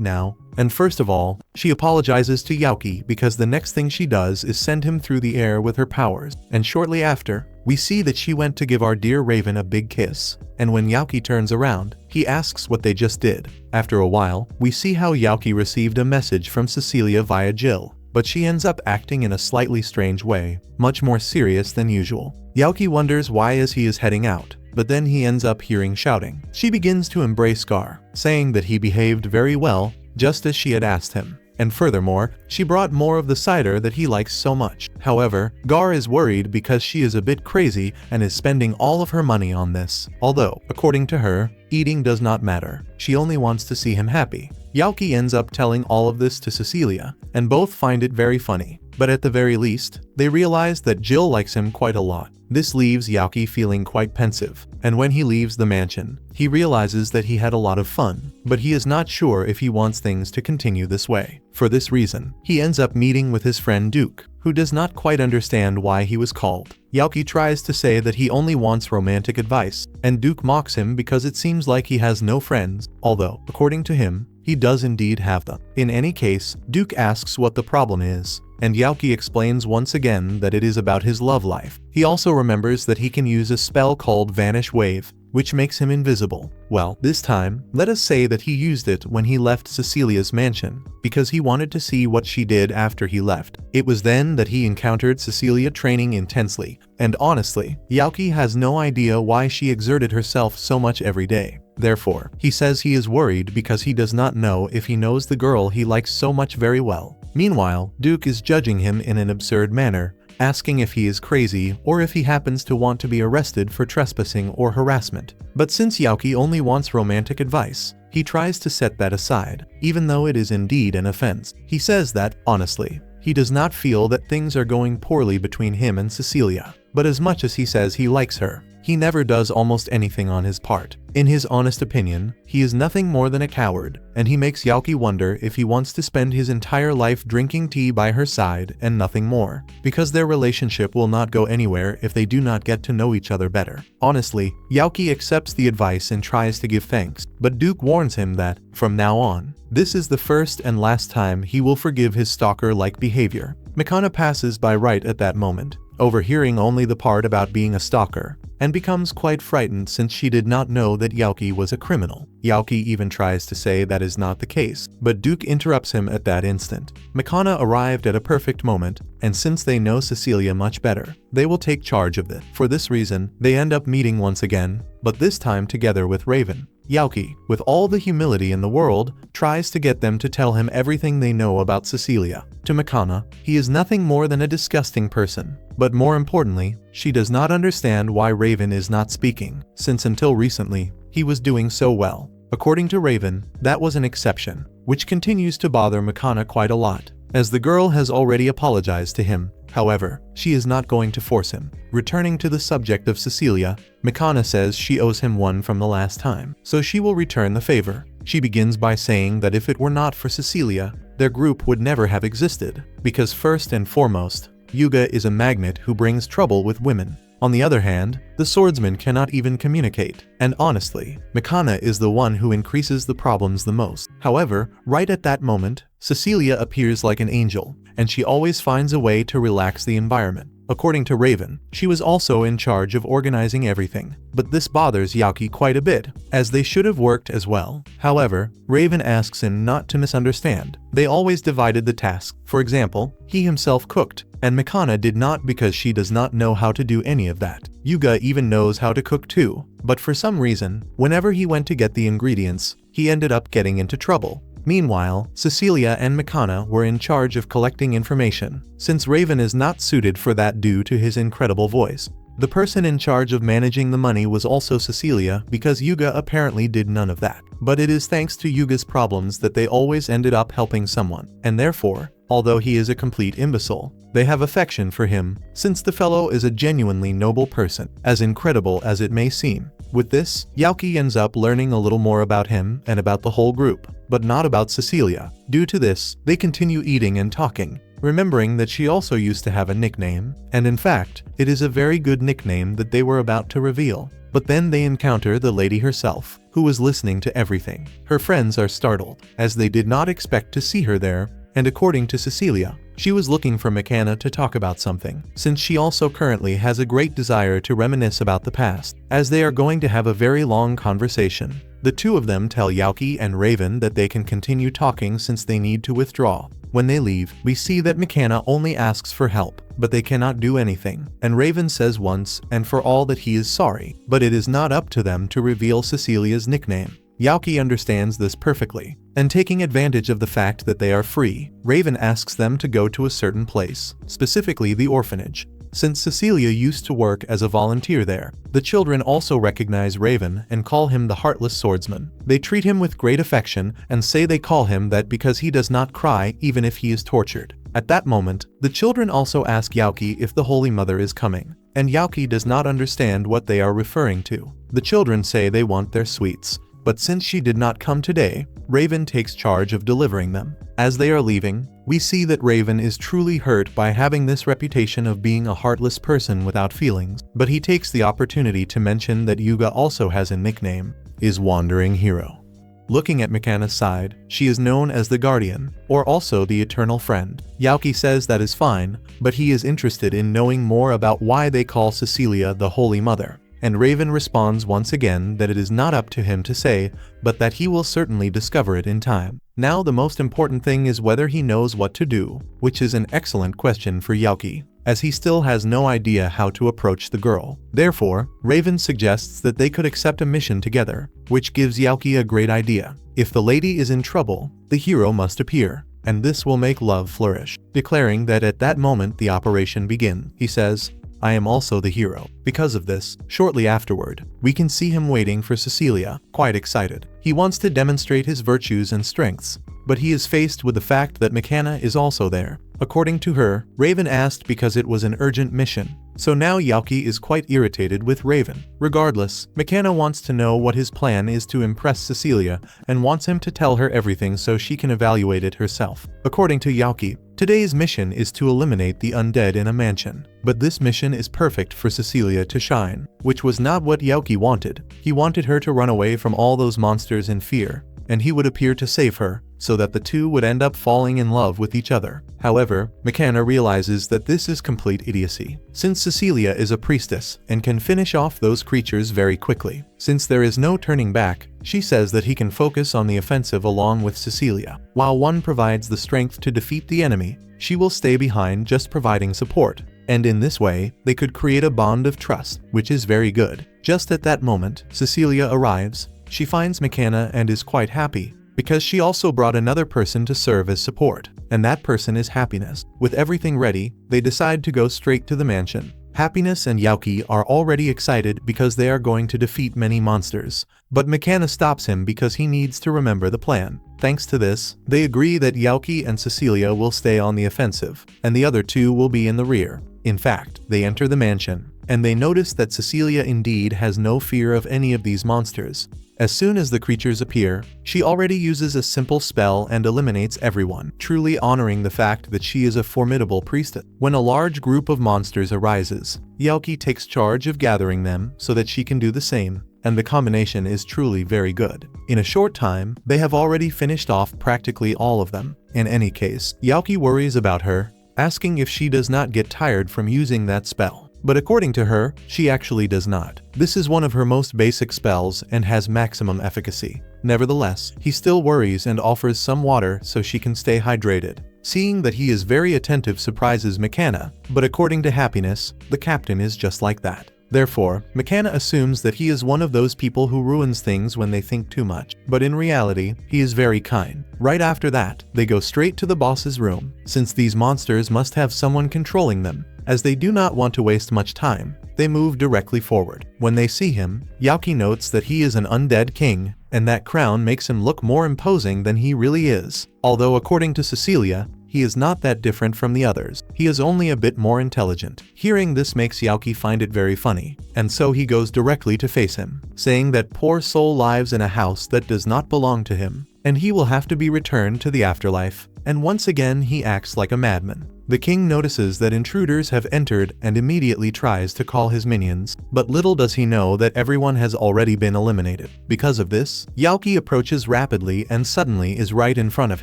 now, and first of all, she apologizes to Yuki because the next thing she does is send him through the air with her powers, and shortly after, we see that she went to give our dear Raven a big kiss, and when Yuki turns around, he asks what they just did. After a while, we see how Yuki received a message from Cecilia via Jill, but she ends up acting in a slightly strange way, much more serious than usual. Yuki wonders why as he is heading out, but then he ends up hearing shouting. She begins to embrace Gar, saying that he behaved very well, just as she had asked him. And furthermore, she brought more of the cider that he likes so much. However, Gar is worried because she is a bit crazy and is spending all of her money on this. Although, according to her, eating does not matter. She only wants to see him happy. Yuki ends up telling all of this to Cecilia, and both find it very funny. But at the very least, they realize that Jill likes him quite a lot. This leaves Yuki feeling quite pensive, and when he leaves the mansion, he realizes that he had a lot of fun, but he is not sure if he wants things to continue this way. For this reason, he ends up meeting with his friend Duke, who does not quite understand why he was called. Yuki tries to say that he only wants romantic advice, and Duke mocks him because it seems like he has no friends, although, according to him, he does indeed have them. In any case, Duke asks what the problem is, and Yuki explains once again that it is about his love life. He also remembers that he can use a spell called Vanish Wave, which makes him invisible. Well, this time, let us say that he used it when he left Cecilia's mansion, because he wanted to see what she did after he left. It was then that he encountered Cecilia training intensely, and honestly, Yuki has no idea why she exerted herself so much every day. Therefore, he says he is worried because he does not know if he knows the girl he likes so much very well. Meanwhile, Duke is judging him in an absurd manner, asking if he is crazy or if he happens to want to be arrested for trespassing or harassment. But since Yuki only wants romantic advice, he tries to set that aside, even though it is indeed an offense. He says that, honestly, he does not feel that things are going poorly between him and Cecilia, but as much as he says he likes her, he never does almost anything on his part. In his honest opinion, he is nothing more than a coward, and he makes Yuki wonder if he wants to spend his entire life drinking tea by her side and nothing more, because their relationship will not go anywhere if they do not get to know each other better. Honestly, Yuki accepts the advice and tries to give thanks, but Duke warns him that, from now on, this is the first and last time he will forgive his stalker-like behavior. Mikana passes by right at that moment, overhearing only the part about being a stalker, and becomes quite frightened since she did not know that Yuki was a criminal. Yuki even tries to say that is not the case, but Duke interrupts him at that instant. Mikana arrived at a perfect moment, and since they know Cecilia much better, they will take charge of it. For this reason, they end up meeting once again, but this time together with Raven. Yuki, with all the humility in the world, tries to get them to tell him everything they know about Cecilia. To Mikana, he is nothing more than a disgusting person. But more importantly, she does not understand why Raven is not speaking, since until recently, he was doing so well. According to Raven, that was an exception, which continues to bother Mikana quite a lot, as the girl has already apologized to him. However, she is not going to force him. Returning to the subject of Cecilia, Mikana says she owes him one from the last time, so she will return the favor. She begins by saying that if it were not for Cecilia, their group would never have existed, because first and foremost, Yuga is a magnet who brings trouble with women. On the other hand, the swordsman cannot even communicate, and honestly, Mikana is the one who increases the problems the most. However, right at that moment, Cecilia appears like an angel, and she always finds a way to relax the environment. According to Raven, she was also in charge of organizing everything, but this bothers Yuki quite a bit, as they should have worked as well. However, Raven asks him not to misunderstand. They always divided the task. For example, he himself cooked, and Mikana did not because she does not know how to do any of that. Yuga even knows how to cook too, but for some reason, whenever he went to get the ingredients, he ended up getting into trouble. Meanwhile, Cecilia and Mikana were in charge of collecting information, since Raven is not suited for that due to his incredible voice. The person in charge of managing the money was also Cecilia because Yuga apparently did none of that. But it is thanks to Yuga's problems that they always ended up helping someone, and therefore, although he is a complete imbecile, they have affection for him, since the fellow is a genuinely noble person, as incredible as it may seem. With this, Yuki ends up learning a little more about him and about the whole group, but not about Cecilia. Due to this, they continue eating and talking, remembering that she also used to have a nickname, and in fact, it is a very good nickname that they were about to reveal. But then they encounter the lady herself, who was listening to everything. Her friends are startled, as they did not expect to see her there, and according to Cecilia, she was looking for Mikana to talk about something, since she also currently has a great desire to reminisce about the past, as they are going to have a very long conversation. The two of them tell Yuki and Raven that they can continue talking since they need to withdraw. When they leave, we see that Mikana only asks for help, but they cannot do anything, and Raven says once and for all that he is sorry, but it is not up to them to reveal Cecilia's nickname. Yuki understands this perfectly, and taking advantage of the fact that they are free, Raven asks them to go to a certain place, specifically the orphanage. Since Cecilia used to work as a volunteer there, the children also recognize Raven and call him the Heartless Swordsman. They treat him with great affection and say they call him that because he does not cry even if he is tortured. At that moment, the children also ask Yuki if the Holy Mother is coming, and Yuki does not understand what they are referring to. The children say they want their sweets, but since she did not come today, Raven takes charge of delivering them. As they are leaving, we see that Raven is truly hurt by having this reputation of being a heartless person without feelings, but he takes the opportunity to mention that Yuga also has a nickname, is Wandering Hero. Looking at Mikana's side, she is known as the Guardian, or also the Eternal Friend. Yuki says that is fine, but he is interested in knowing more about why they call Cecilia the Holy Mother. And Raven responds once again that it is not up to him to say, but that he will certainly discover it in time. Now the most important thing is whether he knows what to do, which is an excellent question for Yuki, as he still has no idea how to approach the girl. Therefore, Raven suggests that they could accept a mission together, which gives Yuki a great idea. If the lady is in trouble, the hero must appear, and this will make love flourish. Declaring that at that moment the operation begins, he says, I am also the hero. Because of this, shortly afterward, we can see him waiting for Cecilia, quite excited. He wants to demonstrate his virtues and strengths, but he is faced with the fact that McKenna is also there. According to her, Raven asked because it was an urgent mission. So now Yuki is quite irritated with Raven. Regardless, McKenna wants to know what his plan is to impress Cecilia and wants him to tell her everything so she can evaluate it herself. According to Yuki, today's mission is to eliminate the undead in a mansion. But this mission is perfect for Cecilia to shine, which was not what Yuki wanted. He wanted her to run away from all those monsters in fear, and he would appear to save her, so that the two would end up falling in love with each other. However, McKenna realizes that this is complete idiocy, since Cecilia is a priestess and can finish off those creatures very quickly. Since there is no turning back, she says that he can focus on the offensive along with Cecilia. While one provides the strength to defeat the enemy, she will stay behind just providing support. And in this way, they could create a bond of trust, which is very good. Just at that moment, Cecilia arrives. She finds McKenna and is quite happy, because she also brought another person to serve as support, and that person is Happiness. With everything ready, they decide to go straight to the mansion. Happiness and Yuki are already excited because they are going to defeat many monsters, but McKenna stops him because he needs to remember the plan. Thanks to this, they agree that Yuki and Cecilia will stay on the offensive, and the other two will be in the rear. In fact, they enter the mansion, and they notice that Cecilia indeed has no fear of any of these monsters. As soon as the creatures appear, she already uses a simple spell and eliminates everyone, truly honoring the fact that she is a formidable priestess. When a large group of monsters arises, Yuki takes charge of gathering them so that she can do the same, and the combination is truly very good. In a short time, they have already finished off practically all of them. In any case, Yuki worries about her, asking if she does not get tired from using that spell. But according to her, she actually does not. This is one of her most basic spells and has maximum efficacy. Nevertheless, he still worries and offers some water so she can stay hydrated. Seeing that he is very attentive surprises McKenna, but according to Happiness, the captain is just like that. Therefore, McKenna assumes that he is one of those people who ruins things when they think too much. But in reality, he is very kind. Right after that, they go straight to the boss's room, since these monsters must have someone controlling them. As they do not want to waste much time, they move directly forward. When they see him, Yuki notes that he is an undead king, and that crown makes him look more imposing than he really is. Although according to Cecilia, he is not that different from the others. He is only a bit more intelligent. Hearing this makes Yuki find it very funny, and so he goes directly to face him, saying that poor soul lives in a house that does not belong to him, and he will have to be returned to the afterlife. And once again he acts like a madman. The king notices that intruders have entered and immediately tries to call his minions, but little does he know that everyone has already been eliminated. Because of this, Yuki approaches rapidly and suddenly is right in front of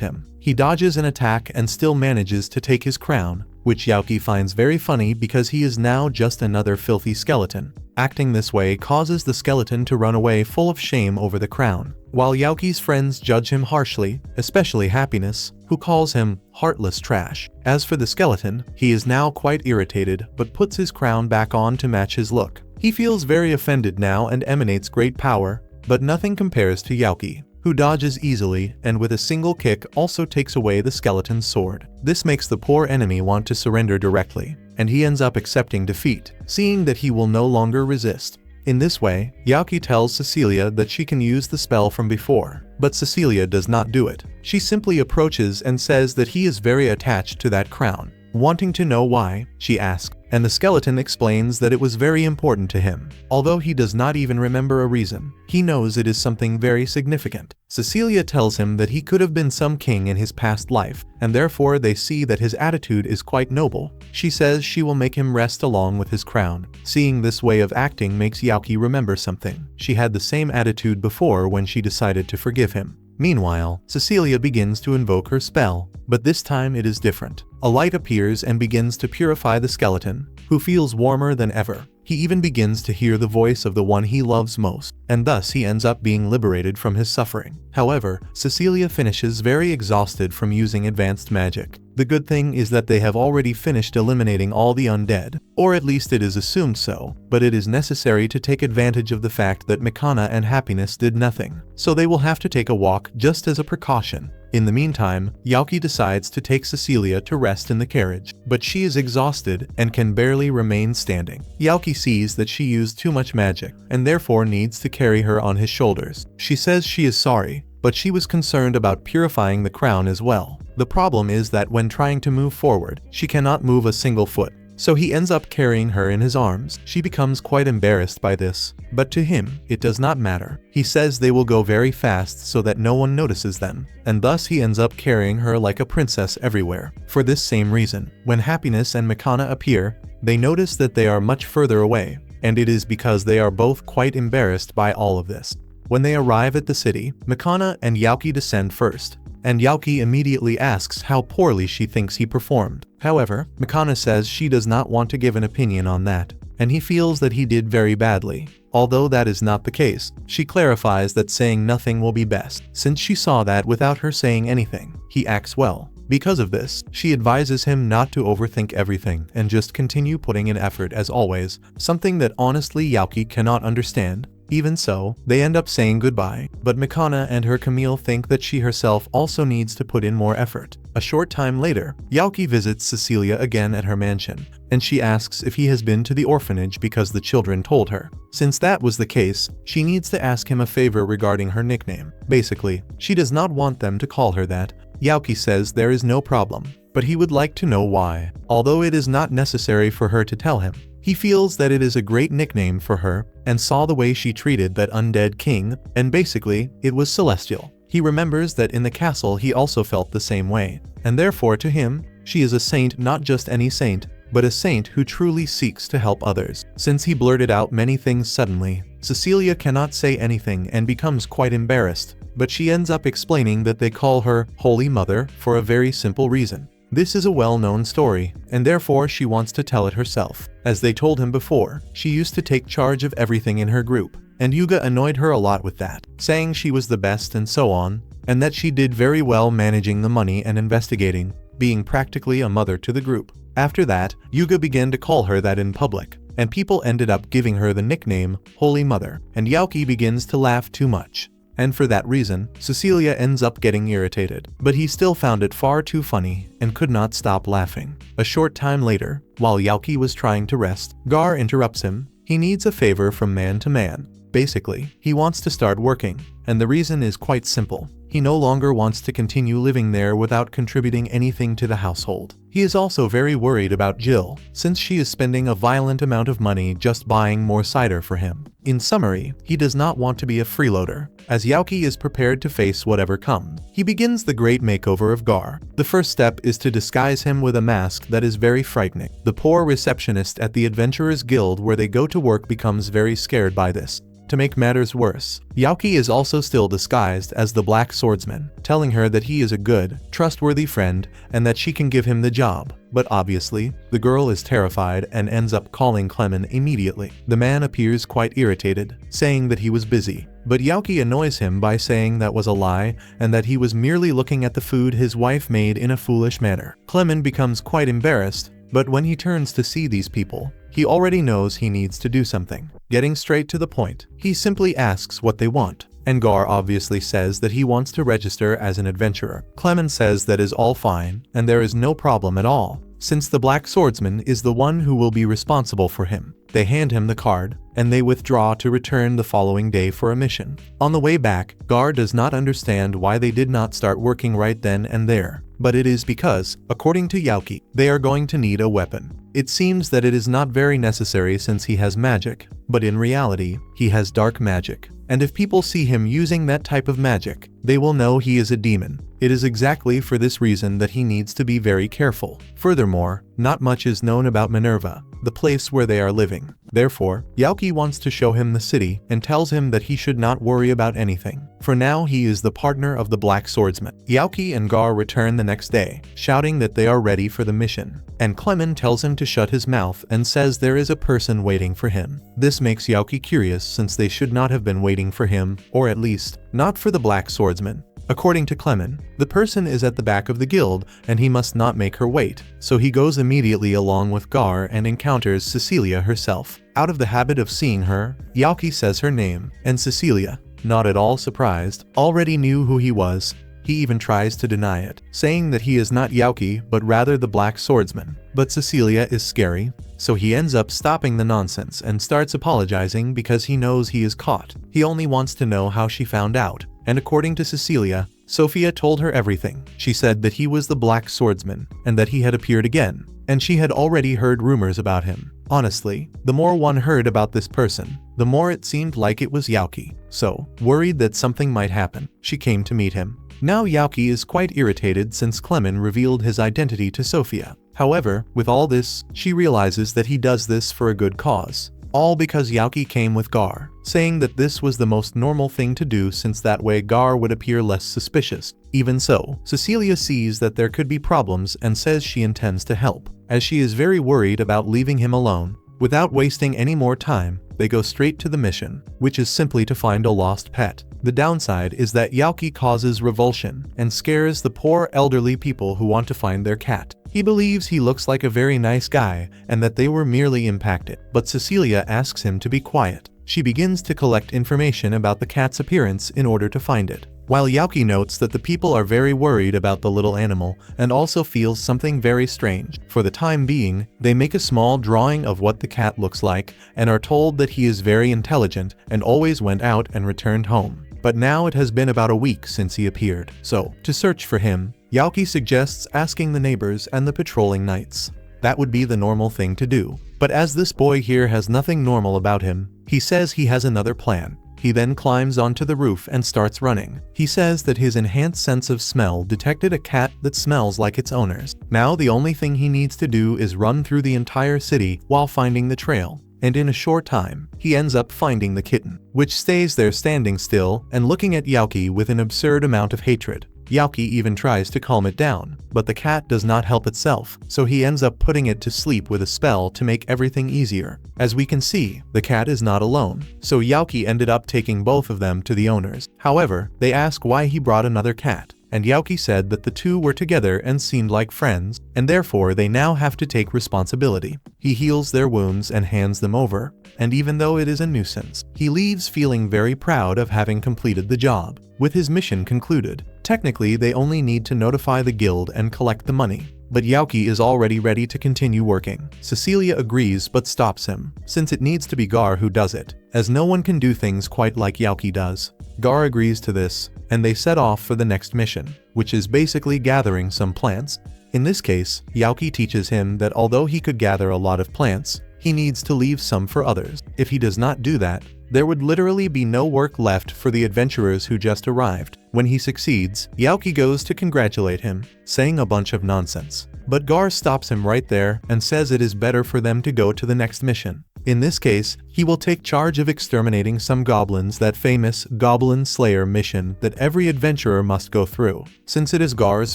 him. He dodges an attack and still manages to take his crown, which Yuki finds very funny because he is now just another filthy skeleton. Acting this way causes the skeleton to run away full of shame over the crown, while Yuki's friends judge him harshly, especially Happiness, who calls him heartless trash. As for the skeleton, he is now quite irritated but puts his crown back on to match his look. He feels very offended now and emanates great power, but nothing compares to Yuki, who dodges easily and with a single kick also takes away the skeleton's sword. This makes the poor enemy want to surrender directly, and he ends up accepting defeat, seeing that he will no longer resist. In this way, Yuki tells Cecilia that she can use the spell from before, but Cecilia does not do it. She simply approaches and says that he is very attached to that crown. Wanting to know why, she asks, and the skeleton explains that it was very important to him. Although he does not even remember a reason, he knows it is something very significant. Cecilia tells him that he could have been some king in his past life, and therefore they see that his attitude is quite noble. She says she will make him rest along with his crown. Seeing this way of acting makes Yuki remember something. She had the same attitude before when she decided to forgive him. Meanwhile, Cecilia begins to invoke her spell, but this time it is different. A light appears and begins to purify the skeleton, who feels warmer than ever. He even begins to hear the voice of the one he loves most, and thus he ends up being liberated from his suffering. However, Cecilia finishes very exhausted from using advanced magic. The good thing is that they have already finished eliminating all the undead, or at least it is assumed so, but it is necessary to take advantage of the fact that Mikana and Happiness did nothing, so they will have to take a walk just as a precaution. In the meantime, Yuki decides to take Cecilia to rest in the carriage, but she is exhausted and can barely remain standing. Yuki sees that she used too much magic, and therefore needs to carry her on his shoulders. She says she is sorry, but she was concerned about purifying the crown as well. The problem is that when trying to move forward, she cannot move a single foot. So he ends up carrying her in his arms. She becomes quite embarrassed by this, but to him, it does not matter. He says they will go very fast so that no one notices them, and thus he ends up carrying her like a princess everywhere. For this same reason, when Happiness and Mikana appear, they notice that they are much further away, and it is because they are both quite embarrassed by all of this. When they arrive at the city, Mikana and Yuki descend first, and Yuki immediately asks how poorly she thinks he performed. However, Mikana says she does not want to give an opinion on that, and he feels that he did very badly. Although that is not the case, she clarifies that saying nothing will be best, since she saw that without her saying anything, he acts well. Because of this, she advises him not to overthink everything and just continue putting in effort as always, something that honestly Yuki cannot understand. Even so, they end up saying goodbye, but Mikana and her Camille think that she herself also needs to put in more effort. A short time later, Yuki visits Cecilia again at her mansion, and she asks if he has been to the orphanage because the children told her. Since that was the case, she needs to ask him a favor regarding her nickname. Basically, she does not want them to call her that. Yuki says there is no problem, but he would like to know why, although it is not necessary for her to tell him. He feels that it is a great nickname for her, and saw the way she treated that undead king, and basically, it was celestial. He remembers that in the castle he also felt the same way, and therefore to him, she is a saint, not just any saint, but a saint who truly seeks to help others. Since he blurted out many things suddenly, Cecilia cannot say anything and becomes quite embarrassed, but she ends up explaining that they call her Holy Mother for a very simple reason. This is a well-known story, and therefore she wants to tell it herself. As they told him before, she used to take charge of everything in her group, and Yuga annoyed her a lot with that, saying she was the best and so on, and that she did very well managing the money and investigating, being practically a mother to the group. After that, Yuga began to call her that in public, and people ended up giving her the nickname Holy Mother, and Yuki begins to laugh too much. And for that reason, Cecilia ends up getting irritated, but he still found it far too funny and could not stop laughing. A short time later, while Yuki was trying to rest, Gar interrupts him. He needs a favor from man to man. Basically, he wants to start working, and the reason is quite simple. He no longer wants to continue living there without contributing anything to the household. He is also very worried about Jill, since she is spending a violent amount of money just buying more cider for him. In summary, he does not want to be a freeloader. As Yuki is prepared to face whatever comes, he begins the great makeover of Gar. The first step is to disguise him with a mask that is very frightening. The poor receptionist at the Adventurers Guild where they go to work becomes very scared by this. To make matters worse, Yuki is also still disguised as the Black Swordsman, telling her that he is a good, trustworthy friend and that she can give him the job. But obviously, the girl is terrified and ends up calling Clement immediately. The man appears quite irritated, saying that he was busy, but Yuki annoys him by saying that was a lie and that he was merely looking at the food his wife made in a foolish manner. Clement becomes quite embarrassed, but when he turns to see these people, he already knows he needs to do something. Getting straight to the point, he simply asks what they want, and Gar obviously says that he wants to register as an adventurer. Clement says that is all fine, and there is no problem at all, since the Black Swordsman is the one who will be responsible for him. They hand him the card, and they withdraw to return the following day for a mission. On the way back, Gar does not understand why they did not start working right then and there, but it is because, according to Yuki, they are going to need a weapon. It seems that it is not very necessary since he has magic, but in reality, he has dark magic. And if people see him using that type of magic, they will know he is a demon. It is exactly for this reason that he needs to be very careful. Furthermore, not much is known about Minerva, the place where they are living. Therefore, Yuki wants to show him the city and tells him that he should not worry about anything. For now, he is the partner of the Black Swordsman. Yuki and Gar return the next day, shouting that they are ready for the mission. And Clement tells him to shut his mouth and says there is a person waiting for him. This makes Yuki curious since they should not have been waiting for him, or at least, not for the Black Swordsman. According to Clement, the person is at the back of the guild and he must not make her wait, so he goes immediately along with Gar and encounters Cecilia herself. Out of the habit of seeing her, Yuki says her name, and Cecilia, not at all surprised, already knew who he was. He even tries to deny it, saying that he is not Yuki but rather the Black Swordsman. But Cecilia is scary, so he ends up stopping the nonsense and starts apologizing because he knows he is caught. He only wants to know how she found out, and according to Cecilia, Sophia told her everything. She said that he was the Black Swordsman, and that he had appeared again, and she had already heard rumors about him. Honestly, the more one heard about this person, the more it seemed like it was Yuki. So, worried that something might happen, she came to meet him. Now Yuki is quite irritated since Clement revealed his identity to Sophia. However, with all this, she realizes that he does this for a good cause. All because Yuki came with Gar, saying that this was the most normal thing to do since that way Gar would appear less suspicious. Even so, Cecilia sees that there could be problems and says she intends to help, as she is very worried about leaving him alone. Without wasting any more time, they go straight to the mission, which is simply to find a lost pet. The downside is that Yuki causes revulsion and scares the poor elderly people who want to find their cat. He believes he looks like a very nice guy and that they were merely impacted, but Cecilia asks him to be quiet. She begins to collect information about the cat's appearance in order to find it. While Yuki notes that the people are very worried about the little animal and also feels something very strange. For the time being, they make a small drawing of what the cat looks like and are told that he is very intelligent and always went out and returned home. But now it has been about a week since he appeared, so, to search for him, Yuki suggests asking the neighbors and the patrolling knights. That would be the normal thing to do. But as this boy here has nothing normal about him, he says he has another plan. He then climbs onto the roof and starts running. He says that his enhanced sense of smell detected a cat that smells like its owners. Now the only thing he needs to do is run through the entire city while finding the trail. And in a short time, he ends up finding the kitten, which stays there standing still and looking at Yuki with an absurd amount of hatred. Yuki even tries to calm it down, but the cat does not help itself, so he ends up putting it to sleep with a spell to make everything easier. As we can see, the cat is not alone, so Yuki ended up taking both of them to the owners. However, they ask why he brought another cat, and Yuki said that the two were together and seemed like friends, and therefore they now have to take responsibility. He heals their wounds and hands them over, and even though it is a nuisance, he leaves feeling very proud of having completed the job. With his mission concluded, technically they only need to notify the guild and collect the money. But Yuki is already ready to continue working. Cecilia agrees but stops him, since it needs to be Gar who does it, as no one can do things quite like Yuki does. Gar agrees to this, and they set off for the next mission, which is basically gathering some plants. In this case, Yuki teaches him that although he could gather a lot of plants, he needs to leave some for others. If he does not do that, there would literally be no work left for the adventurers who just arrived. When he succeeds, Yuki goes to congratulate him, saying a bunch of nonsense. But Gar stops him right there and says it is better for them to go to the next mission. In this case, he will take charge of exterminating some goblins, that famous Goblin Slayer mission that every adventurer must go through, since it is Gar's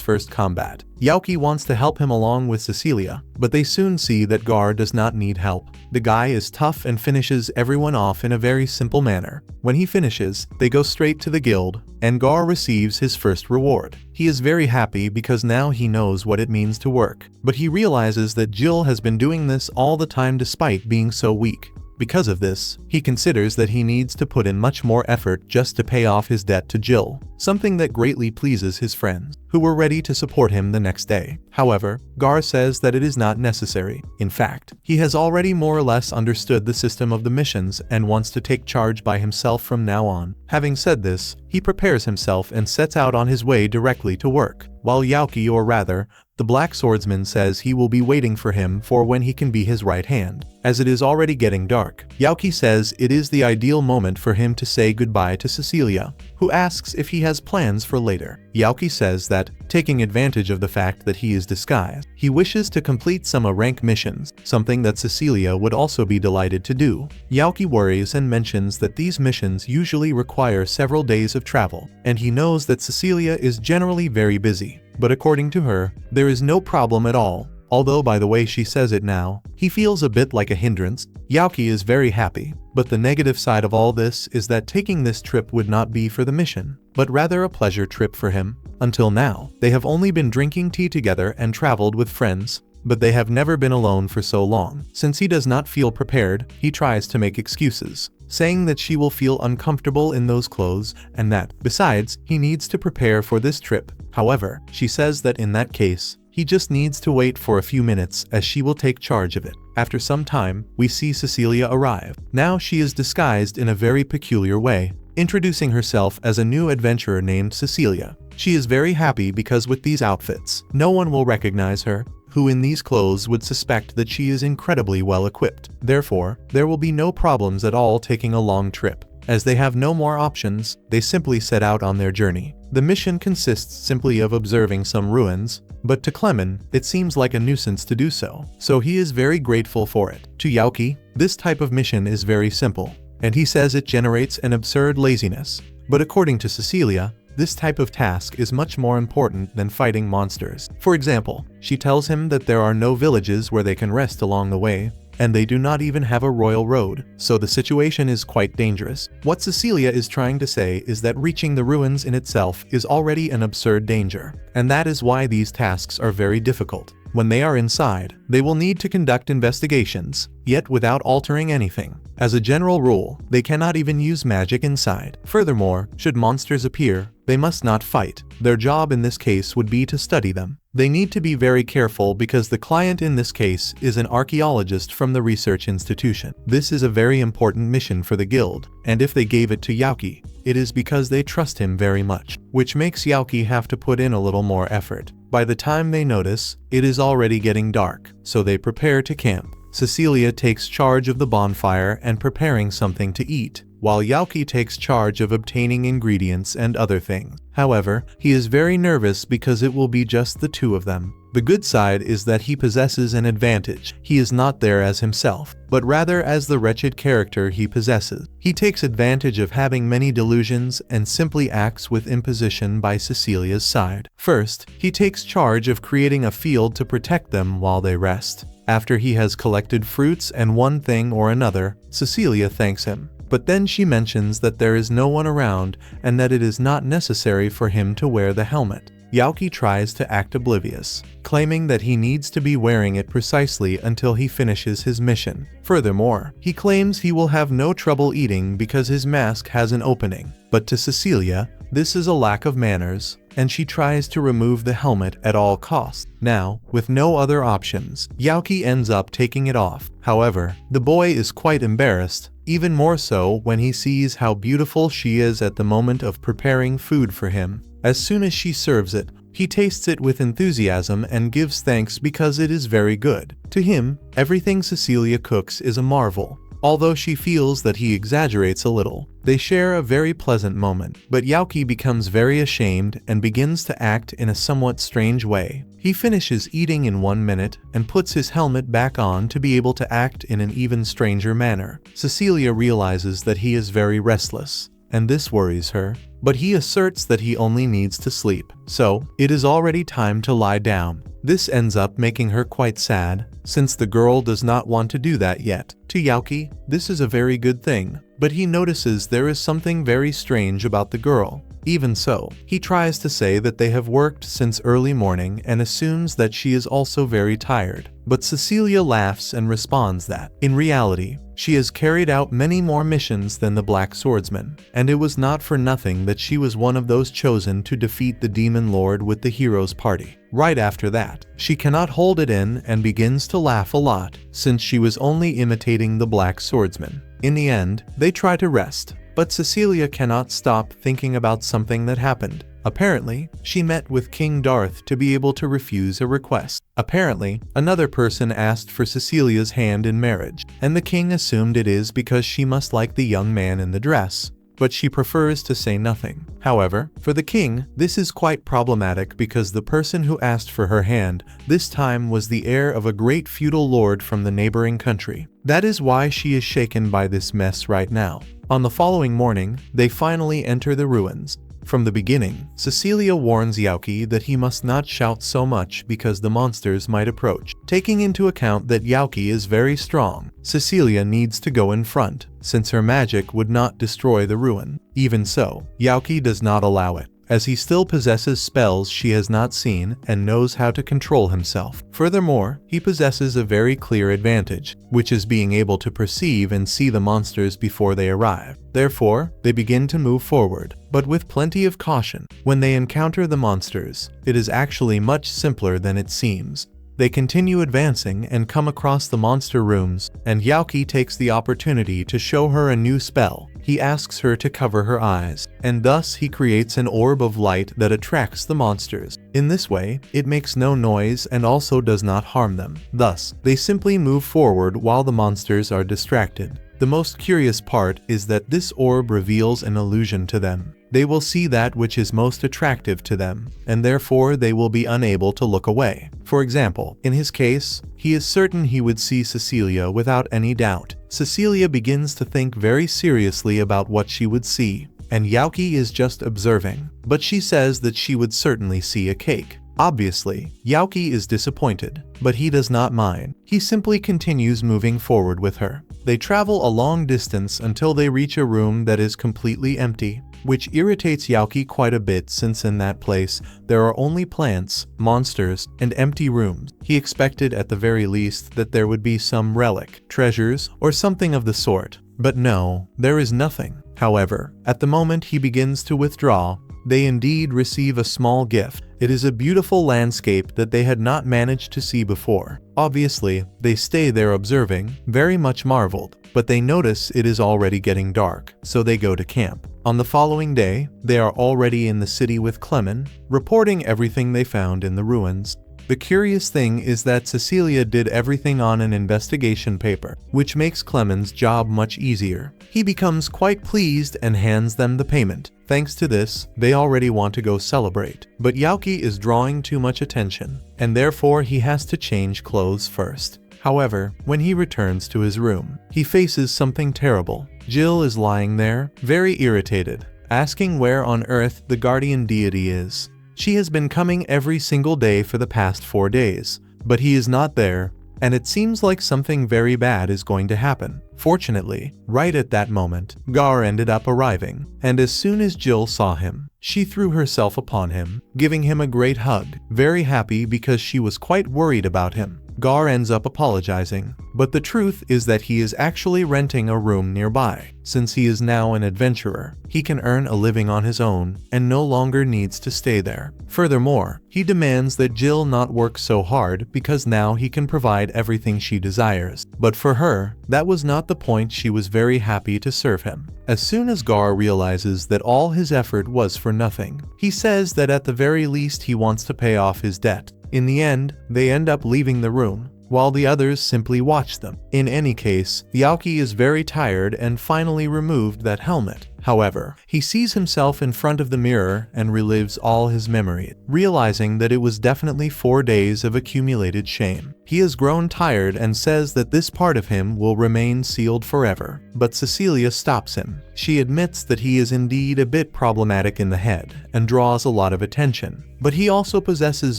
first combat. Yuki wants to help him along with Cecilia, but they soon see that Gar does not need help. The guy is tough and finishes everyone off in a very simple manner. When he finishes, they go straight to the guild, and Gar receives his first reward. He is very happy because now he knows what it means to work, but he realizes that Jill has been doing this all the time despite being so weak. Because of this, he considers that he needs to put in much more effort just to pay off his debt to Jill, something that greatly pleases his friends, who were ready to support him the next day. However, Gar says that it is not necessary. In fact, he has already more or less understood the system of the missions and wants to take charge by himself from now on. Having said this, he prepares himself and sets out on his way directly to work, while Yuki, or rather, the Black Swordsman, says he will be waiting for him for when he can be his right hand. As it is already getting dark, Yuki says it is the ideal moment for him to say goodbye to Cecilia, who asks if he has plans for later. Yuki says that, taking advantage of the fact that he is disguised, he wishes to complete some rank missions, something that Cecilia would also be delighted to do. Yuki worries and mentions that these missions usually require several days of travel, and he knows that Cecilia is generally very busy. But according to her, there is no problem at all. Although by the way she says it now, he feels a bit like a hindrance. Yuki is very happy, But the negative side of all this is that taking this trip would not be for the mission, but rather a pleasure trip for him. Until now, they have only been drinking tea together and traveled with friends, but they have never been alone for so long. Since he does not feel prepared, he tries to make excuses, saying that she will feel uncomfortable in those clothes and that, besides, he needs to prepare for this trip. However, she says that in that case, he just needs to wait for a few minutes as she will take charge of it. After some time, we see Cecilia arrive. Now she is disguised in a very peculiar way, introducing herself as a new adventurer named Cecilia. She is very happy because with these outfits, no one will recognize her, who in these clothes would suspect that she is incredibly well equipped. Therefore, there will be no problems at all taking a long trip. As they have no more options, they simply set out on their journey. The mission consists simply of observing some ruins, but to Clement, it seems like a nuisance to do so, so he is very grateful for it. To Yuki, this type of mission is very simple, and he says it generates an absurd laziness. But according to Cecilia, this type of task is much more important than fighting monsters. For example, she tells him that there are no villages where they can rest along the way, and they do not even have a royal road, so the situation is quite dangerous. What Cecilia is trying to say is that reaching the ruins in itself is already an absurd danger, and that is why these tasks are very difficult. When they are inside, they will need to conduct investigations, yet without altering anything. As a general rule, they cannot even use magic inside. Furthermore, should monsters appear, they must not fight. Their job in this case would be to study them. They need to be very careful because the client in this case is an archaeologist from the research institution. This is a very important mission for the guild, and if they gave it to Yuki, it is because they trust him very much, which makes Yuki have to put in a little more effort. By the time they notice, it is already getting dark, so they prepare to camp. Cecilia takes charge of the bonfire and preparing something to eat, while Yuki takes charge of obtaining ingredients and other things. However, he is very nervous because it will be just the two of them. The good side is that he possesses an advantage. He is not there as himself, but rather as the wretched character he possesses. He takes advantage of having many delusions and simply acts with imposition by Cecilia's side. First, he takes charge of creating a field to protect them while they rest. After he has collected fruits and one thing or another, Cecilia thanks him. But then she mentions that there is no one around and that it is not necessary for him to wear the helmet. Yuki tries to act oblivious, claiming that he needs to be wearing it precisely until he finishes his mission. Furthermore, he claims he will have no trouble eating because his mask has an opening. But to Cecilia, this is a lack of manners, and she tries to remove the helmet at all costs. Now, with no other options, Yuki ends up taking it off. However, the boy is quite embarrassed, even more so when he sees how beautiful she is at the moment of preparing food for him. As soon as she serves it, he tastes it with enthusiasm and gives thanks because it is very good. To him, everything Cecilia cooks is a marvel. Although she feels that he exaggerates a little, they share a very pleasant moment, but Yuki becomes very ashamed and begins to act in a somewhat strange way. He finishes eating in 1 minute and puts his helmet back on to be able to act in an even stranger manner. Cecilia realizes that he is very restless, and this worries her, but he asserts that he only needs to sleep. So, it is already time to lie down. This ends up making her quite sad, since the girl does not want to do that yet. To Yuki, this is a very good thing, but he notices there is something very strange about the girl. Even so, he tries to say that they have worked since early morning and assumes that she is also very tired. But Cecilia laughs and responds that, in reality, she has carried out many more missions than the Black Swordsman, and it was not for nothing that she was one of those chosen to defeat the Demon Lord with the hero's party. Right after that, she cannot hold it in and begins to laugh a lot, since she was only imitating the Black Swordsman. In the end, they try to rest, but Cecilia cannot stop thinking about something that happened. Apparently, she met with King Darth to be able to refuse a request. Apparently, another person asked for Cecilia's hand in marriage, and the king assumed it is because she must like the young man in the dress, but she prefers to say nothing. However, for the king, this is quite problematic because the person who asked for her hand this time was the heir of a great feudal lord from the neighboring country. That is why she is shaken by this mess right now. On the following morning, they finally enter the ruins. From the beginning, Cecilia warns Yuki that he must not shout so much because the monsters might approach. Taking into account that Yuki is very strong, Cecilia needs to go in front, since her magic would not destroy the ruin. Even so, Yuki does not allow it, as he still possesses spells she has not seen and knows how to control himself. Furthermore, he possesses a very clear advantage, which is being able to perceive and see the monsters before they arrive. Therefore, they begin to move forward, but with plenty of caution. When they encounter the monsters, it is actually much simpler than it seems. They continue advancing and come across the monster rooms, and Yuki takes the opportunity to show her a new spell. He asks her to cover her eyes, and thus he creates an orb of light that attracts the monsters. In this way, it makes no noise and also does not harm them. Thus, they simply move forward while the monsters are distracted. The most curious part is that this orb reveals an illusion to them. They will see that which is most attractive to them, and therefore they will be unable to look away. For example, in his case, he is certain he would see Cecilia without any doubt. Cecilia begins to think very seriously about what she would see, and Yuki is just observing, but she says that she would certainly see a cake. Obviously, Yuki is disappointed, but he does not mind. He simply continues moving forward with her. They travel a long distance until they reach a room that is completely empty, which irritates Yuki quite a bit since in that place there are only plants, monsters, and empty rooms. He expected at the very least that there would be some relic, treasures, or something of the sort. But no, there is nothing. However, at the moment he begins to withdraw, they indeed receive a small gift. It is a beautiful landscape that they had not managed to see before. Obviously, they stay there observing, very much marveled, but they notice it is already getting dark, so they go to camp. On the following day, they are already in the city with Clement, reporting everything they found in the ruins. The curious thing is that Cecilia did everything on an investigation paper, which makes Clement's job much easier. He becomes quite pleased and hands them the payment. Thanks to this, they already want to go celebrate. But Yuki is drawing too much attention, and therefore he has to change clothes first. However, when he returns to his room, he faces something terrible. Jill is lying there, very irritated, asking where on earth the guardian deity is. She has been coming every single day for the past 4 days, but he is not there, and it seems like something very bad is going to happen. Fortunately, right at that moment, Gar ended up arriving, and as soon as Jill saw him, she threw herself upon him, giving him a great hug, very happy because she was quite worried about him. Gar ends up apologizing, but the truth is that he is actually renting a room nearby. Since he is now an adventurer, he can earn a living on his own and no longer needs to stay there. Furthermore, he demands that Jill not work so hard because now he can provide everything she desires. But for her, that was not the point. She was very happy to serve him. As soon as Gar realizes that all his effort was for nothing, he says that at the very least he wants to pay off his debt. In the end, they end up leaving the room, while the others simply watch them. In any case, Yuki is very tired and finally removed that helmet. However, he sees himself in front of the mirror and relives all his memories, realizing that it was definitely 4 days of accumulated shame. He has grown tired and says that this part of him will remain sealed forever. But Cecilia stops him. She admits that he is indeed a bit problematic in the head and draws a lot of attention. But he also possesses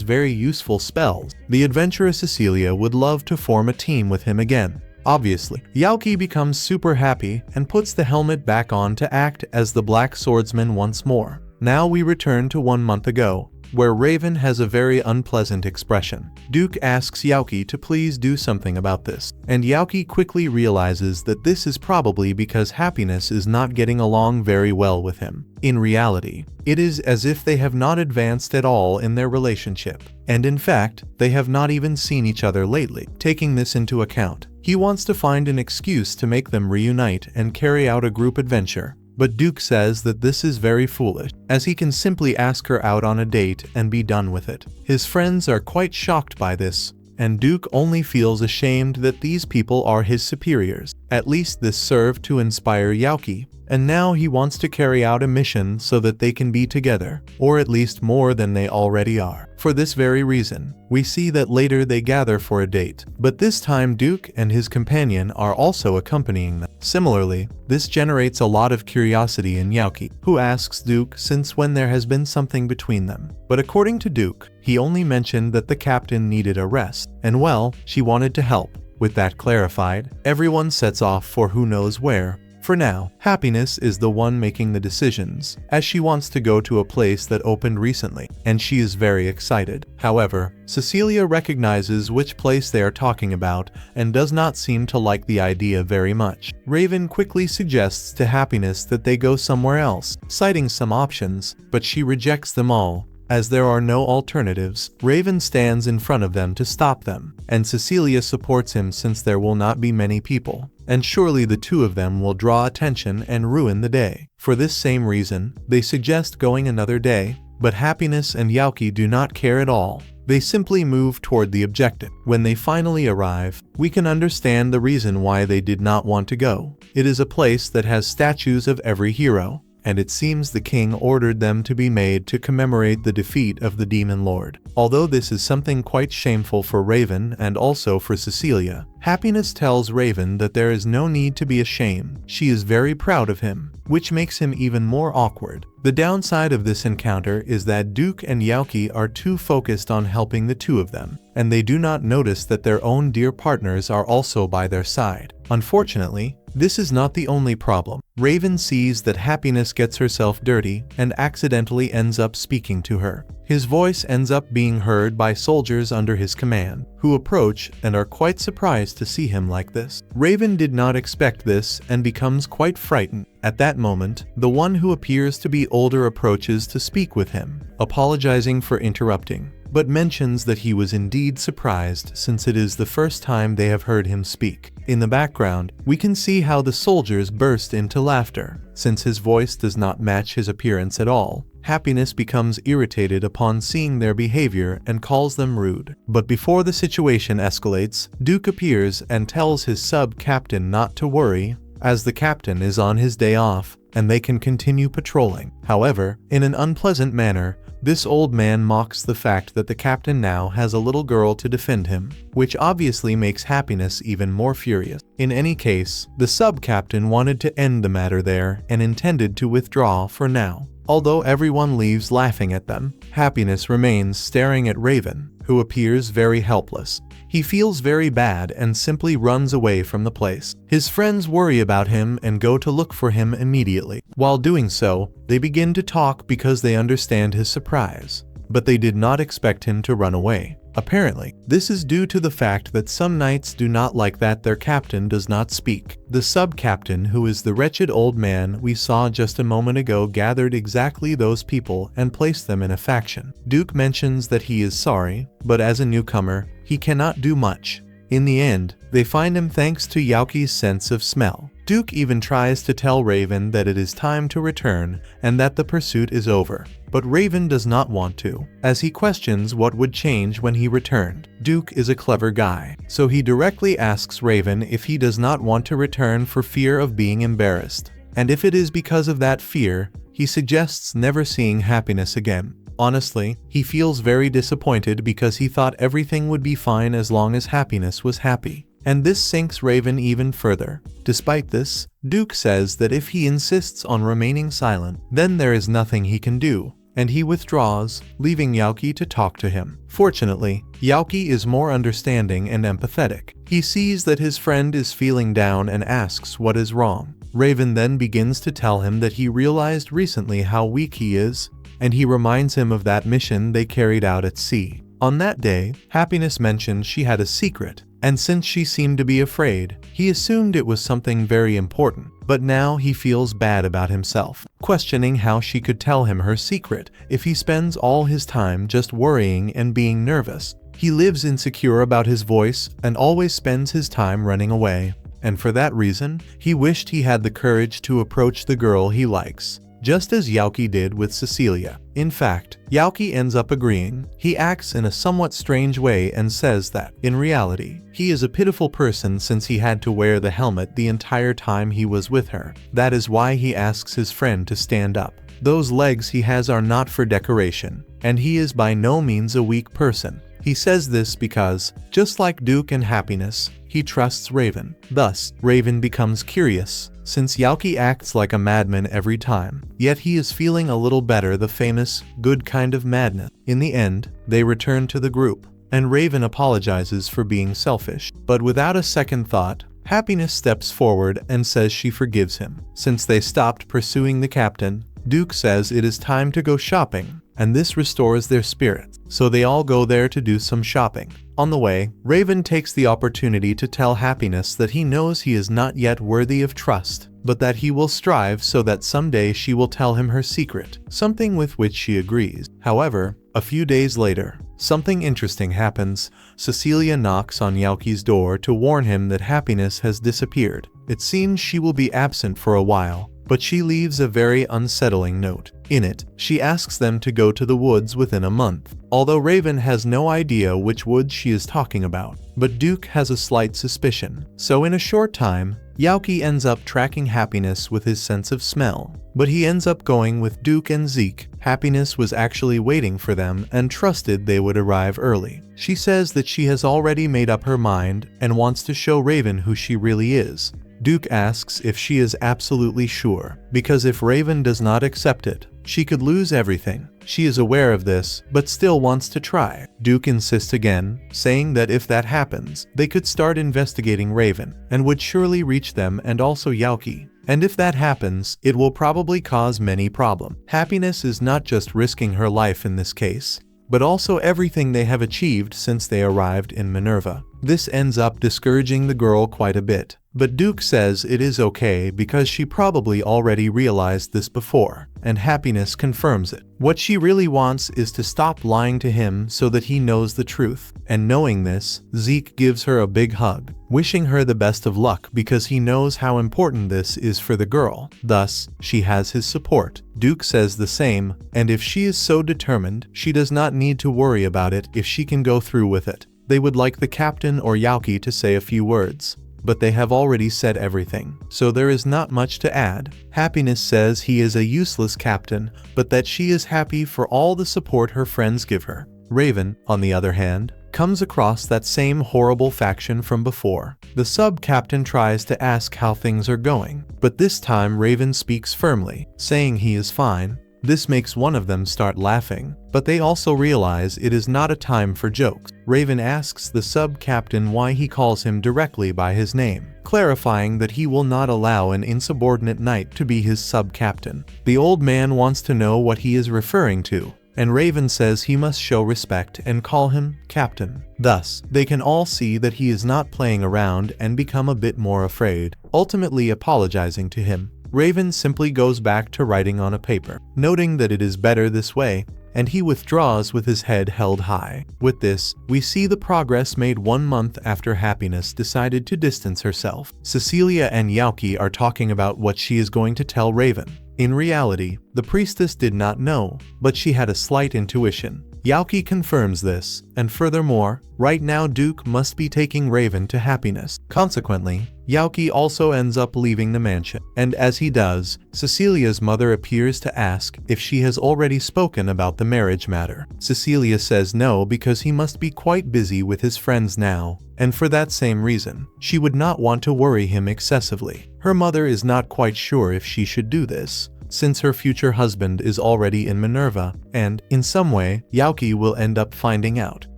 very useful spells. The adventurous Cecilia would love to form a team with him again. Obviously, Yuki becomes super happy and puts the helmet back on to act as the Black Swordsman once more. Now we return to 1 month ago, where Raven has a very unpleasant expression. Duke asks Yuki to please do something about this, and Yuki quickly realizes that this is probably because Happiness is not getting along very well with him. In reality, it is as if they have not advanced at all in their relationship, and in fact, they have not even seen each other lately. Taking this into account, he wants to find an excuse to make them reunite and carry out a group adventure. But Duke says that this is very foolish, as he can simply ask her out on a date and be done with it. His friends are quite shocked by this, and Duke only feels ashamed that these people are his superiors. At least this served to inspire Yuki. and now he wants to carry out a mission so that they can be together, or at least more than they already are. For this very reason, we see that later they gather for a date, but this time Duke and his companion are also accompanying them. Similarly, this generates a lot of curiosity in Yuki, who asks Duke since when there has been something between them. But according to Duke, he only mentioned that the captain needed a rest, and well, she wanted to help. With that clarified, everyone sets off for who knows where. For now, Happiness is the one making the decisions, as she wants to go to a place that opened recently, and she is very excited. However, Cecilia recognizes which place they are talking about and does not seem to like the idea very much. Raven quickly suggests to Happiness that they go somewhere else, citing some options, but she rejects them all. As there are no alternatives, Raven stands in front of them to stop them, and Cecilia supports him since there will not be many people, and surely the two of them will draw attention and ruin the day. For this same reason, they suggest going another day, but Happiness and Yuki do not care at all. They simply move toward the objective. When they finally arrive, we can understand the reason why they did not want to go. It is a place that has statues of every hero, and it seems the king ordered them to be made to commemorate the defeat of the demon lord. Although this is something quite shameful for Raven and also for Cecilia, Happiness tells Raven that there is no need to be ashamed. She is very proud of him, which makes him even more awkward. The downside of this encounter is that Duke and Yuki are too focused on helping the two of them, and they do not notice that their own dear partners are also by their side. Unfortunately, this is not the only problem. Raven sees that Happiness gets herself dirty and accidentally ends up speaking to her. His voice ends up being heard by soldiers under his command, who approach and are quite surprised to see him like this. Raven did not expect this and becomes quite frightened. At that moment, the one who appears to be older approaches to speak with him, apologizing for interrupting, but mentions that he was indeed surprised since it is the first time they have heard him speak. In the background, we can see how the soldiers burst into laughter. Since his voice does not match his appearance at all, Happiness becomes irritated upon seeing their behavior and calls them rude. But before the situation escalates, Duke appears and tells his sub-captain not to worry, as the captain is on his day off, and they can continue patrolling. However, in an unpleasant manner, this old man mocks the fact that the captain now has a little girl to defend him, which obviously makes Happiness even more furious. In any case, the sub-captain wanted to end the matter there and intended to withdraw for now. Although everyone leaves laughing at them, Happiness remains staring at Raven, who appears very helpless. He feels very bad and simply runs away from the place. His friends worry about him and go to look for him immediately. While doing so, they begin to talk because they understand his surprise, but they did not expect him to run away. Apparently, this is due to the fact that some knights do not like that their captain does not speak. The sub-captain, who is the wretched old man we saw just a moment ago, gathered exactly those people and placed them in a faction. Duke mentions that he is sorry, but as a newcomer, he cannot do much. In the end, they find him thanks to Yuki's sense of smell. Duke even tries to tell Raven that it is time to return and that the pursuit is over. But Raven does not want to, as he questions what would change when he returned. Duke is a clever guy, so he directly asks Raven if he does not want to return for fear of being embarrassed. And if it is because of that fear, he suggests never seeing Happiness again. Honestly, he feels very disappointed because he thought everything would be fine as long as Happiness was happy. And this sinks Raven even further. Despite this, Duke says that if he insists on remaining silent, then there is nothing he can do, and he withdraws, leaving Yuki to talk to him. Fortunately, Yuki is more understanding and empathetic. He sees that his friend is feeling down and asks what is wrong. Raven then begins to tell him that he realized recently how weak he is, and he reminds him of that mission they carried out at sea. On that day, Happiness mentioned she had a secret, and since she seemed to be afraid, he assumed it was something very important. But now he feels bad about himself, questioning how she could tell him her secret if he spends all his time just worrying and being nervous. He lives insecure about his voice and always spends his time running away. And for that reason, he wished he had the courage to approach the girl he likes. just as Yuki did with Cecilia. In fact, Yuki ends up agreeing. He acts in a somewhat strange way and says that, in reality, he is a pitiful person since he had to wear the helmet the entire time he was with her. That is why he asks his friend to stand up. Those legs he has are not for decoration, and he is by no means a weak person. He says this because, just like Duke and Happiness, he trusts Raven. Thus, Raven becomes curious, since Yuki acts like a madman every time. Yet he is feeling a little better, the famous, good kind of madness. In the end, they return to the group, and Raven apologizes for being selfish. But without a second thought, Happiness steps forward and says she forgives him. Since they stopped pursuing the captain, Duke says it is time to go shopping, and this restores their spirits. So they all go there to do some shopping. On the way, Raven takes the opportunity to tell Happiness that he knows he is not yet worthy of trust, but that he will strive so that someday she will tell him her secret, something with which she agrees. However, a few days later, something interesting happens. Cecilia knocks on Yuki's door to warn him that Happiness has disappeared. It seems she will be absent for a while, but she leaves a very unsettling note. In it, she asks them to go to the woods within a month, although Raven has no idea which woods she is talking about. But Duke has a slight suspicion. So in a short time, Yuki ends up tracking Happiness with his sense of smell. But he ends up going with Duke and Zeke. Happiness was actually waiting for them and trusted they would arrive early. She says that she has already made up her mind and wants to show Raven who she really is. Duke asks if she is absolutely sure, because if Raven does not accept it, she could lose everything. She is aware of this, but still wants to try. Duke insists again, saying that if that happens, they could start investigating Raven, and would surely reach them and also Yuki. And if that happens, it will probably cause many problems. Happiness is not just risking her life in this case, but also everything they have achieved since they arrived in Minerva. This ends up discouraging the girl quite a bit. But Duke says it is okay because she probably already realized this before, and Happiness confirms it. What she really wants is to stop lying to him so that he knows the truth. And knowing this, Zeke gives her a big hug, wishing her the best of luck because he knows how important this is for the girl. Thus, she has his support. Duke says the same, and if she is so determined, she does not need to worry about it if she can go through with it. They would like the captain or Yuki to say a few words, but they have already said everything, so there is not much to add. Happiness says he is a useless captain, but that she is happy for all the support her friends give her. Raven, on the other hand, comes across that same horrible faction from before. The sub-captain tries to ask how things are going, but this time Raven speaks firmly, saying he is fine. This makes one of them start laughing, but they also realize it is not a time for jokes. Raven asks the sub-captain why he calls him directly by his name, clarifying that he will not allow an insubordinate knight to be his sub-captain. The old man wants to know what he is referring to, and Raven says he must show respect and call him captain. Thus, they can all see that he is not playing around and become a bit more afraid, ultimately apologizing to him. Raven simply goes back to writing on a paper, noting that it is better this way, and he withdraws with his head held high. With this, we see the progress made 1 month after Happiness decided to distance herself. Cecilia and Yuki are talking about what she is going to tell Raven. In reality, the priestess did not know, but she had a slight intuition. Yuki confirms this, and furthermore, right now Duke must be taking Raven to Happiness. Consequently, Yuki also ends up leaving the mansion, and as he does, Cecilia's mother appears to ask if she has already spoken about the marriage matter. Cecilia says no because he must be quite busy with his friends now, and for that same reason, she would not want to worry him excessively. Her mother is not quite sure if she should do this, since her future husband is already in Minerva, and, in some way, Yuki will end up finding out.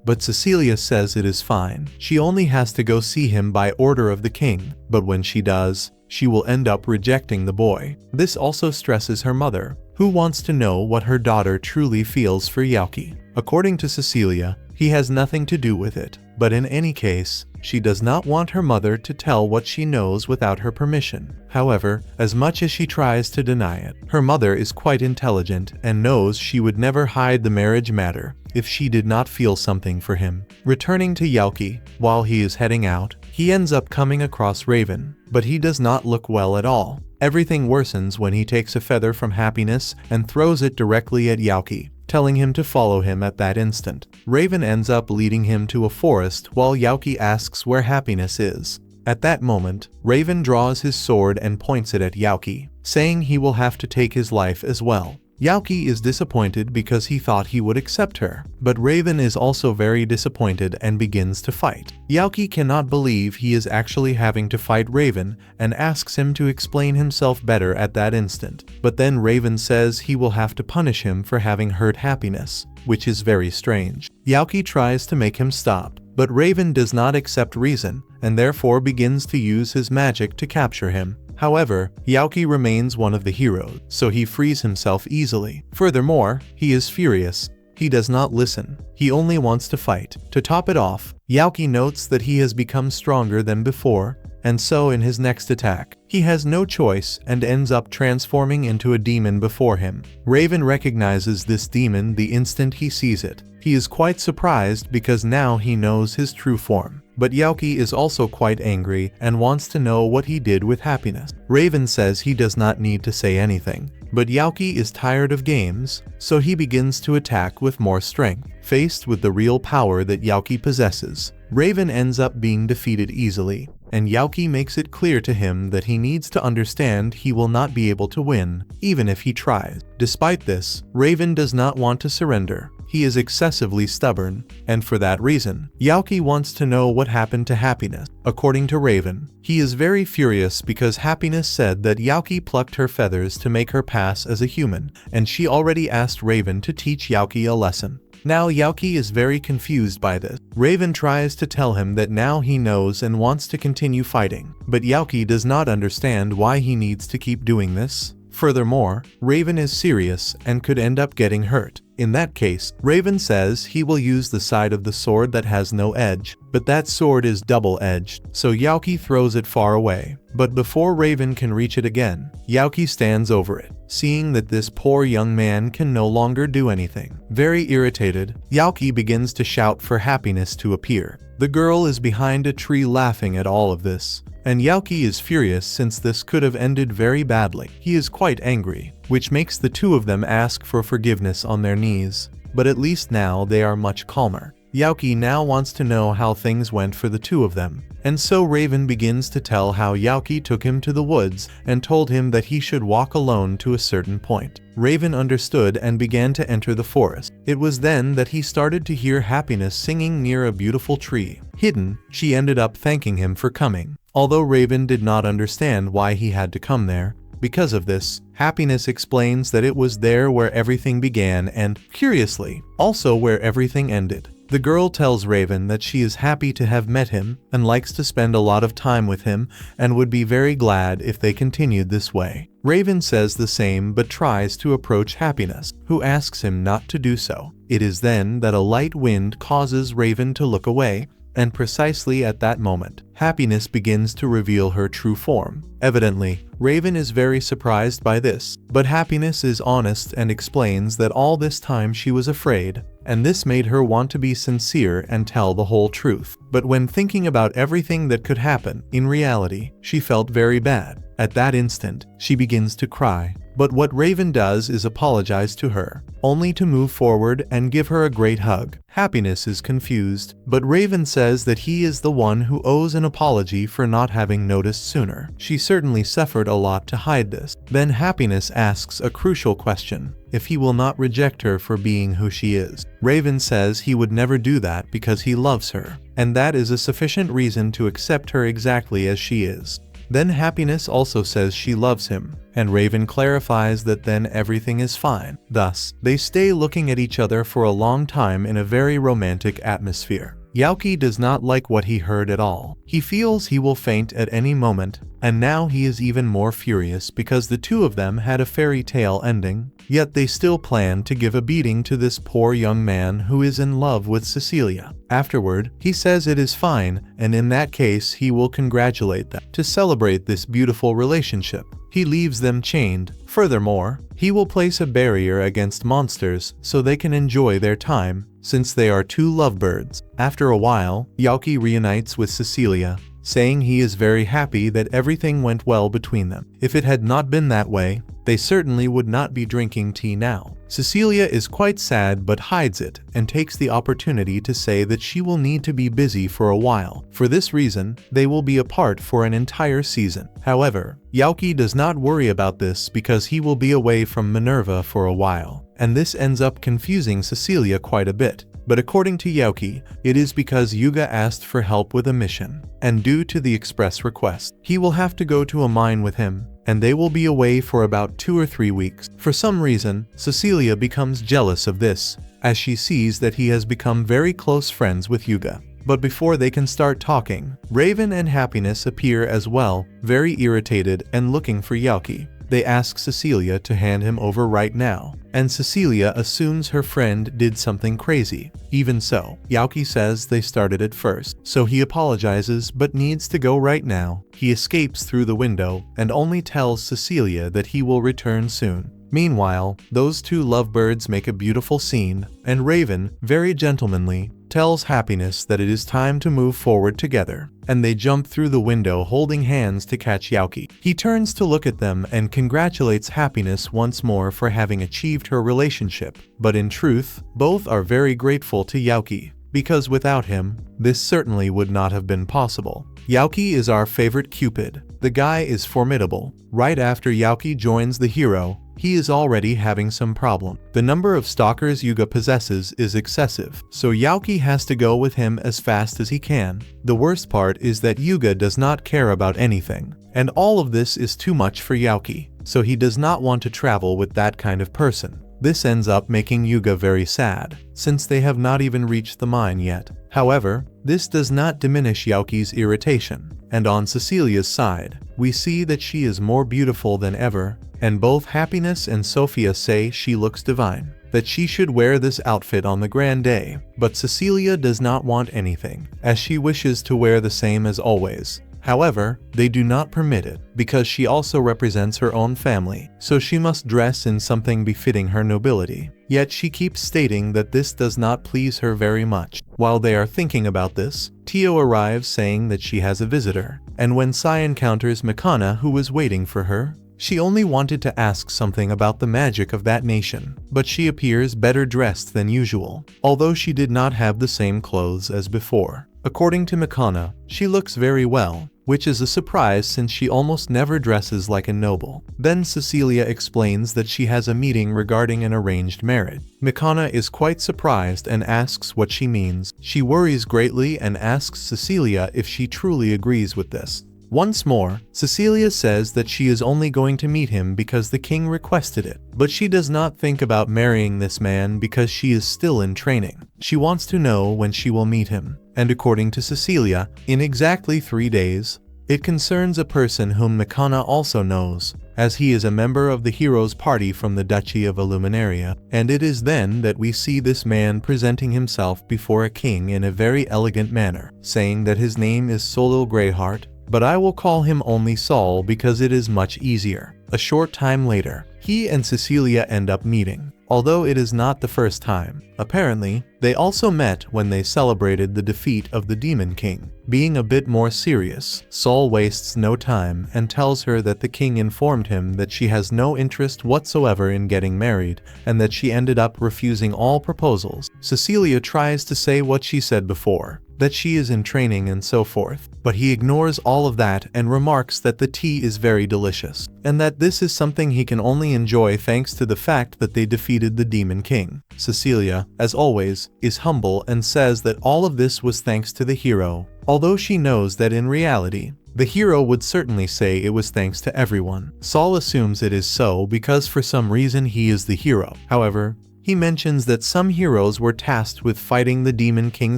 But Cecilia says it is fine. She only has to go see him by order of the king, but when she does, she will end up rejecting the boy. This also stresses her mother, who wants to know what her daughter truly feels for Yuki. According to Cecilia, He has nothing to do with it. But in any case, she does not want her mother to tell what she knows without her permission. However, as much as she tries to deny it, her mother is quite intelligent and knows she would never hide the marriage matter if she did not feel something for him. Returning to Yuki, while he is heading out, he ends up coming across Raven, but he does not look well at all. Everything worsens when he takes a feather from Happiness and throws it directly at Yuki, telling him to follow him at that instant. Raven ends up leading him to a forest while Yuki asks where Happiness is. At that moment, Raven draws his sword and points it at Yuki, saying he will have to take his life as well. Yuki is disappointed because he thought he would accept her, but Raven is also very disappointed and begins to fight. Yuki cannot believe he is actually having to fight Raven and asks him to explain himself better at that instant, but then Raven says he will have to punish him for having hurt Happiness, which is very strange. Yuki tries to make him stop, but Raven does not accept reason and therefore begins to use his magic to capture him. However, Yuki remains one of the heroes, so he frees himself easily. Furthermore, he is furious. He does not listen. He only wants to fight. To top it off, Yuki notes that he has become stronger than before, and so in his next attack, he has no choice and ends up transforming into a demon before him. Raven recognizes this demon the instant he sees it. He is quite surprised because now he knows his true form. But Yuki is also quite angry and wants to know what he did with Happiness. Raven says he does not need to say anything, but Yuki is tired of games, so he begins to attack with more strength. Faced with the real power that Yuki possesses, Raven ends up being defeated easily, and Yuki makes it clear to him that he needs to understand he will not be able to win, even if he tries. Despite this, Raven does not want to surrender. He is excessively stubborn, and for that reason, Yuki wants to know what happened to Happiness. According to Raven, he is very furious because Happiness said that Yuki plucked her feathers to make her pass as a human, and she already asked Raven to teach Yuki a lesson. Now Yuki is very confused by this. Raven tries to tell him that now he knows and wants to continue fighting, but Yuki does not understand why he needs to keep doing this. Furthermore, Raven is serious and could end up getting hurt. In that case, Raven says he will use the side of the sword that has no edge, but that sword is double-edged, so Yuki throws it far away. But before Raven can reach it again, Yuki stands over it, seeing that this poor young man can no longer do anything. Very irritated, Yuki begins to shout for Happiness to appear. The girl is behind a tree laughing at all of this, and Yuki is furious since this could have ended very badly. He is quite angry, which makes the two of them ask for forgiveness on their knees, but at least now they are much calmer. Yuki now wants to know how things went for the two of them, and so Raven begins to tell how Yuki took him to the woods and told him that he should walk alone to a certain point. Raven understood and began to enter the forest. It was then that he started to hear Happiness singing near a beautiful tree. Hidden, she ended up thanking him for coming, although Raven did not understand why he had to come there. Because of this, Happiness explains that it was there where everything began and, curiously, also where everything ended. The girl tells Raven that she is happy to have met him and likes to spend a lot of time with him and would be very glad if they continued this way. Raven says the same but tries to approach Happiness, who asks him not to do so. It is then that a light wind causes Raven to look away, and precisely at that moment, Happiness begins to reveal her true form. Evidently, Raven is very surprised by this, but Happiness is honest and explains that all this time she was afraid, and this made her want to be sincere and tell the whole truth. But when thinking about everything that could happen, in reality, she felt very bad. At that instant, she begins to cry. But what Raven does is apologize to her, only to move forward and give her a great hug. Happiness is confused, but Raven says that he is the one who owes an apology for not having noticed sooner. She certainly suffered a lot to hide this. Then Happiness asks a crucial question: if he will not reject her for being who she is. Raven says he would never do that because he loves her, and that is a sufficient reason to accept her exactly as she is. Then Happiness also says she loves him, and Raven clarifies that then everything is fine. Thus, they stay looking at each other for a long time in a very romantic atmosphere. Yuki does not like what he heard at all. He feels he will faint at any moment, and now he is even more furious because the two of them had a fairy tale ending, yet they still plan to give a beating to this poor young man who is in love with Cecilia. Afterward, he says it is fine, and in that case he will congratulate them to celebrate this beautiful relationship. He leaves them chained. Furthermore, he will place a barrier against monsters so they can enjoy their time, since they are two lovebirds. After a while, Yuki reunites with Cecilia, saying he is very happy that everything went well between them. If it had not been that way, they certainly would not be drinking tea now. Cecilia is quite sad but hides it and takes the opportunity to say that she will need to be busy for a while. For this reason, they will be apart for an entire season. However, Yuki does not worry about this because he will be away from Minerva for a while, and this ends up confusing Cecilia quite a bit. But according to Yuki, it is because Yuga asked for help with a mission, and due to the express request, he will have to go to a mine with him, and they will be away for about 2 or 3 weeks. For some reason, Cecilia becomes jealous of this, as she sees that he has become very close friends with Yuga. But before they can start talking, Raven and Happiness appear as well, very irritated and looking for Yuki. They ask Cecilia to hand him over right now, and Cecilia assumes her friend did something crazy. Even so, Yuki says they started it first, so he apologizes but needs to go right now. He escapes through the window and only tells Cecilia that he will return soon. Meanwhile, those two lovebirds make a beautiful scene, and Raven, very gentlemanly, tells Happiness that it is time to move forward together, and they jump through the window holding hands to catch Yuki. He turns to look at them and congratulates Happiness once more for having achieved her relationship, but in truth, both are very grateful to Yuki, because without him, this certainly would not have been possible. Yuki is our favorite Cupid. The guy is formidable. Right after Yuki joins the hero, he is already having some problem. The number of stalkers Yuga possesses is excessive, so Yuki has to go with him as fast as he can. The worst part is that Yuga does not care about anything, and all of this is too much for Yuki, so he does not want to travel with that kind of person. This ends up making Yuga very sad, since they have not even reached the mine yet. However, this does not diminish Yuki's irritation, and on Cecilia's side, we see that she is more beautiful than ever, and both Happiness and Sophia say she looks divine, that she should wear this outfit on the grand day, but Cecilia does not want anything, as she wishes to wear the same as always. However, they do not permit it, because she also represents her own family, so she must dress in something befitting her nobility. Yet she keeps stating that this does not please her very much. While they are thinking about this, Tio arrives saying that she has a visitor, and when Sai encounters Makana who is waiting for her, she only wanted to ask something about the magic of that nation, but she appears better dressed than usual, although she did not have the same clothes as before. According to Makana, she looks very well, which is a surprise since she almost never dresses like a noble. Then Cecilia explains that she has a meeting regarding an arranged marriage. Makana is quite surprised and asks what she means. She worries greatly and asks Cecilia if she truly agrees with this. Once more, Cecilia says that she is only going to meet him because the king requested it, but she does not think about marrying this man because she is still in training. She wants to know when she will meet him, and according to Cecilia, in exactly 3 days. It concerns a person whom Makana also knows, as he is a member of the hero's party from the Duchy of Illuminaria, and it is then that we see this man presenting himself before a king in a very elegant manner, saying that his name is Solil Greyheart, but I will call him only Sol because it is much easier. A short time later, he and Cecilia end up meeting, although it is not the first time. Apparently, they also met when they celebrated the defeat of the Demon King. Being a bit more serious, Sol wastes no time and tells her that the king informed him that she has no interest whatsoever in getting married, and that she ended up refusing all proposals. Cecilia tries to say what she said before, that she is in training and so forth, but he ignores all of that and remarks that the tea is very delicious, and that this is something he can only enjoy thanks to the fact that they defeated the Demon King. Cecilia, as always, is humble and says that all of this was thanks to the hero, although she knows that in reality, the hero would certainly say it was thanks to everyone. Sol assumes it is so because for some reason he is the hero. However, He mentions that some heroes were tasked with fighting the Demon King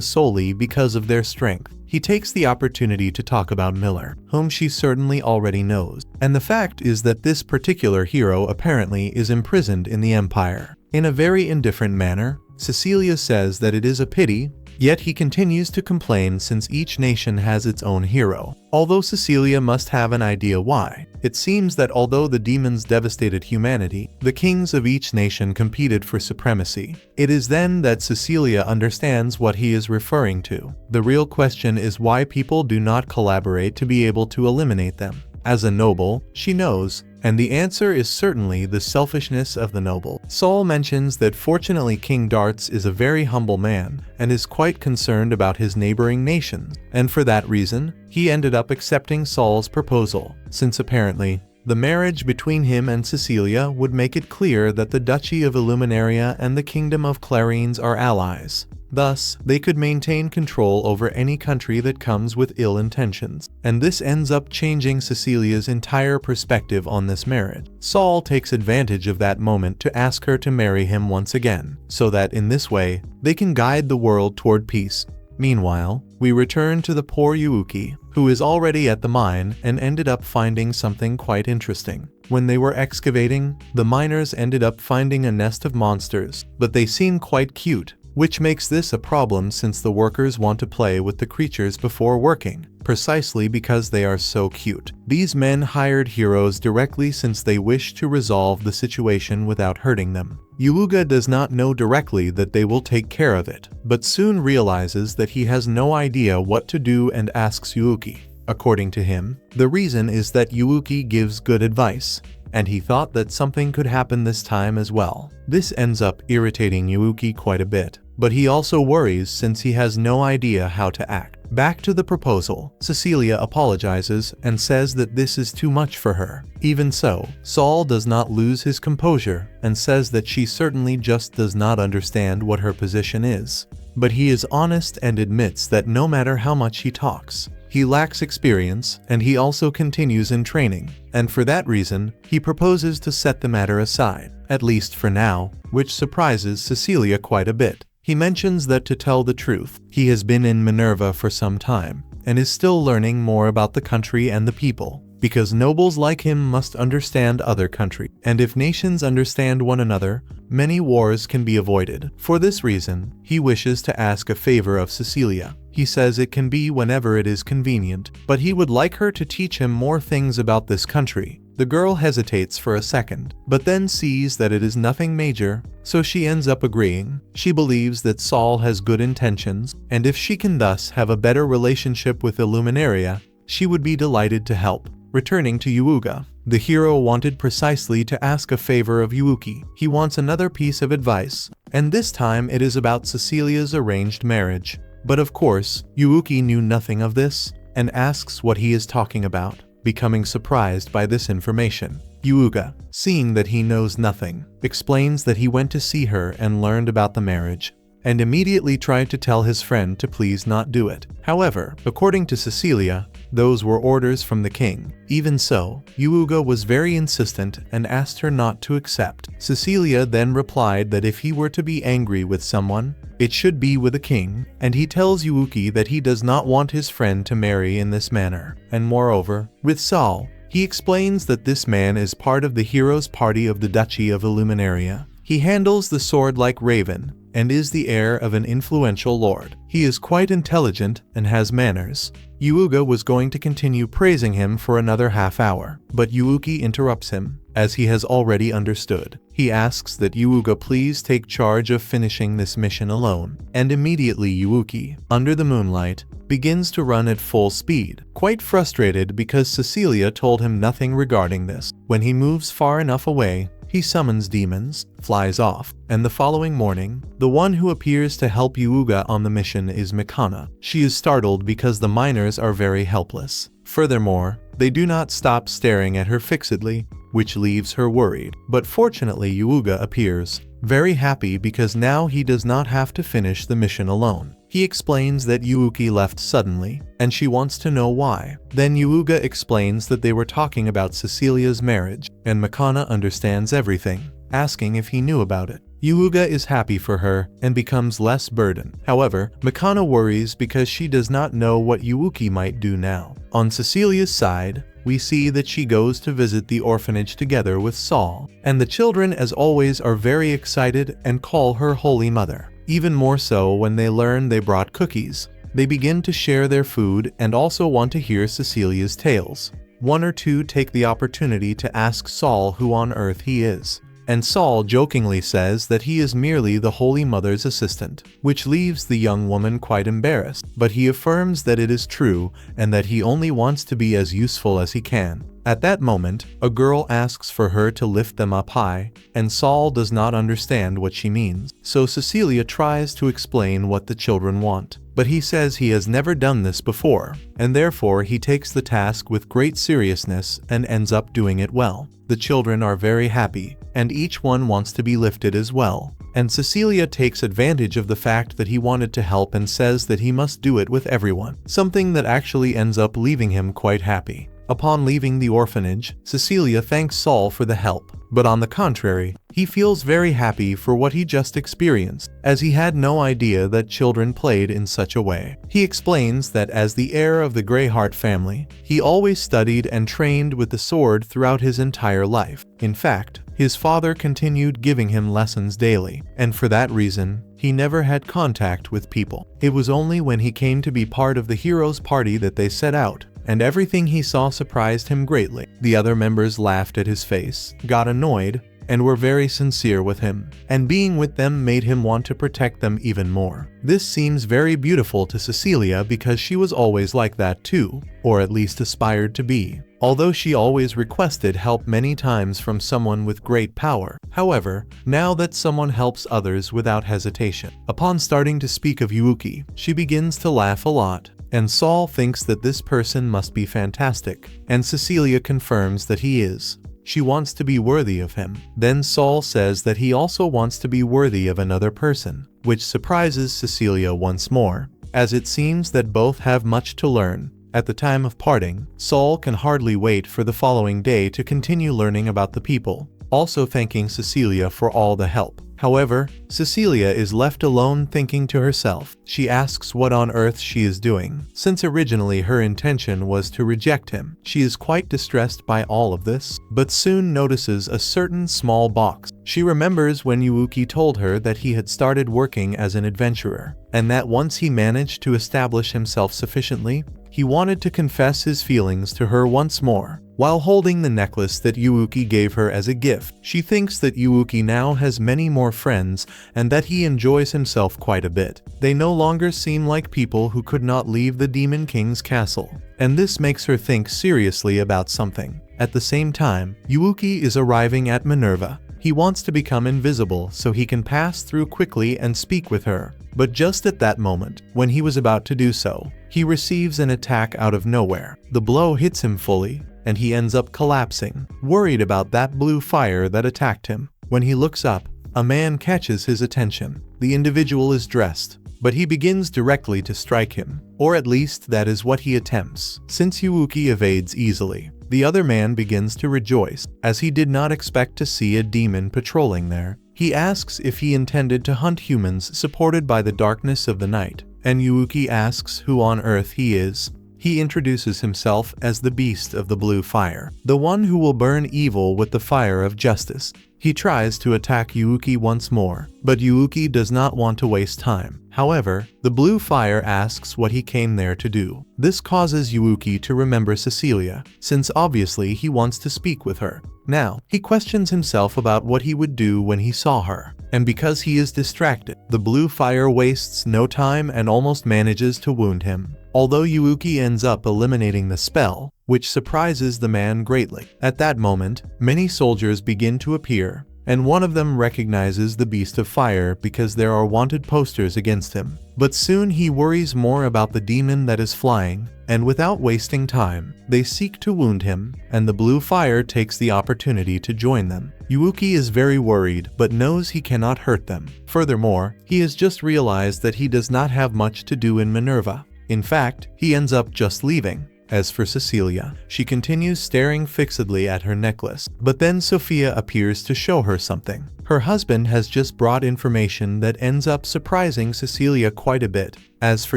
solely because of their strength. He takes the opportunity to talk about Miller, whom she certainly already knows. And the fact is that this particular hero apparently is imprisoned in the Empire. In a very indifferent manner, Cecilia says that it is a pity, yet he continues to complain since each nation has its own hero. Although Cecilia must have an idea why. It seems that although the demons devastated humanity, the kings of each nation competed for supremacy. It is then that Cecilia understands what he is referring to. The real question is why people do not collaborate to be able to eliminate them. As a noble, she knows, and the answer is certainly the selfishness of the noble. Saul mentions that fortunately King Darts is a very humble man and is quite concerned about his neighboring nations, and for that reason, he ended up accepting Saul's proposal, since apparently, the marriage between him and Cecilia would make it clear that the Duchy of Illuminaria and the Kingdom of Clarines are allies. Thus, they could maintain control over any country that comes with ill intentions. And this ends up changing Cecilia's entire perspective on this marriage. Saul takes advantage of that moment to ask her to marry him once again, so that in this way, they can guide the world toward peace. Meanwhile, we return to the poor Yuki, who is already at the mine and ended up finding something quite interesting. When they were excavating, the miners ended up finding a nest of monsters, but they seem quite cute, which makes this a problem since the workers want to play with the creatures before working, precisely because they are so cute. These men hired heroes directly since they wish to resolve the situation without hurting them. Yuga does not know directly that they will take care of it, but soon realizes that he has no idea what to do and asks Yuki. According to him, the reason is that Yuki gives good advice, and he thought that something could happen this time as well. This ends up irritating Yuki quite a bit, but he also worries since he has no idea how to act. Back to the proposal, Cecilia apologizes and says that this is too much for her. Even so, Saul does not lose his composure and says that she certainly just does not understand what her position is. But he is honest and admits that no matter how much he talks, he lacks experience, and he also continues in training, and for that reason, he proposes to set the matter aside, at least for now, which surprises Cecilia quite a bit. He mentions that to tell the truth, he has been in Minerva for some time, and is still learning more about the country and the people, because nobles like him must understand other countries, and if nations understand one another, many wars can be avoided. For this reason, he wishes to ask a favor of Cecilia. He says it can be whenever it is convenient, but he would like her to teach him more things about this country. The girl hesitates for a second, but then sees that it is nothing major, so she ends up agreeing. She believes that Saul has good intentions, and if she can thus have a better relationship with Illuminaria, she would be delighted to help. Returning to Yuga, the hero wanted precisely to ask a favor of Yuki. He wants another piece of advice, and this time it is about Cecilia's arranged marriage. But of course, Yuki knew nothing of this, and asks what he is talking about, becoming surprised by this information. Yuga, seeing that he knows nothing, explains that he went to see her and learned about the marriage, and immediately tried to tell his friend to please not do it. However, according to Cecilia, those were orders from the king. Even so, Yuga was very insistent and asked her not to accept. Cecilia then replied that if he were to be angry with someone, it should be with a king, and he tells Yuki that he does not want his friend to marry in this manner. And moreover, with Saul, he explains that this man is part of the heroes' party of the Duchy of Illuminaria. He handles the sword like Raven, and is the heir of an influential lord. He is quite intelligent and has manners. Yuga was going to continue praising him for another half hour, but Yuki interrupts him, as he has already understood. He asks that Yuga please take charge of finishing this mission alone, and immediately Yuki, under the moonlight, begins to run at full speed, quite frustrated because Cecilia told him nothing regarding this. When he moves far enough away, he summons demons, flies off, and the following morning, the one who appears to help Yuga on the mission is Mikana. She is startled because the miners are very helpless. Furthermore, they do not stop staring at her fixedly, which leaves her worried. But fortunately Yuga appears, very happy because now he does not have to finish the mission alone. He explains that Yuki left suddenly, and she wants to know why. Then Yuga explains that they were talking about Cecilia's marriage, and Mikana understands everything, asking if he knew about it. Yuuga is happy for her and becomes less burdened. However, Mikana worries because she does not know what Yuki might do now. On Cecilia's side, we see that she goes to visit the orphanage together with Saul, and the children as always are very excited and call her Holy Mother. Even more so when they learn they brought cookies. They begin to share their food and also want to hear Cecilia's tales. One or two take the opportunity to ask Saul who on earth he is, and Saul jokingly says that he is merely the Holy Mother's assistant, which leaves the young woman quite embarrassed, but he affirms that it is true and that he only wants to be as useful as he can. At that moment, a girl asks for her to lift them up high, and Saul does not understand what she means, so Cecilia tries to explain what the children want. But he says he has never done this before, and therefore he takes the task with great seriousness and ends up doing it well. The children are very happy, and each one wants to be lifted as well. And Cecilia takes advantage of the fact that he wanted to help and says that he must do it with everyone, something that actually ends up leaving him quite happy. Upon leaving the orphanage, Cecilia thanks Saul for the help, but on the contrary, he feels very happy for what he just experienced, as he had no idea that children played in such a way. He explains that as the heir of the Greyheart family, he always studied and trained with the sword throughout his entire life. In fact, his father continued giving him lessons daily, and for that reason, he never had contact with people. It was only when he came to be part of the heroes' party that they set out, and everything he saw surprised him greatly. The other members laughed at his face, got annoyed, and were very sincere with him, and being with them made him want to protect them even more. This seems very beautiful to Cecilia because she was always like that too, or at least aspired to be, although she always requested help many times from someone with great power. However, now that someone helps others without hesitation. Upon starting to speak of Yuki, she begins to laugh a lot, and Saul thinks that this person must be fantastic, and Cecilia confirms that he is. She wants to be worthy of him. Then Saul says that he also wants to be worthy of another person, which surprises Cecilia once more, as it seems that both have much to learn. At the time of parting, Saul can hardly wait for the following day to continue learning about the people, also thanking Cecilia for all the help. However, Cecilia is left alone thinking to herself. She asks what on earth she is doing, since originally her intention was to reject him. She is quite distressed by all of this, but soon notices a certain small box. She remembers when Yuki told her that he had started working as an adventurer, and that once he managed to establish himself sufficiently, he wanted to confess his feelings to her once more. While holding the necklace that Yuki gave her as a gift, she thinks that Yuki now has many more friends and that he enjoys himself quite a bit. They no longer seem like people who could not leave the Demon King's castle, and this makes her think seriously about something. At the same time, Yuki is arriving at Minerva. He wants to become invisible so he can pass through quickly and speak with her. But just at that moment, when he was about to do so, he receives an attack out of nowhere. The blow hits him fully, and he ends up collapsing, worried about that blue fire that attacked him. When he looks up, a man catches his attention. The individual is dressed, but he begins directly to strike him, or at least that is what he attempts. Since Yuki evades easily, the other man begins to rejoice, as he did not expect to see a demon patrolling there. He asks if he intended to hunt humans supported by the darkness of the night, and Yuki asks who on earth he is. He introduces himself as the beast of the blue fire, the one who will burn evil with the fire of justice. He tries to attack Yuki once more, but Yuki does not want to waste time. However, the blue fire asks what he came there to do. This causes Yuki to remember Cecilia, since obviously he wants to speak with her. Now, he questions himself about what he would do when he saw her, and because he is distracted, the blue fire wastes no time and almost manages to wound him. Although Yuki ends up eliminating the spell, which surprises the man greatly. At that moment, many soldiers begin to appear, and one of them recognizes the Beast of Fire because there are wanted posters against him. But soon he worries more about the demon that is flying, and without wasting time, they seek to wound him, and the blue fire takes the opportunity to join them. Yuki is very worried but knows he cannot hurt them. Furthermore, he has just realized that he does not have much to do in Minerva. In fact, he ends up just leaving. As for Cecilia, she continues staring fixedly at her necklace, but then Sophia appears to show her something. Her husband has just brought information that ends up surprising Cecilia quite a bit. As for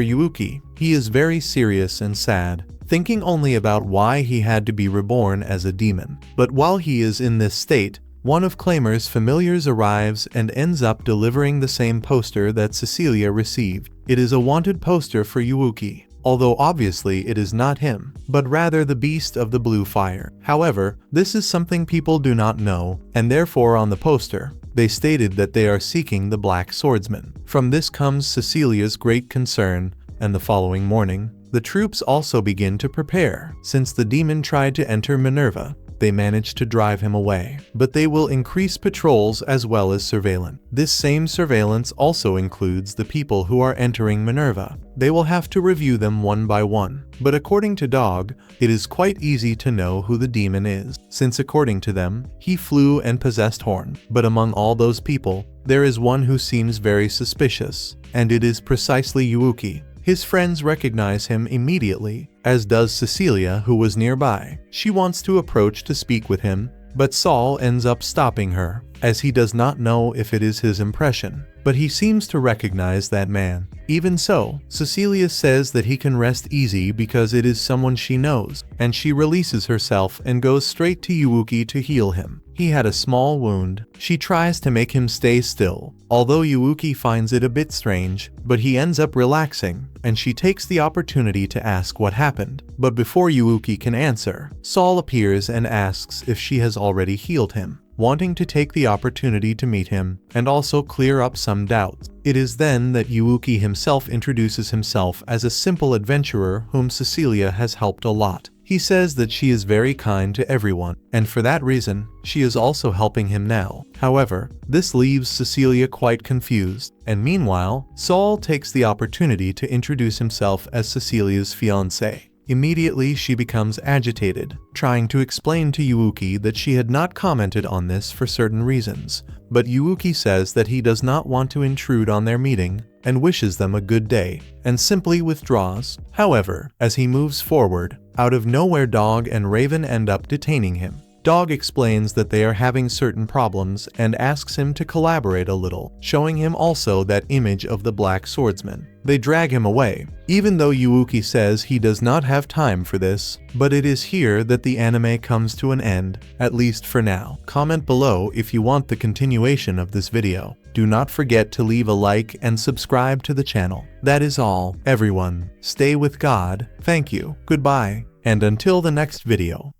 Yuki, he is very serious and sad, thinking only about why he had to be reborn as a demon. But while he is in this state, one of Claimer's familiars arrives and ends up delivering the same poster that Cecilia received. It is a wanted poster for Yuki, although obviously it is not him, but rather the beast of the blue fire. However, this is something people do not know, and therefore on the poster, they stated that they are seeking the Black Swordsman. From this comes Cecilia's great concern, and the following morning, the troops also begin to prepare. Since the demon tried to enter Minerva, they managed to drive him away, but they will increase patrols as well as surveillance. This same surveillance also includes the people who are entering Minerva. They will have to review them one by one, but according to Dog, it is quite easy to know who the demon is, since according to them, he flew and possessed Horn. But among all those people, there is one who seems very suspicious, and it is precisely Yuki. His friends recognize him immediately, as does Cecilia, who was nearby. She wants to approach to speak with him, but Saul ends up stopping her, as he does not know if it is his impression, but he seems to recognize that man. Even so, Cecilia says that he can rest easy because it is someone she knows, and she releases herself and goes straight to Yuki to heal him. He had a small wound. She tries to make him stay still, although Yuki finds it a bit strange, but he ends up relaxing, and she takes the opportunity to ask what happened. But before Yuki can answer, Saul appears and asks if she has already healed him, wanting to take the opportunity to meet him and also clear up some doubts. It is then that Yuki himself introduces himself as a simple adventurer whom Cecilia has helped a lot. He says that she is very kind to everyone, and for that reason, she is also helping him now. However, this leaves Cecilia quite confused, and meanwhile, Saul takes the opportunity to introduce himself as Cecilia's fiancé. Immediately she becomes agitated, trying to explain to Yuki that she had not commented on this for certain reasons, but Yuki says that he does not want to intrude on their meeting and wishes them a good day, and simply withdraws. However, as he moves forward, out of nowhere Dog and Raven end up detaining him. Dog explains that they are having certain problems and asks him to collaborate a little, showing him also that image of the Black Swordsman. They drag him away, even though Yuki says he does not have time for this, but it is here that the anime comes to an end, at least for now. Comment below if you want the continuation of this video. Do not forget to leave a like and subscribe to the channel. That is all, everyone. Stay with God, thank you, goodbye, and until the next video.